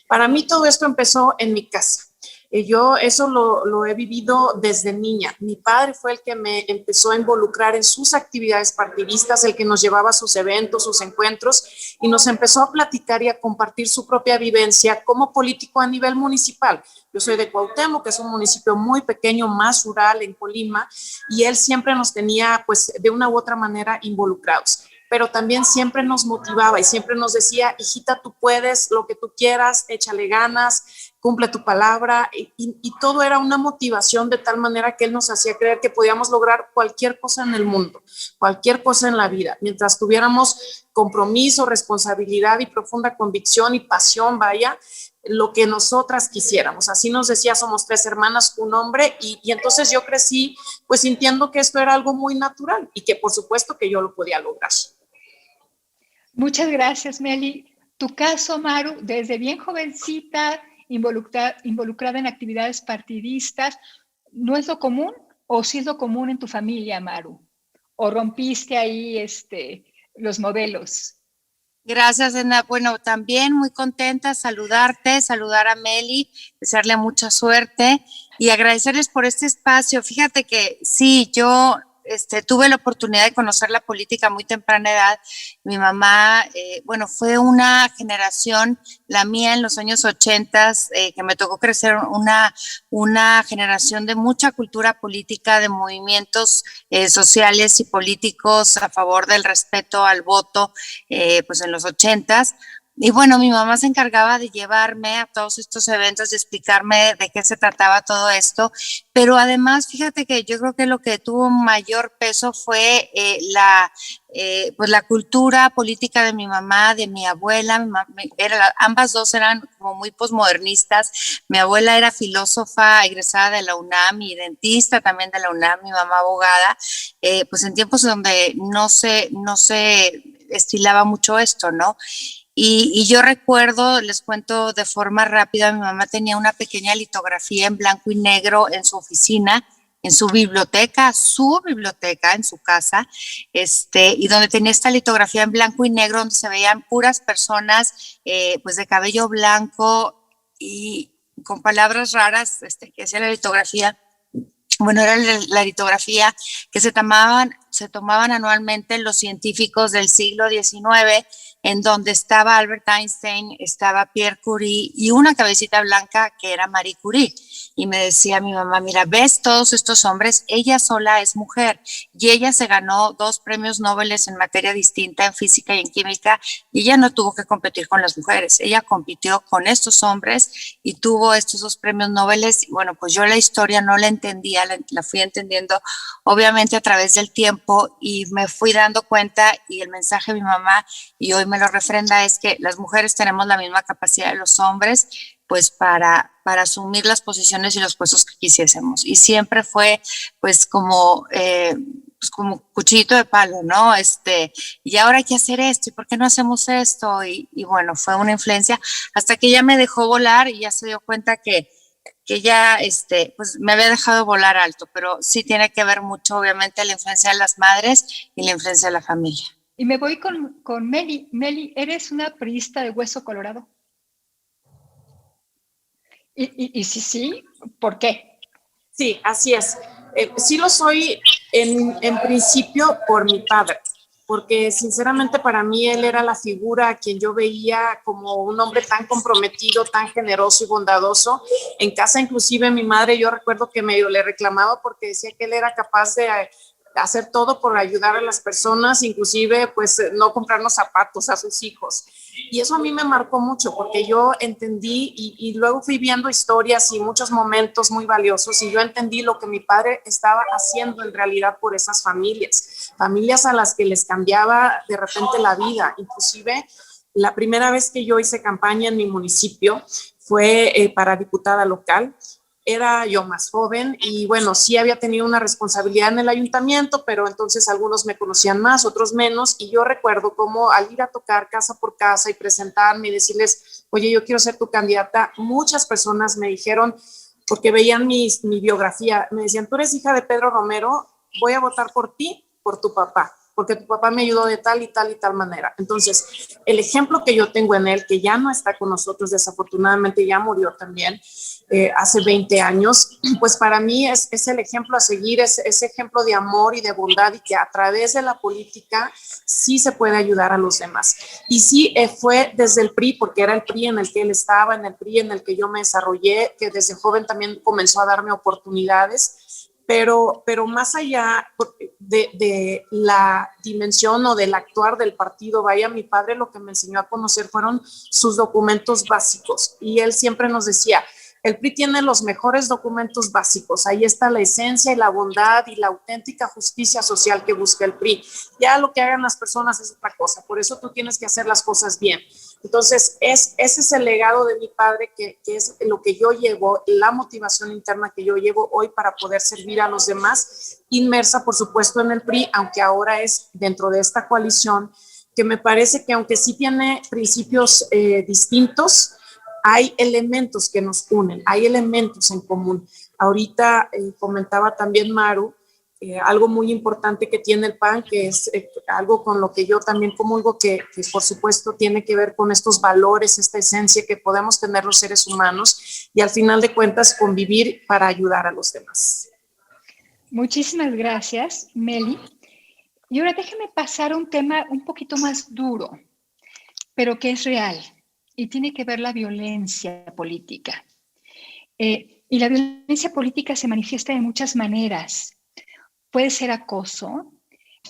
Para mí todo esto empezó en mi casa. Yo eso lo he vivido desde niña. Mi padre fue el que me empezó a involucrar en sus actividades partidistas, el que nos llevaba a sus eventos, sus encuentros, y nos empezó a platicar y a compartir su propia vivencia como político a nivel municipal. Yo soy de Cuauhtémoc, que es un municipio muy pequeño, más rural en Colima, y él siempre nos tenía, pues, de una u otra manera involucrados. Pero también siempre nos motivaba y siempre nos decía, hijita, tú puedes, lo que tú quieras, échale ganas, cumple tu palabra, y todo era una motivación de tal manera que él nos hacía creer que podíamos lograr cualquier cosa en el mundo, cualquier cosa en la vida, mientras tuviéramos compromiso, responsabilidad y profunda convicción y pasión, vaya, lo que nosotras quisiéramos. Así nos decía, somos 3 hermanas, un hombre, y entonces yo crecí pues sintiendo que esto era algo muy natural y que por supuesto que yo lo podía lograr. Muchas gracias, Meli. Tu caso, Maru, desde bien jovencita, involucrada en actividades partidistas, ¿no es lo común o sí es lo común en tu familia, Maru? ¿O rompiste ahí los modelos? Gracias, Edna. Bueno, también muy contenta saludarte, saludar a Meli, desearle mucha suerte y agradecerles por este espacio. Fíjate que sí, yo tuve la oportunidad de conocer la política a muy temprana edad. Mi mamá, bueno, fue una generación, la mía en los años 80, que me tocó crecer una generación de mucha cultura política, de movimientos sociales y políticos a favor del respeto al voto, pues en los 80. Y bueno, mi mamá se encargaba de llevarme a todos estos eventos, de explicarme de qué se trataba todo esto, pero además, fíjate que yo creo que lo que tuvo mayor peso fue pues la cultura política de mi mamá, de mi abuela. Ambas dos eran como muy posmodernistas. Mi abuela era filósofa egresada de la UNAM y dentista también de la UNAM, mi mamá abogada, pues en tiempos donde no se estilaba mucho esto, ¿no? Y yo recuerdo, les cuento de forma rápida, mi mamá tenía una pequeña litografía en blanco y negro en su oficina, en su biblioteca, en su casa, y donde tenía esta litografía en blanco y negro, donde se veían puras personas, pues de cabello blanco y con palabras raras, que hacía la litografía. Bueno, era la litografía que se tomaban anualmente los científicos del siglo XIX, en donde estaba Albert Einstein, estaba Pierre Curie y una cabecita blanca que era Marie Curie. Y me decía mi mamá, mira, ¿ves todos estos hombres? Ella sola es mujer y ella se ganó 2 premios Nobel en materia distinta, en física y en química, y ella no tuvo que competir con las mujeres, ella compitió con estos hombres y tuvo estos 2 premios Nobel. Y bueno, pues yo la historia no la entendía, la fui entendiendo obviamente a través del tiempo y me fui dando cuenta, y el mensaje de mi mamá, y hoy me lo refrenda, es que las mujeres tenemos la misma capacidad de los hombres, pues para asumir las posiciones y los puestos que quisiésemos. Y siempre fue pues como cuchillito de palo, ¿no? Y ahora hay que hacer esto, ¿y por qué no hacemos esto? Y bueno, fue una influencia hasta que ella me dejó volar y ya se dio cuenta que ya pues me había dejado volar alto, pero sí tiene que ver mucho, obviamente, la influencia de las madres y la influencia de la familia. Y me voy con Meli. Meli, ¿eres una priista de hueso colorado? Y sí, ¿por qué? Sí, así es. Sí lo soy en principio por mi padre, porque sinceramente para mí él era la figura a quien yo veía como un hombre tan comprometido, tan generoso y bondadoso. En casa inclusive mi madre, yo recuerdo que medio le reclamaba porque decía que él era capaz de hacer todo por ayudar a las personas, inclusive pues no comprarnos zapatos a sus hijos. Y eso a mí me marcó mucho porque yo entendí y luego fui viendo historias y muchos momentos muy valiosos y yo entendí lo que mi padre estaba haciendo en realidad por esas familias a las que les cambiaba de repente la vida. Inclusive la primera vez que yo hice campaña en mi municipio fue para diputada local. Era yo más joven y bueno, sí había tenido una responsabilidad en el ayuntamiento, pero entonces algunos me conocían más, otros menos, y yo recuerdo cómo al ir a tocar casa por casa y presentarme y decirles, oye, yo quiero ser tu candidata, muchas personas me dijeron, porque veían mi biografía, me decían, tú eres hija de Pedro Romero, voy a votar por ti, por tu papá, porque tu papá me ayudó de tal y tal y tal manera. Entonces, el ejemplo que yo tengo en él, que ya no está con nosotros, desafortunadamente ya murió también, hace 20 años, pues para mí es el ejemplo a seguir, es ese ejemplo de amor y de bondad y que a través de la política sí se puede ayudar a los demás. Y sí fue desde el PRI, porque era el PRI en el que él estaba, en el PRI en el que yo me desarrollé, que desde joven también comenzó a darme oportunidades, pero más allá de la dimensión o del actuar del partido, vaya, mi padre lo que me enseñó a conocer fueron sus documentos básicos, y él siempre nos decía, el PRI tiene los mejores documentos básicos, ahí está la esencia y la bondad y la auténtica justicia social que busca el PRI. Ya lo que hagan las personas es otra cosa, por eso tú tienes que hacer las cosas bien. Entonces, ese es el legado de mi padre, que es lo que yo llevo, la motivación interna que yo llevo hoy para poder servir a los demás, inmersa, por supuesto, en el PRI, aunque ahora es dentro de esta coalición, que me parece que aunque sí tiene principios distintos, hay elementos que nos unen, hay elementos en común. Ahorita comentaba también Maru, algo muy importante que tiene el PAN, que es algo con lo que yo también comulgo, que por supuesto tiene que ver con estos valores, esta esencia que podemos tener los seres humanos y al final de cuentas convivir para ayudar a los demás. Muchísimas gracias, Meli. Y ahora déjeme pasar a un tema un poquito más duro, pero que es real y tiene que ver la violencia política. Y la violencia política se manifiesta de muchas maneras. Puede ser acoso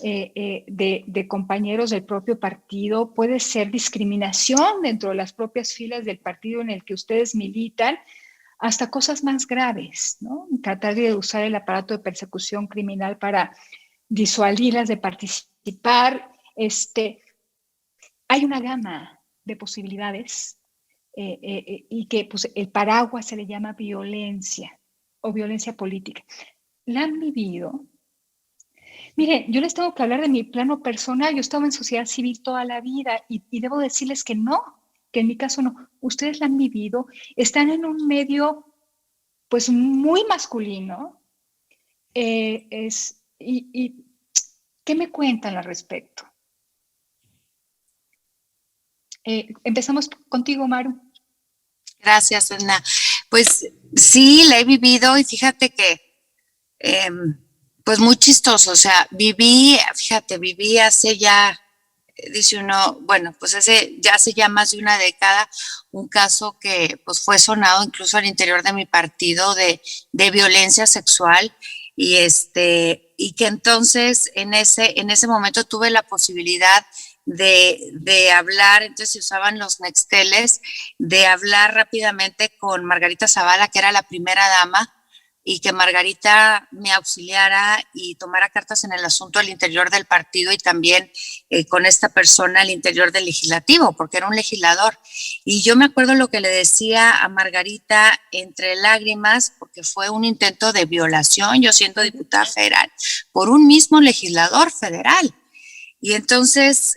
de compañeros del propio partido, puede ser discriminación dentro de las propias filas del partido en el que ustedes militan, hasta cosas más graves, ¿no? Tratar de usar el aparato de persecución criminal para disuadirlas de participar. Hay una gama de posibilidades y que pues, el paraguas se le llama violencia o violencia política. ¿La han vivido? Miren, yo les tengo que hablar de mi plano personal. Yo estaba en sociedad civil toda la vida y debo decirles que no, que en mi caso no. Ustedes la han vivido, están en un medio pues muy masculino. ¿Y qué me cuentan al respecto? Empezamos contigo, Maru. Gracias, Edna. Pues sí, la he vivido y fíjate que, pues muy chistoso, o sea, viví hace ya, dice uno, bueno, pues hace ya más de una década, un caso que pues fue sonado incluso al interior de mi partido de violencia sexual y que entonces en ese momento tuve la posibilidad de hablar, entonces se usaban los nexteles, de hablar rápidamente con Margarita Zavala, que era la primera dama, y que Margarita me auxiliara y tomara cartas en el asunto al interior del partido y también con esta persona al interior del legislativo, porque era un legislador. Y yo me acuerdo lo que le decía a Margarita entre lágrimas, porque fue un intento de violación, yo siendo diputada federal, por un mismo legislador federal. Y entonces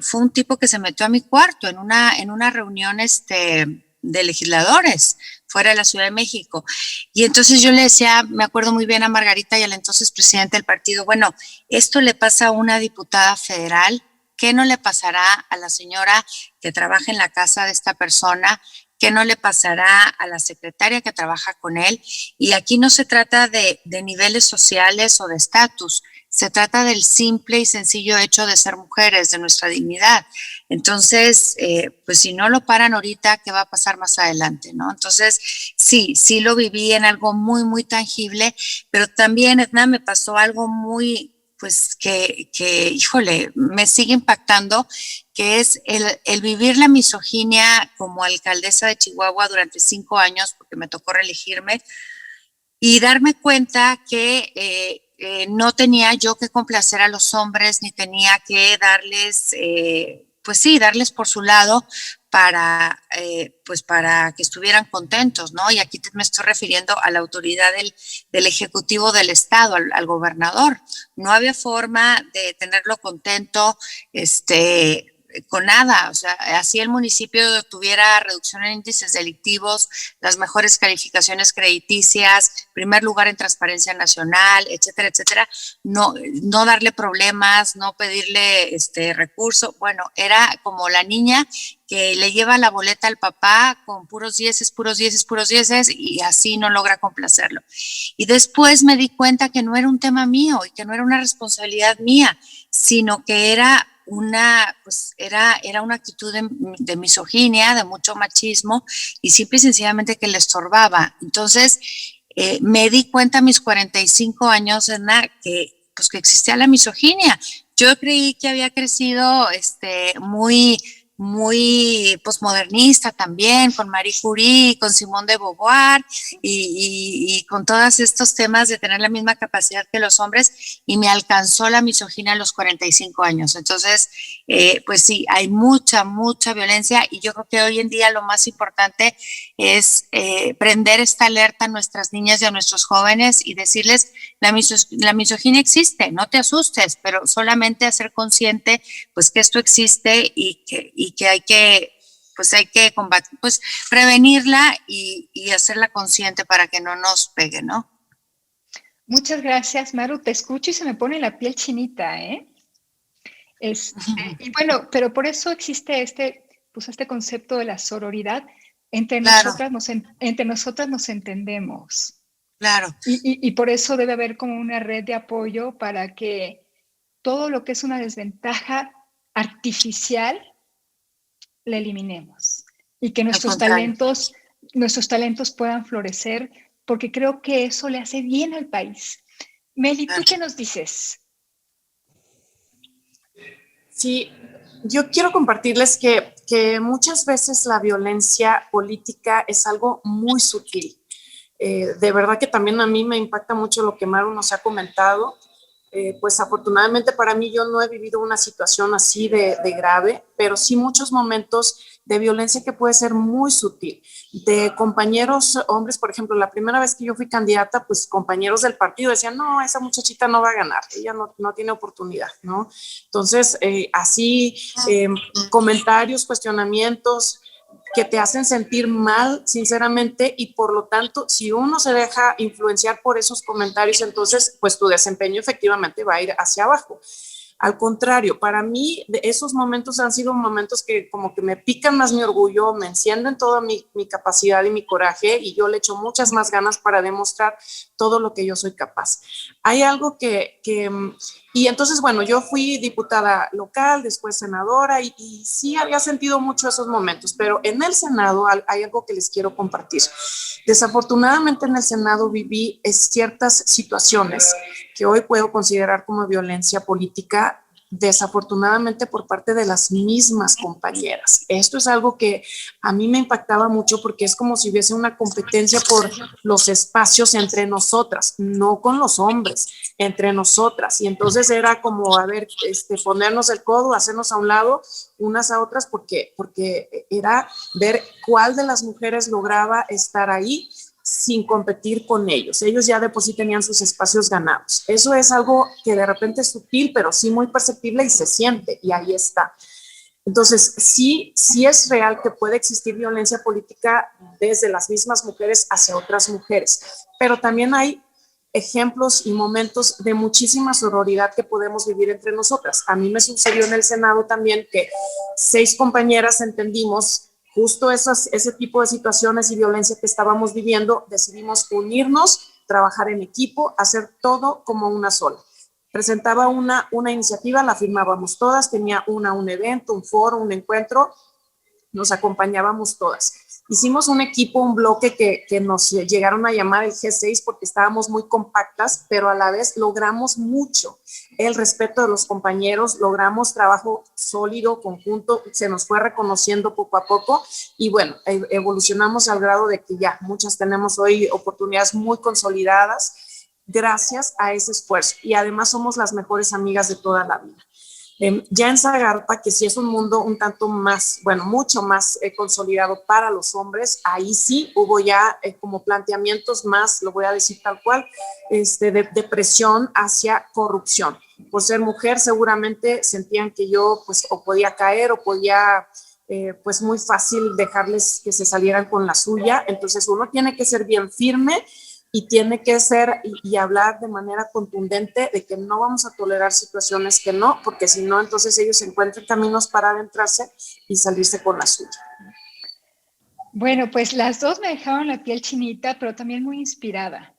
fue un tipo que se metió a mi cuarto en una reunión de legisladores fuera de la Ciudad de México. Y entonces yo le decía, me acuerdo muy bien a Margarita y al entonces presidente del partido, bueno, esto le pasa a una diputada federal, ¿qué no le pasará a la señora que trabaja en la casa de esta persona? ¿Qué no le pasará a la secretaria que trabaja con él? Y aquí no se trata de niveles sociales o de estatus, se trata del simple y sencillo hecho de ser mujeres, de nuestra dignidad. Entonces, pues si no lo paran ahorita, ¿qué va a pasar más adelante, no? Entonces, sí lo viví en algo muy, muy tangible, pero también, Edna, me pasó algo muy, pues que híjole, me sigue impactando, que es el vivir la misoginia como alcaldesa de Chihuahua durante 5 años, porque me tocó reelegirme, y darme cuenta que no tenía yo que complacer a los hombres, ni tenía que darles, pues sí, darles por su lado para que estuvieran contentos, ¿no? Y aquí me estoy refiriendo a la autoridad del Ejecutivo del Estado, al gobernador. No había forma de tenerlo contento, con nada, o sea, así el municipio tuviera reducción en índices delictivos, las mejores calificaciones crediticias, primer lugar en transparencia nacional, etcétera, etcétera, no darle problemas, no pedirle recurso, bueno, era como la niña que le lleva la boleta al papá con puros dieces, y así no logra complacerlo. Y después me di cuenta que no era un tema mío y que no era una responsabilidad mía, sino que era una actitud de misoginia, de mucho machismo y simple y sencillamente que le estorbaba. Entonces, me di cuenta a mis 45 años, Edna, pues que existía la misoginia. Yo creí que había crecido muy posmodernista también, con Marie Curie, con Simone de Beauvoir y con todos estos temas de tener la misma capacidad que los hombres, y me alcanzó la misoginia a los 45 años. Entonces, pues sí, hay mucha violencia, y yo creo que hoy en día lo más importante es prender esta alerta a nuestras niñas y a nuestros jóvenes y decirles, la misoginia existe, no te asustes, pero solamente hacer consciente pues que esto existe y que hay que combatir, pues prevenirla y hacerla consciente para que no nos pegue, ¿no? Muchas gracias, Maru. Te escucho y se me pone la piel chinita, ¿eh? Y bueno, pero por eso existe este concepto de la sororidad. Entre nosotras nos entendemos. Claro. Y por eso debe haber como una red de apoyo para que todo lo que es una desventaja artificial la eliminemos y que nuestros talentos puedan florecer, porque creo que eso le hace bien al país. Meli, ¿tú qué nos dices? Sí, yo quiero compartirles que muchas veces la violencia política es algo muy sutil. De verdad que también a mí me impacta mucho lo que Maru nos ha comentado. Pues afortunadamente para mí yo no he vivido una situación así de grave, pero sí muchos momentos de violencia que puede ser muy sutil. De compañeros hombres, por ejemplo, la primera vez que yo fui candidata, pues compañeros del partido decían, no, esa muchachita no va a ganar, ella no tiene oportunidad, ¿no? Entonces, comentarios, cuestionamientos que te hacen sentir mal, sinceramente, y por lo tanto, si uno se deja influenciar por esos comentarios, entonces, pues tu desempeño efectivamente va a ir hacia abajo. Al contrario, para mí esos momentos han sido momentos que como que me pican más mi orgullo, me encienden toda mi capacidad y mi coraje, y yo le echo muchas más ganas para demostrar todo lo que yo soy capaz. Hay algo y entonces, bueno, yo fui diputada local, después senadora, y sí había sentido mucho esos momentos, pero en el Senado hay algo que les quiero compartir. Desafortunadamente en el Senado viví ciertas situaciones que hoy puedo considerar como violencia política, desafortunadamente por parte de las mismas compañeras. Esto es algo que a mí me impactaba mucho, porque es como si hubiese una competencia por los espacios entre nosotras, no con los hombres, entre nosotras. Y entonces era como, a ver, ponernos el codo, hacernos a un lado unas a otras, porque era ver cuál de las mujeres lograba estar ahí sin competir con ellos. Ellos ya de por sí tenían sus espacios ganados. Eso es algo que de repente es sutil, pero sí muy perceptible y se siente, y ahí está. Entonces, sí es real que puede existir violencia política desde las mismas mujeres hacia otras mujeres, pero también hay ejemplos y momentos de muchísima sororidad que podemos vivir entre nosotras. A mí me sucedió en el Senado también que 6 compañeras entendimos justo ese tipo de situaciones y violencia que estábamos viviendo, decidimos unirnos, trabajar en equipo, hacer todo como una sola. Presentaba una iniciativa, la firmábamos todas, tenía un evento, un foro, un encuentro, nos acompañábamos todas. Hicimos un equipo, un bloque que nos llegaron a llamar el G6 porque estábamos muy compactas, pero a la vez logramos mucho. El respeto de los compañeros, logramos trabajo sólido, conjunto, se nos fue reconociendo poco a poco, y bueno, evolucionamos al grado de que ya muchas tenemos hoy oportunidades muy consolidadas gracias a ese esfuerzo, y además somos las mejores amigas de toda la vida. Ya en Zagarpa, que sí es un mundo un tanto más, bueno, mucho más consolidado para los hombres, ahí sí hubo ya como planteamientos más, lo voy a decir tal cual, de presión hacia corrupción. Por ser mujer seguramente sentían que yo pues o podía caer o podía pues muy fácil dejarles que se salieran con la suya. Entonces uno tiene que ser bien firme y tiene que ser y hablar de manera contundente de que no vamos a tolerar situaciones que no, porque si no, entonces ellos encuentran caminos para adentrarse y salirse con la suya. Bueno, pues las dos me dejaron la piel chinita, pero también muy inspirada.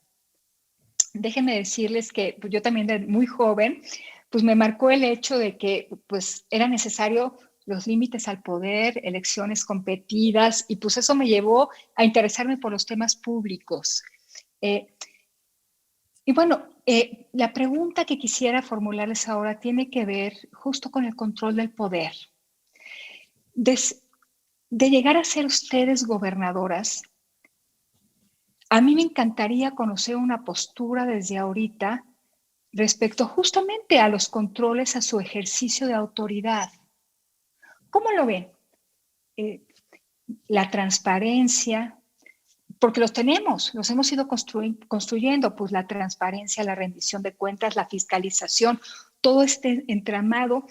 Déjenme decirles que pues, yo también de muy joven, pues me marcó el hecho de que pues era necesario los límites al poder, elecciones competidas, y pues eso me llevó a interesarme por los temas públicos. Y bueno, la pregunta que quisiera formularles ahora tiene que ver justo con el control del poder. De llegar a ser ustedes gobernadoras, a mí me encantaría conocer una postura desde ahorita respecto justamente a los controles a su ejercicio de autoridad. ¿Cómo lo ven? La transparencia, porque los hemos ido construyendo, pues la transparencia, la rendición de cuentas, la fiscalización, todo este entramado,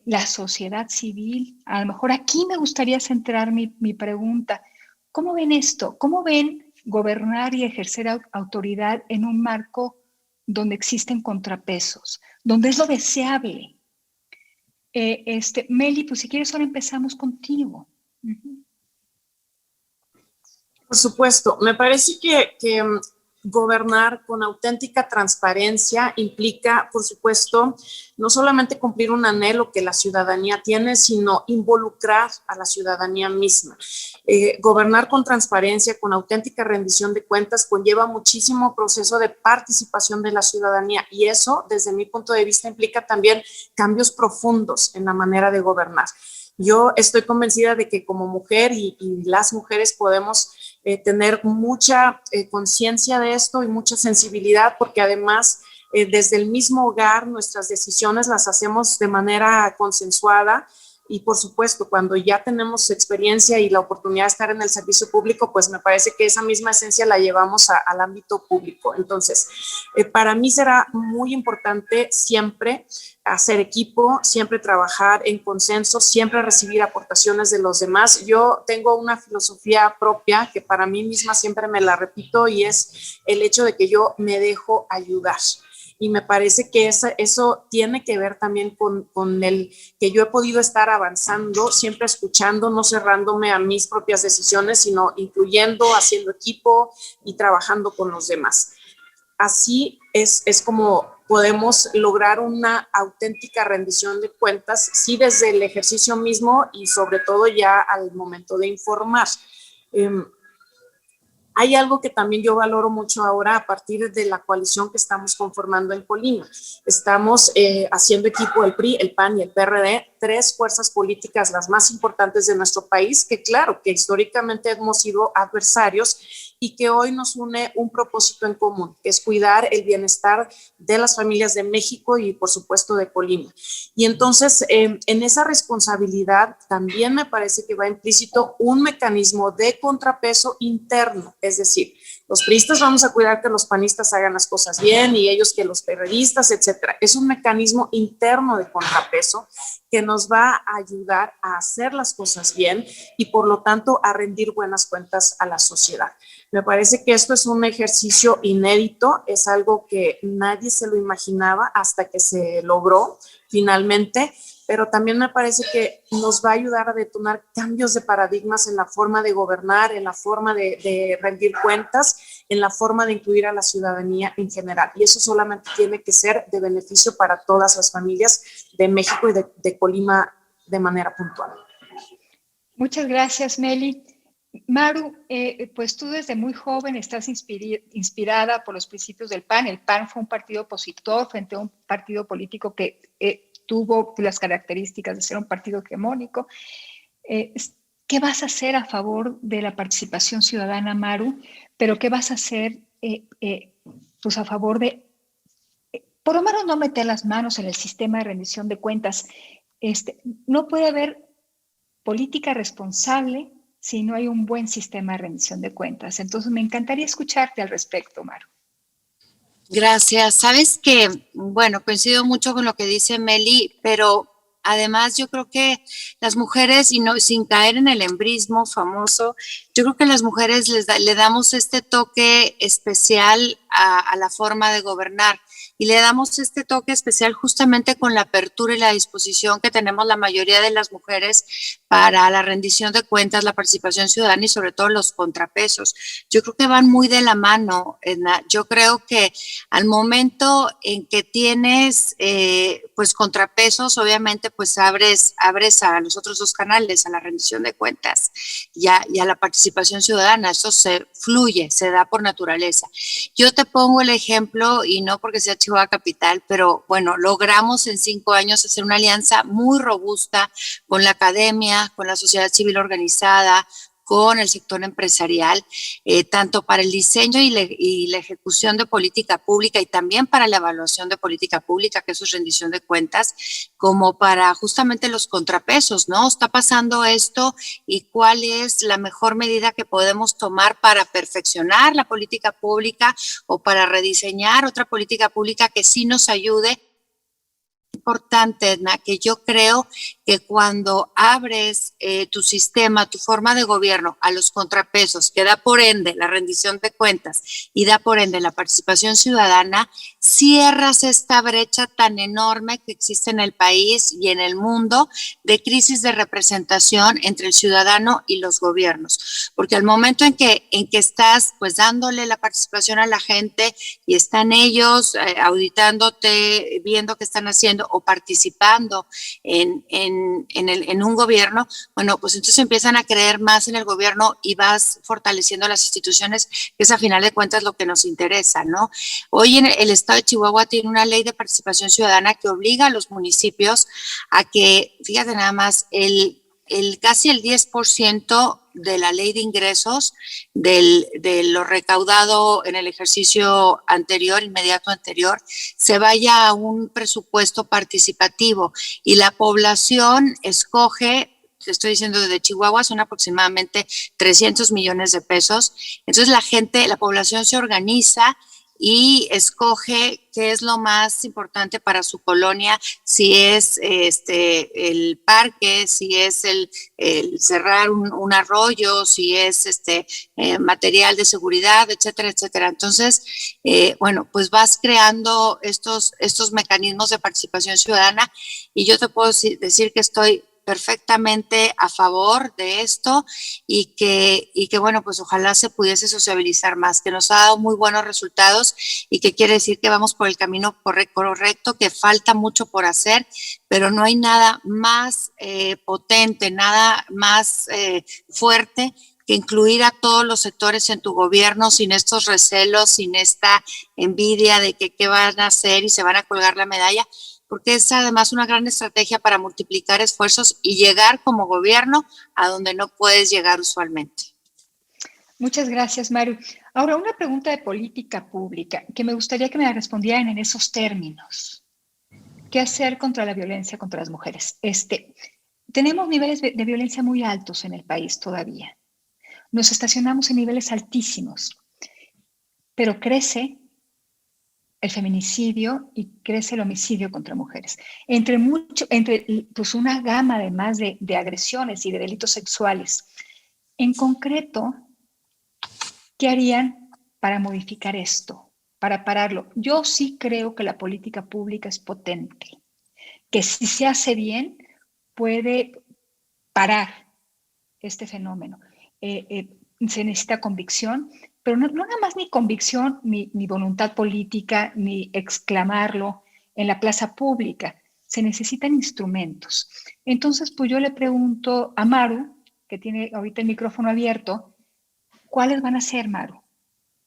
la sociedad civil. A lo mejor aquí me gustaría centrar mi pregunta. ¿Cómo ven esto? ¿Cómo ven gobernar y ejercer autoridad en un marco donde existen contrapesos, donde es lo deseable? Meli, pues si quieres ahora empezamos contigo. Por supuesto, me parece que gobernar con auténtica transparencia implica, por supuesto, no solamente cumplir un anhelo que la ciudadanía tiene, sino involucrar a la ciudadanía misma. Gobernar con transparencia, con auténtica rendición de cuentas, conlleva muchísimo proceso de participación de la ciudadanía y eso, desde mi punto de vista, implica también cambios profundos en la manera de gobernar. Yo estoy convencida de que como mujer y las mujeres podemos tener mucha conciencia de esto y mucha sensibilidad, porque además desde el mismo hogar nuestras decisiones las hacemos de manera consensuada y por supuesto cuando ya tenemos experiencia y la oportunidad de estar en el servicio público, pues me parece que esa misma esencia la llevamos al ámbito público. Entonces, para mí será muy importante siempre hacer equipo, siempre trabajar en consenso, siempre recibir aportaciones de los demás. Yo tengo una filosofía propia que para mí misma siempre me la repito y es el hecho de que yo me dejo ayudar. Y me parece que eso tiene que ver también con el que yo he podido estar avanzando, siempre escuchando, no cerrándome a mis propias decisiones, sino incluyendo, haciendo equipo y trabajando con los demás. Así es como podemos lograr una auténtica rendición de cuentas, sí desde el ejercicio mismo y sobre todo ya al momento de informar. Hay algo que también yo valoro mucho ahora a partir de la coalición que estamos conformando en Colima. Estamos haciendo equipo el PRI, el PAN y el PRD, tres fuerzas políticas las más importantes de nuestro país, que claro, que históricamente hemos sido adversarios y que hoy nos une un propósito en común, que es cuidar el bienestar de las familias de México y por supuesto de Colima. Y entonces en esa responsabilidad también me parece que va implícito un mecanismo de contrapeso interno, es decir, los priistas vamos a cuidar que los panistas hagan las cosas bien y ellos que los periodistas, etcétera. Es un mecanismo interno de contrapeso que nos va a ayudar a hacer las cosas bien y por lo tanto a rendir buenas cuentas a la sociedad. Me parece que esto es un ejercicio inédito, es algo que nadie se lo imaginaba hasta que se logró finalmente, pero también me parece que nos va a ayudar a detonar cambios de paradigmas en la forma de gobernar, en la forma de rendir cuentas, en la forma de incluir a la ciudadanía en general. Y eso solamente tiene que ser de beneficio para todas las familias de México y de Colima de manera puntual. Muchas gracias, Meli. Maru, pues tú desde muy joven estás inspirada por los principios del PAN. El PAN fue un partido opositor frente a un partido político que tuvo las características de ser un partido hegemónico. ¿Qué vas a hacer a favor de la participación ciudadana, Maru? Pero ¿qué vas a hacer pues a favor de, por lo menos no meter las manos en el sistema de rendición de cuentas? No puede haber política responsable si no hay un buen sistema de rendición de cuentas. Entonces, me encantaría escucharte al respecto, Maru. Gracias. Sabes que, bueno, coincido mucho con lo que dice Meli, pero además yo creo que las mujeres, y no, sin caer en el embrismo famoso, yo creo que las mujeres le damos este toque especial a la forma de gobernar. y le damos este toque especial justamente con la apertura y la disposición que tenemos la mayoría de las mujeres para la rendición de cuentas, la participación ciudadana y sobre todo los contrapesos. Yo creo que van muy de la mano, Edna. Yo creo que al momento en que tienes pues contrapesos, obviamente pues abres a los otros dos canales, a la rendición de cuentas y a la participación ciudadana. Eso se fluye, se da por naturaleza. Yo te pongo el ejemplo, y no porque sea Chihuahua Capital, pero bueno, logramos en 5 años hacer una alianza muy robusta con la academia, con la sociedad civil organizada, con el sector empresarial, tanto para el diseño y la ejecución de política pública y también para la evaluación de política pública, que eso es rendición de cuentas, como para justamente los contrapesos, ¿no? Está pasando esto y cuál es la mejor medida que podemos tomar para perfeccionar la política pública o para rediseñar otra política pública que sí nos ayude. Importante, Edna, que yo creo que cuando abres tu sistema, tu forma de gobierno a los contrapesos, que da por ende la rendición de cuentas y da por ende la participación ciudadana, cierras esta brecha tan enorme que existe en el país y en el mundo de crisis de representación entre el ciudadano y los gobiernos. Porque al momento en que estás pues dándole la participación a la gente y están ellos auditándote, viendo qué están haciendo o participando en un gobierno, bueno, pues entonces empiezan a creer más en el gobierno y vas fortaleciendo las instituciones, que es a final de cuentas lo que nos interesa, ¿no? Hoy en el estado de Chihuahua tiene una ley de participación ciudadana que obliga a los municipios a que, fíjate nada más, casi el 10% de la ley de ingresos de lo recaudado en el ejercicio anterior, inmediato anterior, se vaya a un presupuesto participativo y la población escoge. Te estoy diciendo desde Chihuahua, son aproximadamente 300 millones de pesos. Entonces la población se organiza y escoge qué es lo más importante para su colonia, si es el parque, si es el cerrar un arroyo, si es material de seguridad, etcétera, etcétera. Entonces, bueno, pues vas creando estos mecanismos de participación ciudadana y yo te puedo decir que estoy perfectamente a favor de esto y que bueno, pues ojalá se pudiese sociabilizar más, que nos ha dado muy buenos resultados y que quiere decir que vamos por el camino correcto, que falta mucho por hacer, pero no hay nada más potente, nada más fuerte que incluir a todos los sectores en tu gobierno sin estos recelos, sin esta envidia de que qué van a hacer y se van a colgar la medalla, porque es además una gran estrategia para multiplicar esfuerzos y llegar como gobierno a donde no puedes llegar usualmente. Muchas gracias, Maru. Ahora, una pregunta de política pública que me gustaría que me respondieran en esos términos. ¿Qué hacer contra la violencia contra las mujeres? Tenemos niveles de violencia muy altos en el país todavía. Nos estacionamos en niveles altísimos, pero crece el feminicidio y crece el homicidio contra mujeres. Entre pues una gama además de agresiones y de delitos sexuales. En concreto, ¿qué harían para modificar esto, para pararlo? Yo sí creo que la política pública es potente, que si se hace bien puede parar este fenómeno. Se necesita convicción, pero no nada más ni convicción, ni voluntad política, ni exclamarlo en la plaza pública. Se necesitan instrumentos. Entonces, pues yo le pregunto a Maru, que tiene ahorita el micrófono abierto, ¿cuáles van a ser, Maru,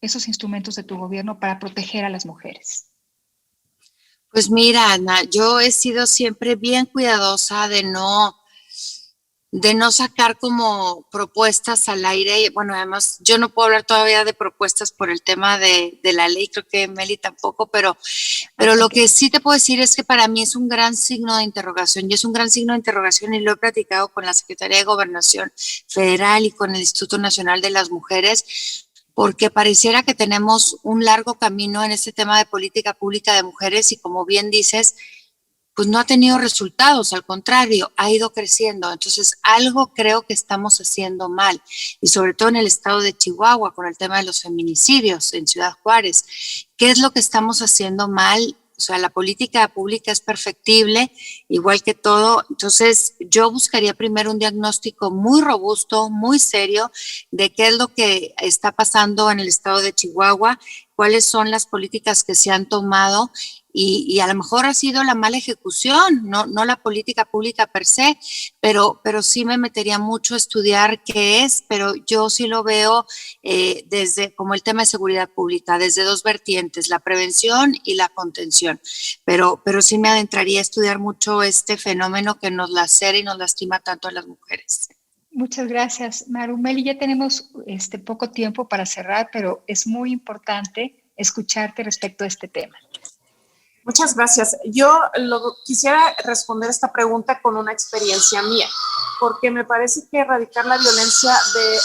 esos instrumentos de tu gobierno para proteger a las mujeres? Pues mira, Ana, yo he sido siempre bien cuidadosa de no sacar como propuestas al aire. Bueno, además, yo no puedo hablar todavía de propuestas por el tema de la ley, creo que Meli tampoco, pero lo que sí te puedo decir es que para mí es un gran signo de interrogación, y es un gran signo de interrogación, y lo he platicado con la Secretaría de Gobernación Federal y con el Instituto Nacional de las Mujeres, porque pareciera que tenemos un largo camino en este tema de política pública de mujeres, y como bien dices, pues no ha tenido resultados, al contrario, ha ido creciendo. Entonces, algo creo que estamos haciendo mal, y sobre todo en el estado de Chihuahua, con el tema de los feminicidios en Ciudad Juárez. ¿Qué es lo que estamos haciendo mal? O sea, la política pública es perfectible, igual que todo. Entonces, yo buscaría primero un diagnóstico muy robusto, muy serio, de qué es lo que está pasando en el estado de Chihuahua, cuáles son las políticas que se han tomado, y a lo mejor ha sido la mala ejecución, no la política pública per se, pero sí me metería mucho a estudiar qué es, pero yo sí lo veo desde como el tema de seguridad pública, desde dos vertientes, la prevención y la contención, pero sí me adentraría a estudiar mucho este fenómeno que nos lacera y nos lastima tanto a las mujeres. Muchas gracias, Maru. Meli, ya tenemos poco tiempo para cerrar, pero es muy importante escucharte respecto a este tema. Muchas gracias. Yo quisiera responder esta pregunta con una experiencia mía, porque me parece que erradicar la violencia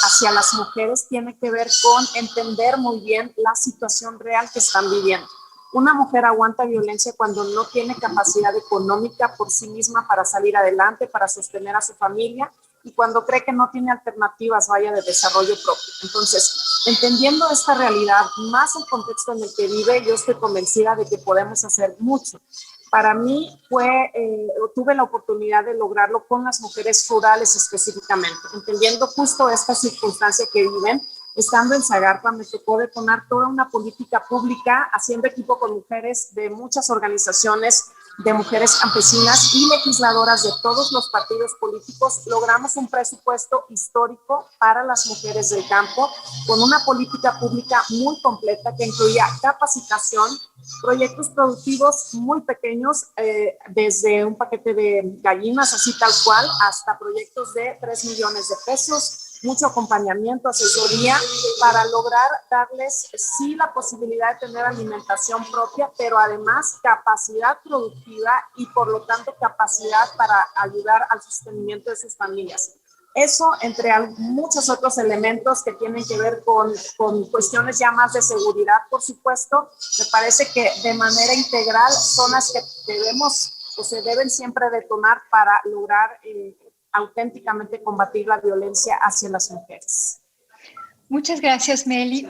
hacia las mujeres tiene que ver con entender muy bien la situación real que están viviendo. Una mujer aguanta violencia cuando no tiene capacidad económica por sí misma para salir adelante, para sostener a su familia, y cuando cree que no tiene alternativas, vaya, de desarrollo propio. Entonces, entendiendo esta realidad, más el contexto en el que vive, yo estoy convencida de que podemos hacer mucho. Para mí tuve la oportunidad de lograrlo con las mujeres rurales específicamente, entendiendo justo esta circunstancia que viven. Estando en Zagarpa, me tocó detonar toda una política pública, haciendo equipo con mujeres de muchas organizaciones, de mujeres campesinas y legisladoras de todos los partidos políticos. Logramos un presupuesto histórico para las mujeres del campo, con una política pública muy completa que incluía capacitación, proyectos productivos muy pequeños, desde un paquete de gallinas, así tal cual, hasta proyectos de 3 millones de pesos, mucho acompañamiento, asesoría, para lograr darles sí la posibilidad de tener alimentación propia, pero además capacidad productiva y por lo tanto capacidad para ayudar al sostenimiento de sus familias. Eso, entre muchos otros elementos que tienen que ver con cuestiones ya más de seguridad, por supuesto, me parece que de manera integral son las que debemos o se deben siempre detonar para lograr auténticamente combatir la violencia hacia las mujeres. Muchas gracias, Meli.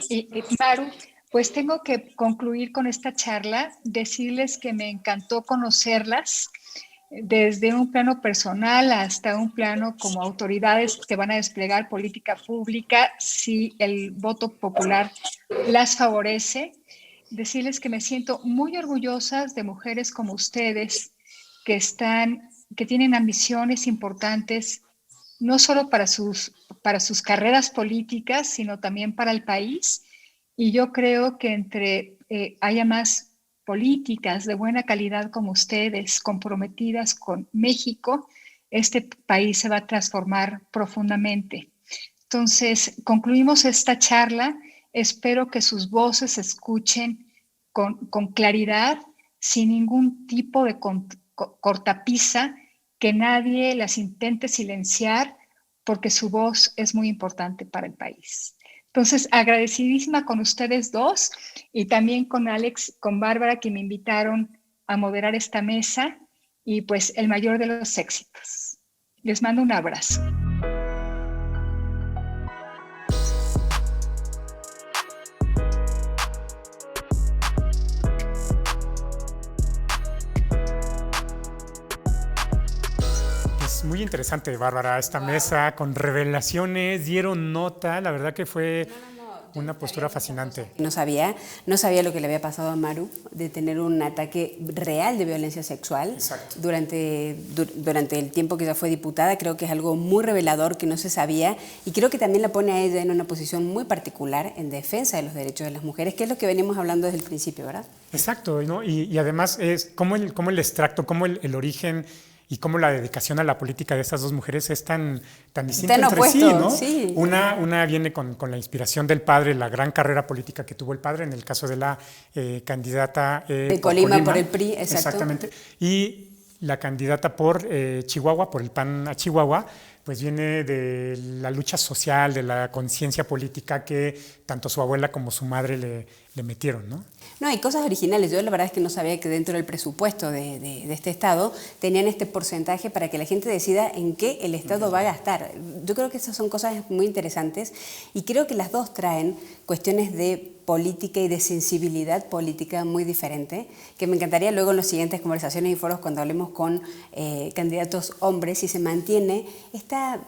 Maru, pues tengo que concluir con esta charla, decirles que me encantó conocerlas, desde un plano personal hasta un plano como autoridades que van a desplegar política pública si el voto popular las favorece. Decirles que me siento muy orgullosas de mujeres como ustedes que tienen ambiciones importantes, no solo para sus carreras políticas, sino también para el país. Y yo creo que haya más políticas de buena calidad como ustedes, comprometidas con México, este país se va a transformar profundamente. Entonces, concluimos esta charla. Espero que sus voces se escuchen con claridad, sin ningún tipo de cortapisa, que nadie las intente silenciar, porque su voz es muy importante para el país. Entonces, agradecidísima con ustedes dos y también con Alex, con Bárbara, que me invitaron a moderar esta mesa, y pues el mayor de los éxitos. Les mando un abrazo. Muy interesante, Bárbara, esta mesa con revelaciones, dieron nota, la verdad que fue una postura fascinante. No sabía lo que le había pasado a Maru, de tener un ataque real de violencia sexual. Exacto. Durante el tiempo que ella fue diputada. Creo que es algo muy revelador que no se sabía, y creo que también la pone a ella en una posición muy particular en defensa de los derechos de las mujeres, que es lo que venimos hablando desde el principio, ¿verdad? Exacto, ¿no? Y además es como el extracto, como el origen y cómo la dedicación a la política de estas dos mujeres es tan distinta entre opuesto, sí, ¿no? Sí. Una viene con la inspiración del padre, la gran carrera política que tuvo el padre, en el caso de la candidata de Colima por el PRI, exacto. Exactamente. Y la candidata por Chihuahua, por el PAN a Chihuahua, pues viene de la lucha social, de la conciencia política que tanto su abuela como su madre le metieron, ¿no? No, hay cosas originales. Yo la verdad es que no sabía que dentro del presupuesto de este Estado tenían este porcentaje para que la gente decida en qué el Estado va a gastar. Yo creo que esas son cosas muy interesantes y creo que las dos traen cuestiones de política y de sensibilidad política muy diferente, que me encantaría luego en las siguientes conversaciones y foros cuando hablemos con candidatos hombres, si se mantiene esta...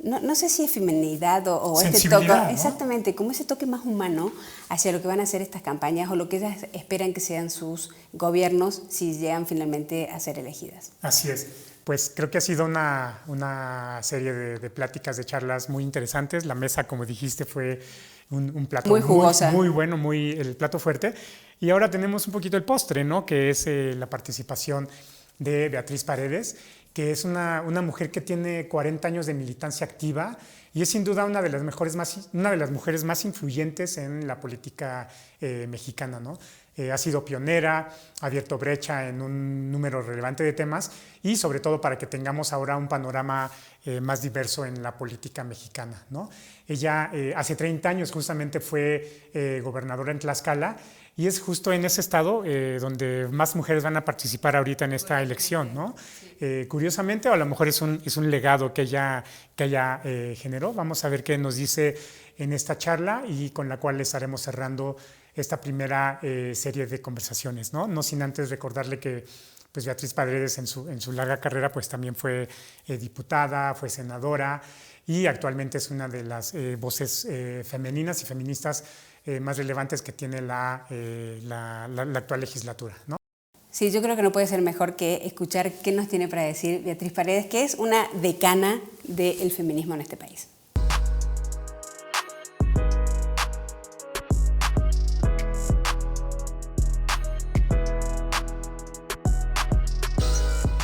No sé si es feminidad o este toque, ¿no? exactamente, como ese toque más humano hacia lo que van a hacer estas campañas o lo que ellas esperan que sean sus gobiernos si llegan finalmente a ser elegidas. Así es. Pues creo que ha sido una serie de pláticas, de charlas muy interesantes. La mesa, como dijiste, fue un plato muy jugosa, muy bueno, el plato fuerte. Y ahora tenemos un poquito el postre, ¿no? Que es la participación de Beatriz Paredes, que es una mujer que tiene 40 años de militancia activa y es sin duda una de las mujeres más influyentes en la política mexicana, ¿no? Ha sido pionera, ha abierto brecha en un número relevante de temas y sobre todo para que tengamos ahora un panorama más diverso en la política mexicana, ¿no? Ella hace 30 años justamente fue gobernadora en Tlaxcala y es justo en ese estado donde más mujeres van a participar ahorita en esta elección, ¿no? Curiosamente, o a lo mejor es un legado que ella generó. Vamos a ver qué nos dice en esta charla y con la cual estaremos cerrando esta primera serie de conversaciones, ¿no? No sin antes recordarle que pues Beatriz Paredes en su larga carrera pues también fue diputada, fue senadora y actualmente es una de las voces femeninas y feministas más relevantes que tiene la actual legislatura, ¿no? Sí, yo creo que no puede ser mejor que escuchar qué nos tiene para decir Beatriz Paredes, que es una decana del feminismo en este país.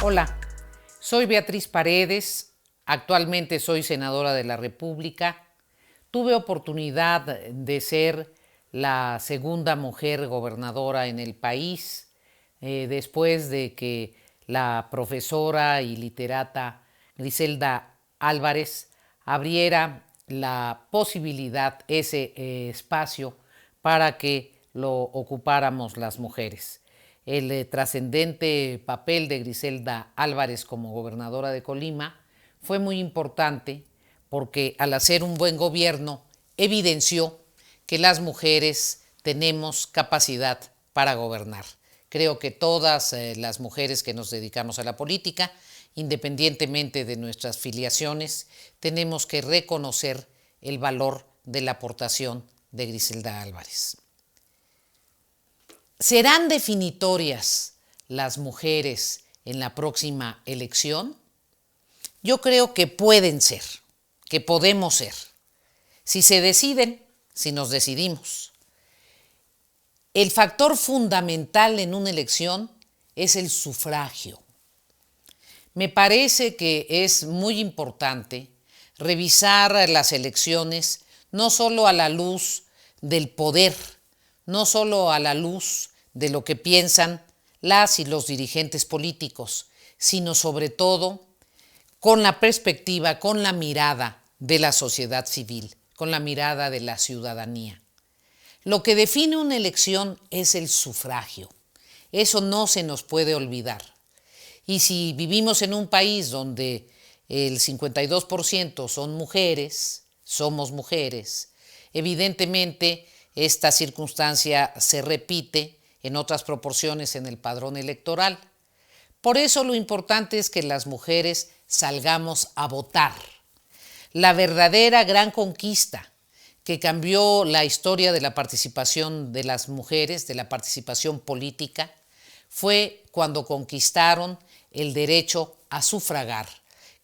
Hola, soy Beatriz Paredes, actualmente soy senadora de la República. Tuve oportunidad de ser la segunda mujer gobernadora en el país, después de que la profesora y literata Griselda Álvarez abriera la posibilidad, ese espacio, para que lo ocupáramos las mujeres. El trascendente papel de Griselda Álvarez como gobernadora de Colima fue muy importante porque al hacer un buen gobierno evidenció que las mujeres tenemos capacidad para gobernar. Creo que todas las mujeres que nos dedicamos a la política, independientemente de nuestras filiaciones, tenemos que reconocer el valor de la aportación de Griselda Álvarez. ¿Serán definitorias las mujeres en la próxima elección? Yo creo que pueden ser, que podemos ser, si se deciden, si nos decidimos. El factor fundamental en una elección es el sufragio. Me parece que es muy importante revisar las elecciones no solo a la luz del poder, no solo a la luz de lo que piensan las y los dirigentes políticos, sino sobre todo con la perspectiva, con la mirada de la sociedad civil, con la mirada de la ciudadanía. Lo que define una elección es el sufragio. Eso no se nos puede olvidar. Y si vivimos en un país donde el 52% son mujeres, somos mujeres, evidentemente esta circunstancia se repite en otras proporciones en el padrón electoral. Por eso lo importante es que las mujeres salgamos a votar. La verdadera gran conquista que cambió la historia de la participación de las mujeres, de la participación política, fue cuando conquistaron el derecho a sufragar,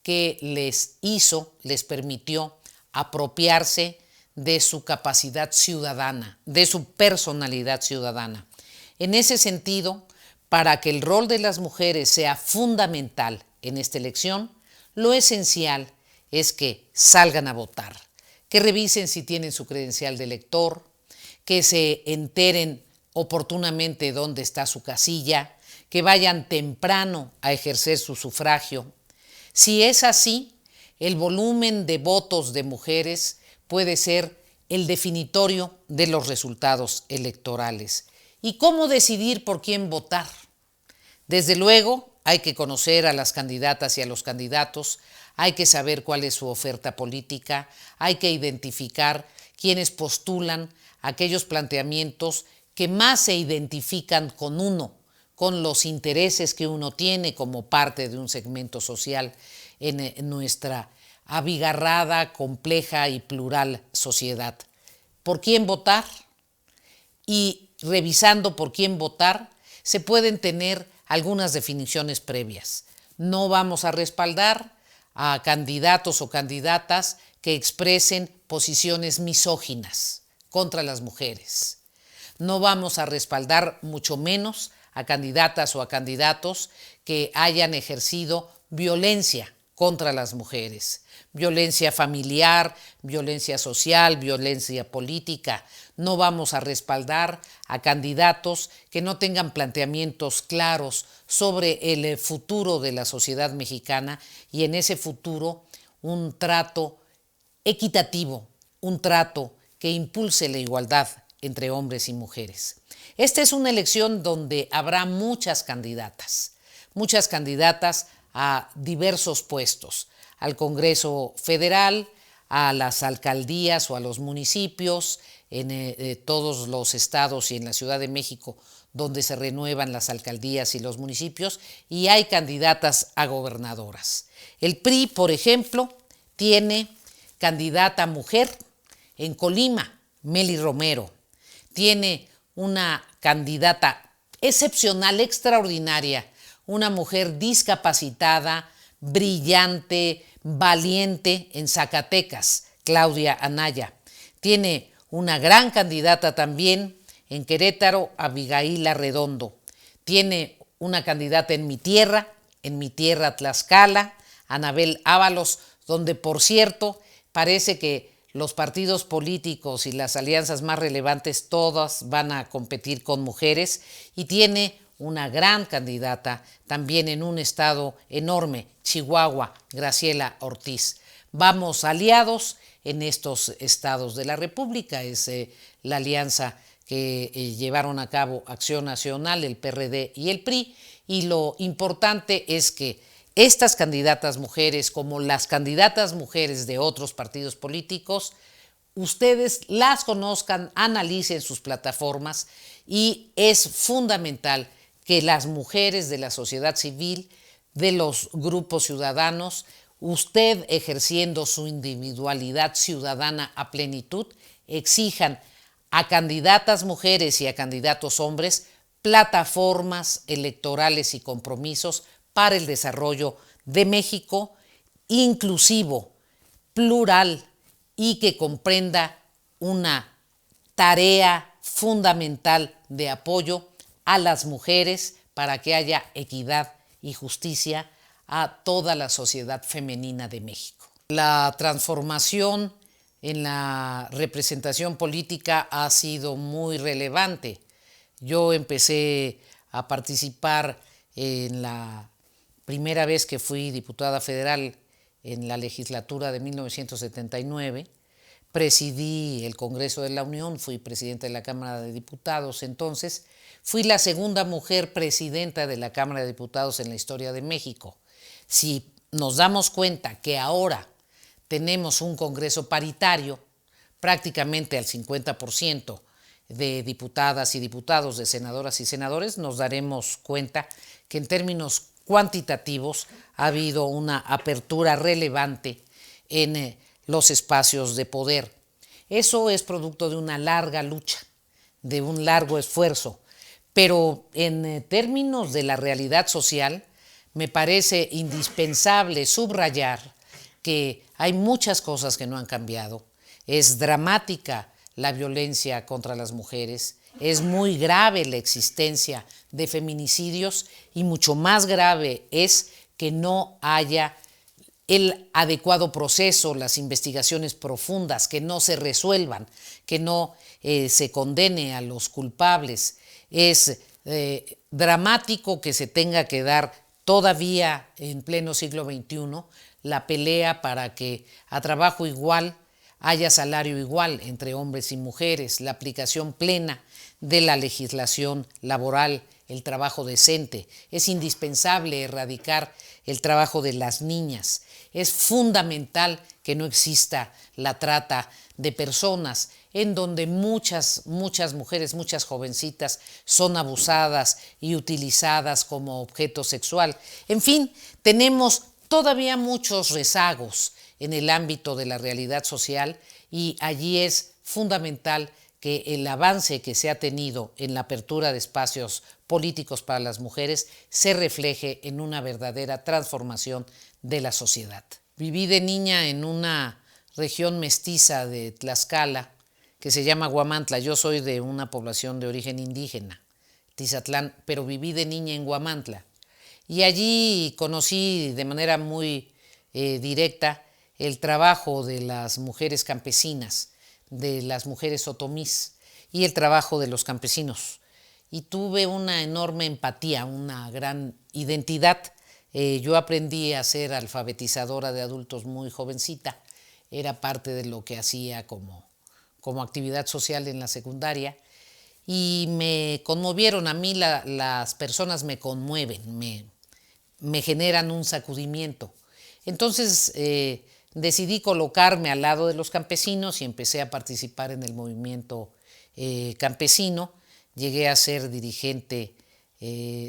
que les permitió apropiarse de su capacidad ciudadana, de su personalidad ciudadana. En ese sentido, para que el rol de las mujeres sea fundamental en esta elección, lo esencial es que salgan a votar, que revisen si tienen su credencial de elector, que se enteren oportunamente dónde está su casilla, que vayan temprano a ejercer su sufragio. Si es así, el volumen de votos de mujeres puede ser el definitorio de los resultados electorales. ¿Y cómo decidir por quién votar? Desde luego, hay que conocer a las candidatas y a los candidatos, hay que saber cuál es su oferta política, hay que identificar quiénes postulan aquellos planteamientos que más se identifican con uno, con los intereses que uno tiene como parte de un segmento social en nuestra abigarrada, compleja y plural sociedad. ¿Por quién votar? Y revisando por quién votar, se pueden tener algunas definiciones previas. No vamos a respaldar a candidatos o candidatas que expresen posiciones misóginas contra las mujeres. No vamos a respaldar mucho menos a candidatas o a candidatos que hayan ejercido violencia contra las mujeres, violencia familiar, violencia social, violencia política. No vamos a respaldar a candidatos que no tengan planteamientos claros sobre el futuro de la sociedad mexicana y en ese futuro un trato equitativo, un trato que impulse la igualdad entre hombres y mujeres. Esta es una elección donde habrá muchas candidatas a diversos puestos, al Congreso Federal, a las alcaldías o a los municipios, en todos los estados y en la Ciudad de México, donde se renuevan las alcaldías y los municipios, y hay candidatas a gobernadoras. El PRI, por ejemplo, tiene candidata mujer en Colima, Mely Romero. Tiene una candidata excepcional, extraordinaria, una mujer discapacitada, brillante, valiente en Zacatecas, Claudia Anaya. Tiene una gran candidata también en Querétaro, Abigail Arredondo. Tiene una candidata en mi tierra Tlaxcala, Anabel Ábalos, donde por cierto parece que los partidos políticos y las alianzas más relevantes todas van a competir con mujeres, y tiene una gran candidata también en un estado enorme, Chihuahua, Graciela Ortiz. Vamos aliados en estos estados de la República, es la alianza que llevaron a cabo Acción Nacional, el PRD y el PRI, y lo importante es que estas candidatas mujeres, como las candidatas mujeres de otros partidos políticos, ustedes las conozcan, analicen sus plataformas, y es fundamental que las mujeres de la sociedad civil, de los grupos ciudadanos, usted ejerciendo su individualidad ciudadana a plenitud, exijan a candidatas mujeres y a candidatos hombres plataformas electorales y compromisos para el desarrollo de México inclusivo, plural y que comprenda una tarea fundamental de apoyo a las mujeres para que haya equidad y justicia a toda la sociedad femenina de México. La transformación en la representación política ha sido muy relevante. Yo empecé a participar en la primera vez que fui diputada federal en la legislatura de 1979, presidí el Congreso de la Unión, fui presidenta de la Cámara de Diputados entonces, fui la segunda mujer presidenta de la Cámara de Diputados en la historia de México. Si nos damos cuenta que ahora tenemos un Congreso paritario, prácticamente al 50% de diputadas y diputados, de senadoras y senadores, nos daremos cuenta que en términos cuantitativos ha habido una apertura relevante en los espacios de poder. Eso es producto de una larga lucha, de un largo esfuerzo, pero en términos de la realidad social me parece indispensable subrayar que hay muchas cosas que no han cambiado. Es dramática la violencia contra las mujeres, es muy grave la existencia de feminicidios y mucho más grave es que no haya el adecuado proceso, las investigaciones profundas, que no se resuelvan, que no se condene a los culpables. Es dramático que se tenga que dar todavía en pleno siglo XXI la pelea para que a trabajo igual haya salario igual entre hombres y mujeres, la aplicación plena de la legislación laboral, el trabajo decente. Es indispensable erradicar el trabajo de las niñas. Es fundamental que no exista la trata de personas, en donde muchas mujeres, muchas jovencitas son abusadas y utilizadas como objeto sexual. En fin, tenemos todavía muchos rezagos en el ámbito de la realidad social y allí es fundamental que el avance que se ha tenido en la apertura de espacios políticos para las mujeres se refleje en una verdadera transformación de la sociedad. Viví de niña en una región mestiza de Tlaxcala que se llama Huamantla. Yo soy de una población de origen indígena, Tizatlán, pero viví de niña en Huamantla. Y allí conocí de manera muy directa el trabajo de las mujeres campesinas, de las mujeres otomís y el trabajo de los campesinos. Y tuve una enorme empatía, una gran identidad. Yo aprendí a ser alfabetizadora de adultos muy jovencita. Era parte de lo que hacía como actividad social en la secundaria. Y me conmovieron. A mí las personas me conmueven, me generan un sacudimiento. Entonces decidí colocarme al lado de los campesinos y empecé a participar en el movimiento campesino. Llegué a ser dirigente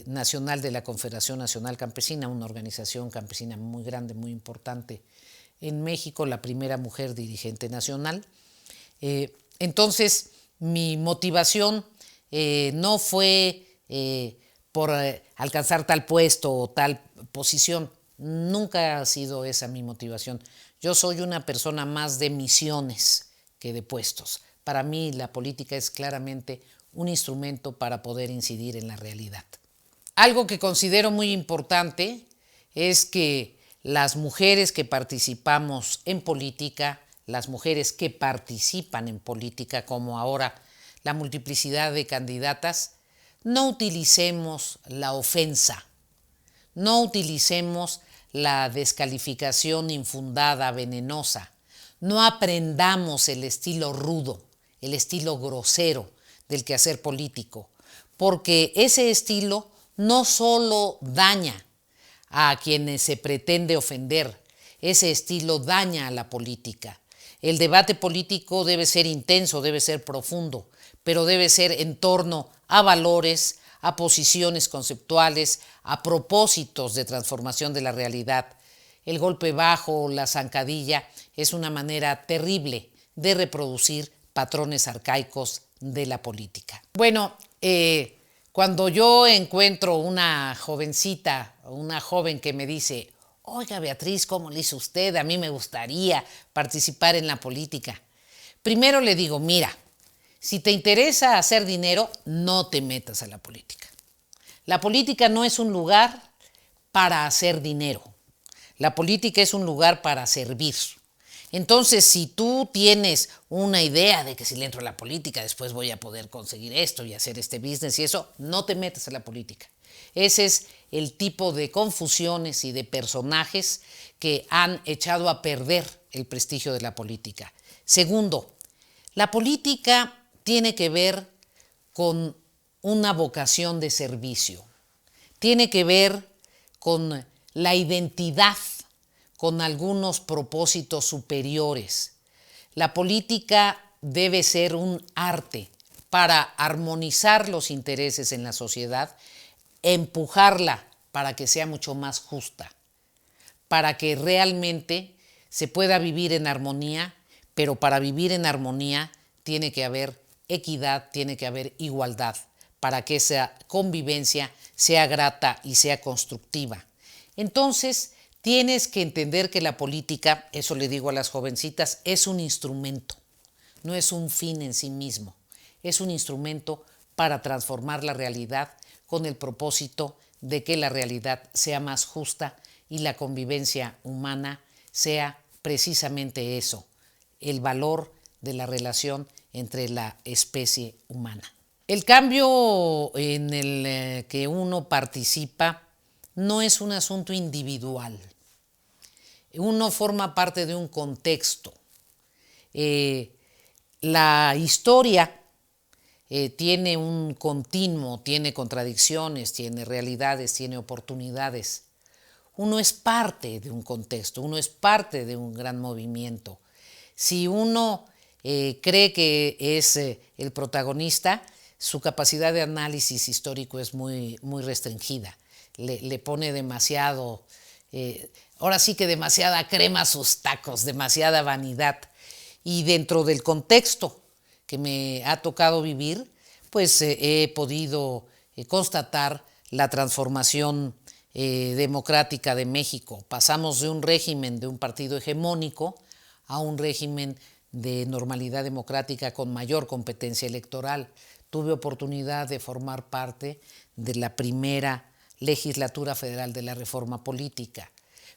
nacional de la Confederación Nacional Campesina, una organización campesina muy grande, muy importante en México, la primera mujer dirigente nacional. Entonces, mi motivación no fue por alcanzar tal puesto o tal posición. Nunca ha sido esa mi motivación. Yo soy una persona más de misiones que de puestos. Para mí la política es claramente un instrumento para poder incidir en la realidad. Algo que considero muy importante es que las mujeres que participamos en política, las mujeres que participan en política, como ahora la multiplicidad de candidatas, no utilicemos la ofensa, no utilicemos la descalificación infundada, venenosa, no aprendamos el estilo rudo, el estilo grosero del quehacer político, porque ese estilo no solo daña a quienes se pretende ofender, ese estilo daña a la política. El debate político debe ser intenso, debe ser profundo, pero debe ser en torno a valores, a posiciones conceptuales, a propósitos de transformación de la realidad. El golpe bajo, la zancadilla, es una manera terrible de reproducir patrones arcaicos de la política. Bueno, cuando yo encuentro una jovencita, una joven que me dice, oiga Beatriz, ¿cómo le hizo usted? A mí me gustaría participar en la política. Primero le digo, mira, si te interesa hacer dinero, no te metas a la política. La política no es un lugar para hacer dinero. La política es un lugar para servir. Entonces, si tú tienes una idea de que si le entro a la política, después voy a poder conseguir esto y hacer este business y eso, no te metas a la política. Ese es el tipo de confusiones y de personajes que han echado a perder el prestigio de la política. Segundo, la política tiene que ver con una vocación de servicio, tiene que ver con la identidad, con algunos propósitos superiores. La política debe ser un arte para armonizar los intereses en la sociedad, empujarla para que sea mucho más justa, para que realmente se pueda vivir en armonía, pero para vivir en armonía tiene que haber equidad, tiene que haber igualdad, para que esa convivencia sea grata y sea constructiva. Entonces, tienes que entender que la política, eso le digo a las jovencitas, es un instrumento, no es un fin en sí mismo, es un instrumento para transformar la realidad con el propósito de que la realidad sea más justa y la convivencia humana sea precisamente eso, el valor de la relación entre la especie humana. El cambio en el que uno participa no es un asunto individual, uno forma parte de un contexto. La historia tiene un continuo, tiene contradicciones, tiene realidades, tiene oportunidades. Uno es parte de un contexto, uno es parte de un gran movimiento. Si uno cree que es el protagonista, su capacidad de análisis histórico es muy, muy restringida. Le pone demasiado, ahora sí que demasiada crema a sus tacos, demasiada vanidad. Y dentro del contexto que me ha tocado vivir, pues he podido constatar la transformación democrática de México. Pasamos de un régimen de un partido hegemónico a un régimen de normalidad democrática con mayor competencia electoral. Tuve oportunidad de formar parte de la primera legislatura federal de la reforma política.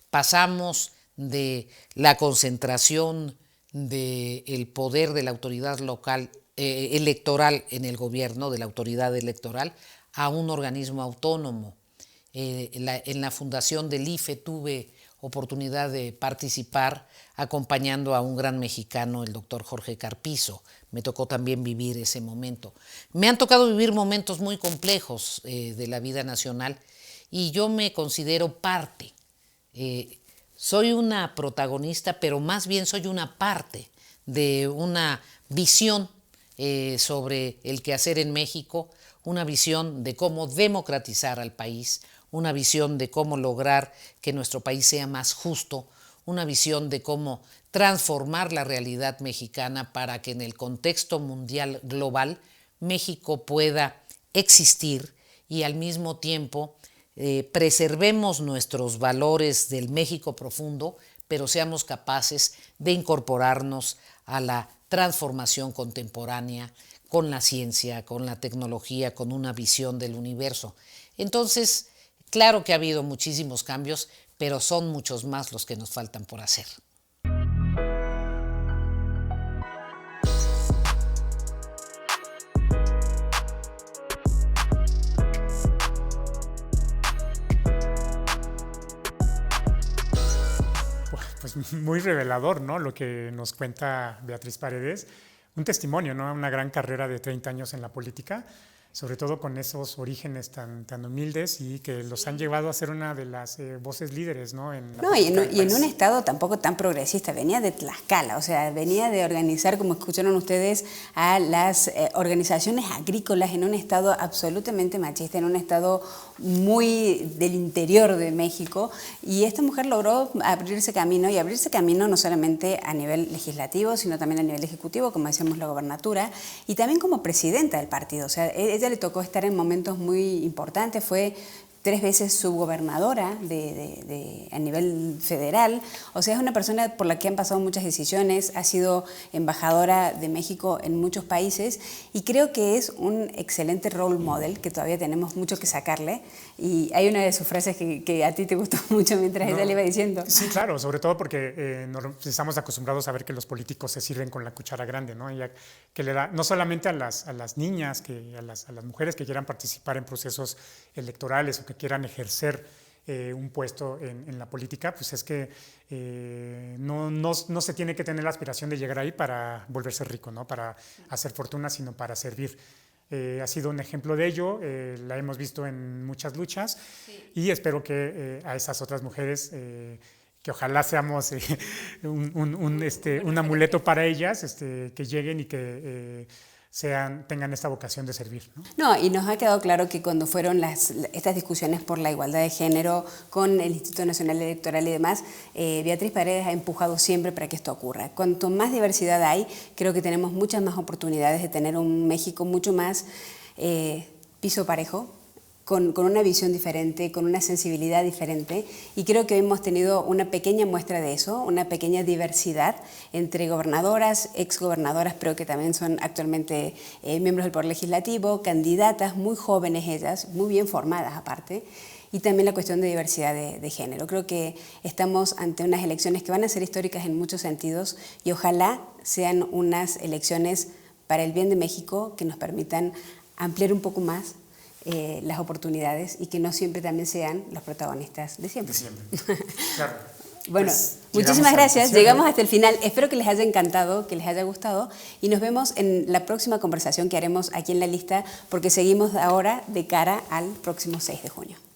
Pasamos de la concentración del poder de la autoridad local electoral en el gobierno, de la autoridad electoral, a un organismo autónomo. En la fundación del IFE tuve oportunidad de participar acompañando a un gran mexicano, el doctor Jorge Carpizo. Me tocó también vivir ese momento. Me han tocado vivir momentos muy complejos de la vida nacional y yo me considero parte. Soy una protagonista, pero más bien soy una parte de una visión sobre el quehacer en México, una visión de cómo democratizar al país, una visión de cómo lograr que nuestro país sea más justo, una visión de cómo transformar la realidad mexicana para que en el contexto mundial global México pueda existir y al mismo tiempo preservemos nuestros valores del México profundo, pero seamos capaces de incorporarnos a la transformación contemporánea con la ciencia, con la tecnología, con una visión del universo. Entonces, claro que ha habido muchísimos cambios, pero son muchos más los que nos faltan por hacer. Pues muy revelador, ¿no? Lo que nos cuenta Beatriz Paredes. Un testimonio, ¿no? Una gran carrera de 30 años en la política, sobre todo con esos orígenes tan humildes y que los han llevado a ser una de las voces líderes, ¿no? Y en un estado tampoco tan progresista, venía de Tlaxcala, o sea, venía de organizar, como escucharon ustedes, a las organizaciones agrícolas en un estado absolutamente machista, en un estado muy del interior de México, y esta mujer logró abrirse camino no solamente a nivel legislativo, sino también a nivel ejecutivo, como decíamos, la gobernatura, y también como presidenta del partido. O sea, ella le tocó estar en momentos muy importantes, fue 3 veces subgobernadora a nivel federal, o sea, es una persona por la que han pasado muchas decisiones, ha sido embajadora de México en muchos países y creo que es un excelente role model que todavía tenemos mucho que sacarle. Y hay una de sus frases que a ti te gustó mucho mientras ella le iba diciendo. Sí, claro, sobre todo porque estamos acostumbrados a ver que los políticos se sirven con la cuchara grande, ¿no? Ella que le da no solamente a las niñas, a las mujeres que quieran participar en procesos electorales o que quieran ejercer un puesto en la política, pues es que no se tiene que tener la aspiración de llegar ahí para volverse rico, ¿no? Para hacer fortuna, sino para servir. Ha sido un ejemplo de ello, la hemos visto en muchas luchas, sí. Y espero que a esas otras mujeres, que ojalá seamos un amuleto para ellas, que lleguen y que tengan esta vocación de servir, ¿no? Y nos ha quedado claro que cuando fueron estas discusiones por la igualdad de género con el Instituto Nacional Electoral y demás, Beatriz Paredes ha empujado siempre para que esto ocurra. Cuanto más diversidad hay, creo que tenemos muchas más oportunidades de tener un México mucho más piso parejo, con una visión diferente, con una sensibilidad diferente, y creo que hemos tenido una pequeña muestra de eso, una pequeña diversidad entre gobernadoras, exgobernadoras, pero que también son actualmente miembros del Poder Legislativo, candidatas muy jóvenes ellas, muy bien formadas aparte, y también la cuestión de diversidad de género. Creo que estamos ante unas elecciones que van a ser históricas en muchos sentidos y ojalá sean unas elecciones para el bien de México que nos permitan ampliar un poco más las oportunidades y que no siempre también sean los protagonistas de siempre. De siempre, claro. Bueno, pues, muchísimas gracias. cierre. Llegamos hasta el final. Espero que les haya encantado, que les haya gustado y nos vemos en la próxima conversación que haremos aquí en La Lista porque seguimos ahora de cara al próximo 6 de junio.